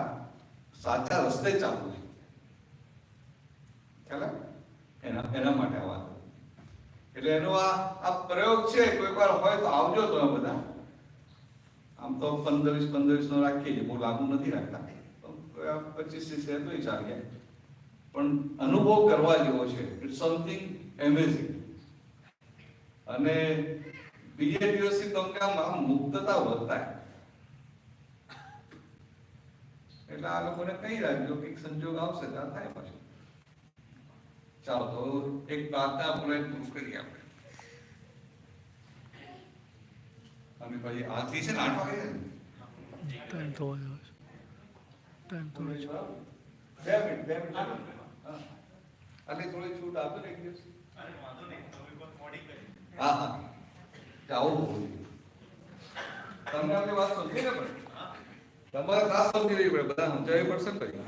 સાચા રસ્તે ચાલવું છે ખ્યાલ એના માટે આ વાત એટલે એનો આ પ્રયોગ છે કોઈ વાર હોય તો આવજો તમે બધા આમ તો 15-20 નો રાખીએ છીએ બહુ લાંબુ નથી રાખતા 25-30 છે તો ચાલે પણ અનુભવ કરવા જેવો છે ઇટ્સ સમથિંગ એમેઝિંગ અને બીજે દિવસથી તમને આમ મુક્તતા વધતા એટલે આ લોકોને કહી રાખજો કે સંજોગ આવશે ત્યાં થાય પાછું ચાલો તો એક પ્રાર્થના બોલાવી પૂરું કરીએ આપણે અને પછી આજથી છે ને 8 વાગે ટાઈમ તો હોય ટાઈમ તો હોય 2 મિનિટ એટલે થોડી છૂટ આપો ને એક દિવસ હા હા જાઓ તમને આપણી વાત સમજી ને પણ તમારે ખાસ સમજી લેવી પડે બધા સમજાવવી પડશે ને પછી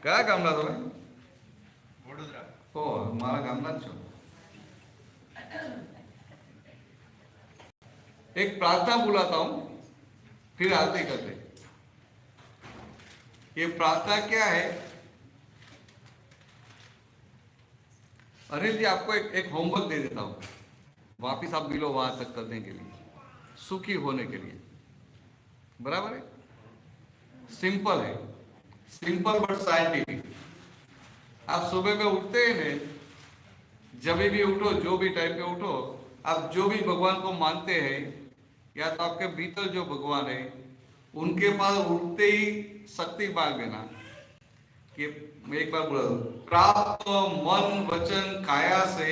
કયા ગામના તમે વડોદરા हो हमारा गामना छो एक प्रार्थना बुलाता हूं फिर आरती करते ये प्रार्थना क्या है अनिल जी आपको एक होमवर्क दे देता हूं वापिस आप मिलो वहां तक करने के लिए सुखी होने के लिए बराबर है सिंपल बट साइंटिफिक आप सुबह में उठते हैं जब भी उठो जो भी टाइम पे उठो आप जो भी भगवान को मानते हैं या तो आपके भीतर जो भगवान है उनके पास उठते ही शक्ति मांग देना कि मैं एक बार बोला प्राप्त मन वचन काया से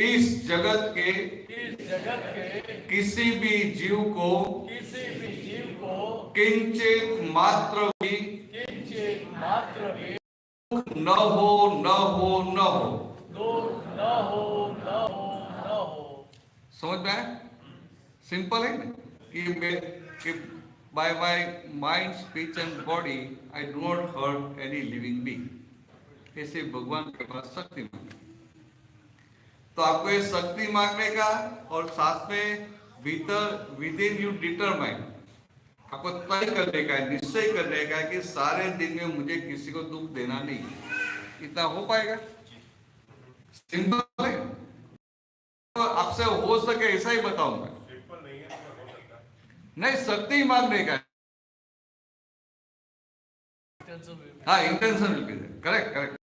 इस जगत के किसी भी जीव को किंचित मात्र भी न हो समझ में आया सिंपल है ना कि by my mind speech and body I do not hurt any living being ऐसे भगवान के पास शक्ति मांगे तो आपको ये शक्ति मांगने का और साथ में भीतर विद इन यू डिटरमाइन आपको तय करने का है निश्चय करने का है कि सारे दिन में मुझे किसी को दुख देना नहीं इतना हो पाएगा सिंपल है तो आपसे हो सके ऐसा ही बताऊंगा सिंपल नहीं है तो हो सकता है नहीं शक्ति मांगने का हाँ इंटेंशन करेक्ट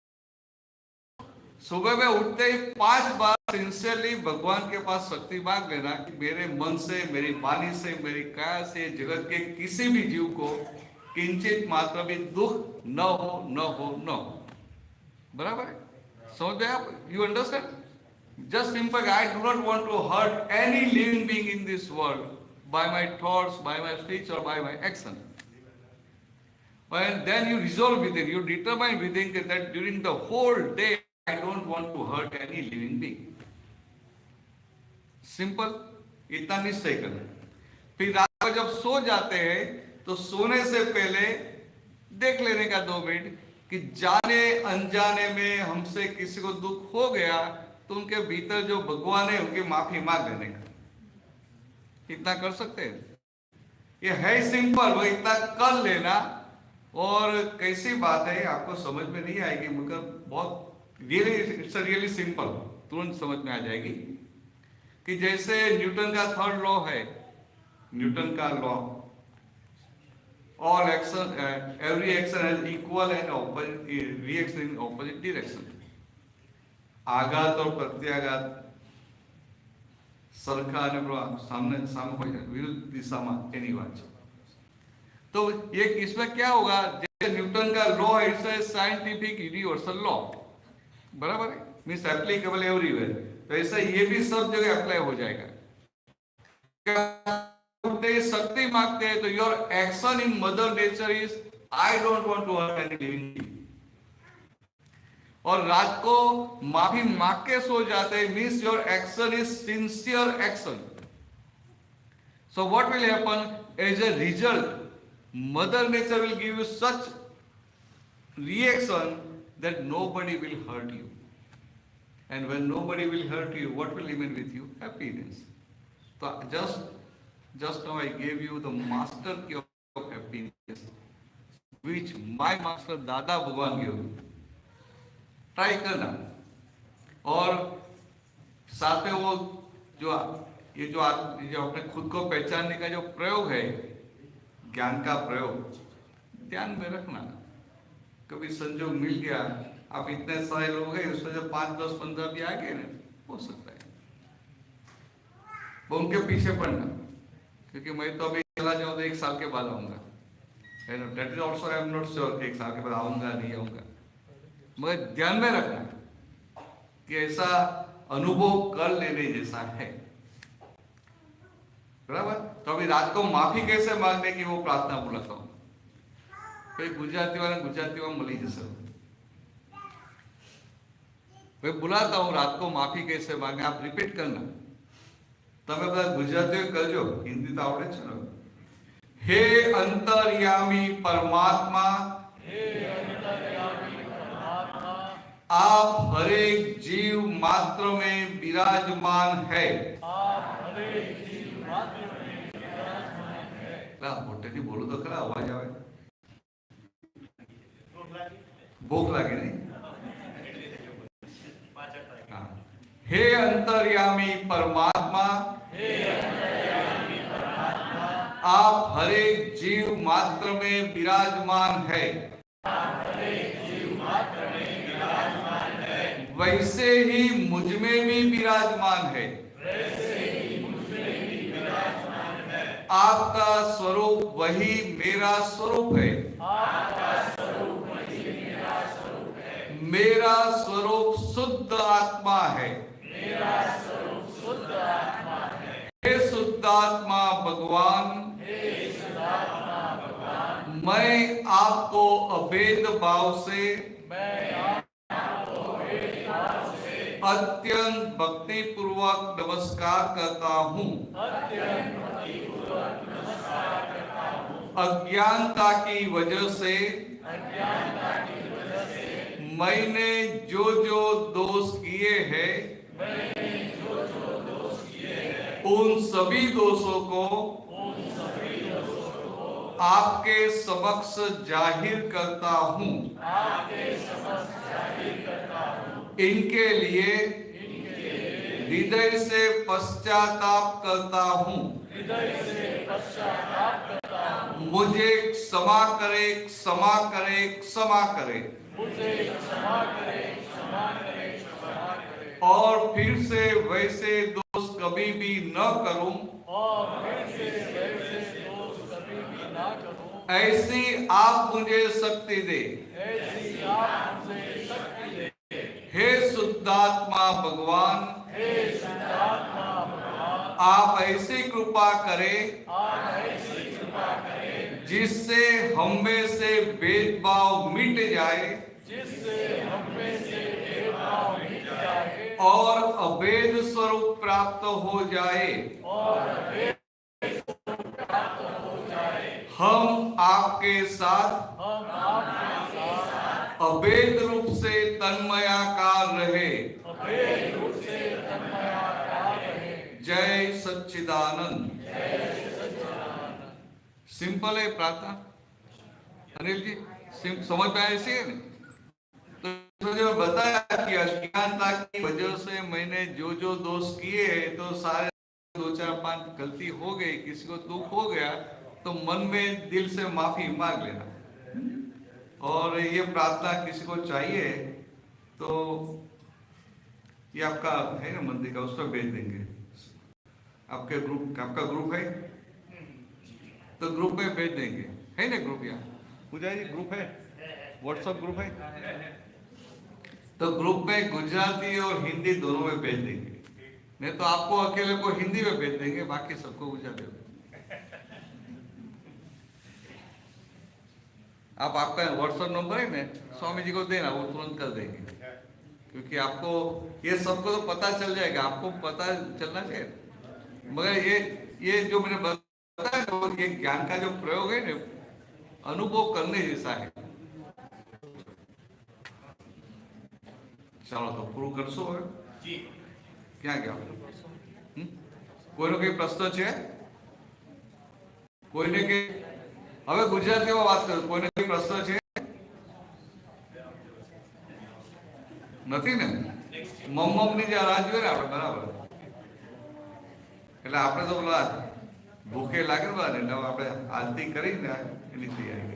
सुबह में उठते ही 5 बार सिंसियरली भगवान के पास शक्ति मांग लेना कि मेरे मन से मेरी वाणी से मेरी काया से जगत के किसी भी जीव को किंचित मात्र भी दुख न हो बराबर है समझ गए आप you understand just simple I do not want to hurt any living being in this world by my thoughts by my speech और by my action and then you resolve within you determine within that during the whole day I don't want to hurt any living being. Simple इतना निश्चय करना फिर रात को जब सो जाते हैं तो सोने से पहले देख लेने का 2 मिनट कि जाने अनजाने में हमसे किसी को दुख हो गया तो उनके भीतर जो भगवान है उनकी माफी मांग लेने का इतना कर सकते हैं ये है सिंपल वो इतना कर लेना और कैसी बात है आपको समझ में नहीं आएगी मगर बहुत रियली सिंपल तुरंत समझ में आ जाएगी कि जैसे न्यूटन का 3rd लॉ है न्यूटन का law all action every action has equal and reaction in opposite direction आघात और प्रत्याघात सरखा અને सामने विरुद्ध दिशा में एनी बात है तो ये इसमें क्या होगा जैसे न्यूटन का law it's a scientific universal law बराबर है मीन्स एप्लीकेबल एवरीवेयर तो ऐसा ये भी सब जगह अप्लाई हो जाएगा शक्ति मांगते हैं तो your action in mother nature is I don't want to hurt any living और रात को माफी मांग के सो जाते means your action is sincere action. So what will happen? As a result, Mother Nature will give you such reaction that nobody will hurt you. And when nobody will hurt you, what will remain with you? Happiness. So just now I gave you the master key of happiness, which my master Dada Bhagwan gave. Try करना. और साथ में वो ये जो अपने खुद को पहचानने का जो प्रयोग है, ज्ञान का प्रयोग, ध्यान में रखना. कभी संजोग मिल गया, आप इतने सारे लोग हैं, उसमें जब 5, 10, 15 भी आ गए ना, हो सकता है वो उनके पीछे पड़ना, क्योंकि मैं तो अभी चला जाऊं तो 1 साल के बाद आऊंगा, है ना. That is also I am not sure कि 1 साल के बाद आऊंगा नहीं आऊंगा, मगर ध्यान में रखना कि ऐसा अनुभव कर लेने जैसा है. बराबर. तो अभी रात को माफी कैसे मांगने की वो प्रार्थना बोलाता हूं. कोई गुजराती मળી जैसे मैं बुलाता हूं, रात को माफी कैसे मांगे, आप रिपीट करना. તમે બધા ગુજરાતીઓ કરજો, હિન્દી તો આવડે છે ને. હે અંતર્યામી પરમાત્મા, आप हरेक जीव मात्र में विराजमान है. મોટેથી બોલો તો ખરા, અવાજ આવે. ભૂખ લાગે નહીં. हे अंतर्यामी परमात्मा, आप हरेक जीव मात्र में विराजमान है. वैसे ही मुझ में भी विराजमान है. आपका स्वरूप वही मेरा स्वरूप है. मेरा स्वरूप शुद्ध आत्मा है. हे शुद्ध आत्मा भगवान, मैं आपको अभेद भाव से अत्यंत भक्ति पूर्वक नमस्कार करता हूँ. अज्ञानता की वजह से मैंने जो जो दोष किए हैं, उन सभी दोषों को आपके समक्ष जाहिर करता हूँ. इनके लिए हृदय से पश्चाताप करता हूँ. मुझे क्षमा करे, क्षमा करे, क्षमा करे. और फिर से वैसे दोष कभी भी न करूं. ऐसी आप मुझे शक्ति दे. हे शुद्धात्मा भगवान, आप ऐसी कृपा करें जिससे हम में से भेदभाव मिट जाए और अभेद स्वरूप प्राप्त हो जाए. हम आपके साथ अभेद रूप से तन्मयाकार रहे. जय सच्चिदानंद. सिंपल है प्रार्थना. अनिल जी समझ में आए से नहीं? तो जो बताया कि अज्ञानता की वजह से मैंने जो जो दोष किए हैं, तो सारे 2, 4, 5 गलती हो गई, किसी को दुख हो गया तो मन में दिल से माफी मांग लेना. और ये प्रार्थना किसी को चाहिए तो ये आपका है ना मंदिर का, उस पर भेज देंगे. आपका ग्रुप है तो ग्रुप में भेज देंगे, है ना ग्रुप. यहाँ पूजा जी ग्रुप है, व्हाट्सएप ग्रुप है, तो ग्रुप में गुजराती और हिंदी दोनों में भेज देंगे. नहीं तो आपको अकेले को हिंदी में भेज देंगे, बाकी सबको गुजराती में. आप आपका व्हाट्सएप नंबर है ना, स्वामी जी को देना, वो तुरंत कर देंगे. क्योंकि आपको ये सबको तो पता चल जाएगा, आपको पता चलना चाहिए। मगर ये जो मैंने बताया तो ये ज्ञान का जो प्रयोग है ना, अनुभव करने जैसा है। ચાલો તો પૂરું કરશો હવે? જી ક્યાં ગયા? કોઈનો કઈ પ્રશ્ન છે? કોઈને કઈ હવે ગુજરાતીમાં વાત કરો, કોઈને કઈ પ્રશ્ન છે? નથી ને? મમ્મની જે રાહ જોઈએ ને આપણે, બરાબર. એટલે આપણે તો પેલા ભૂખે લાગે ને, આપણે આરતી કરીને એની તૈયારી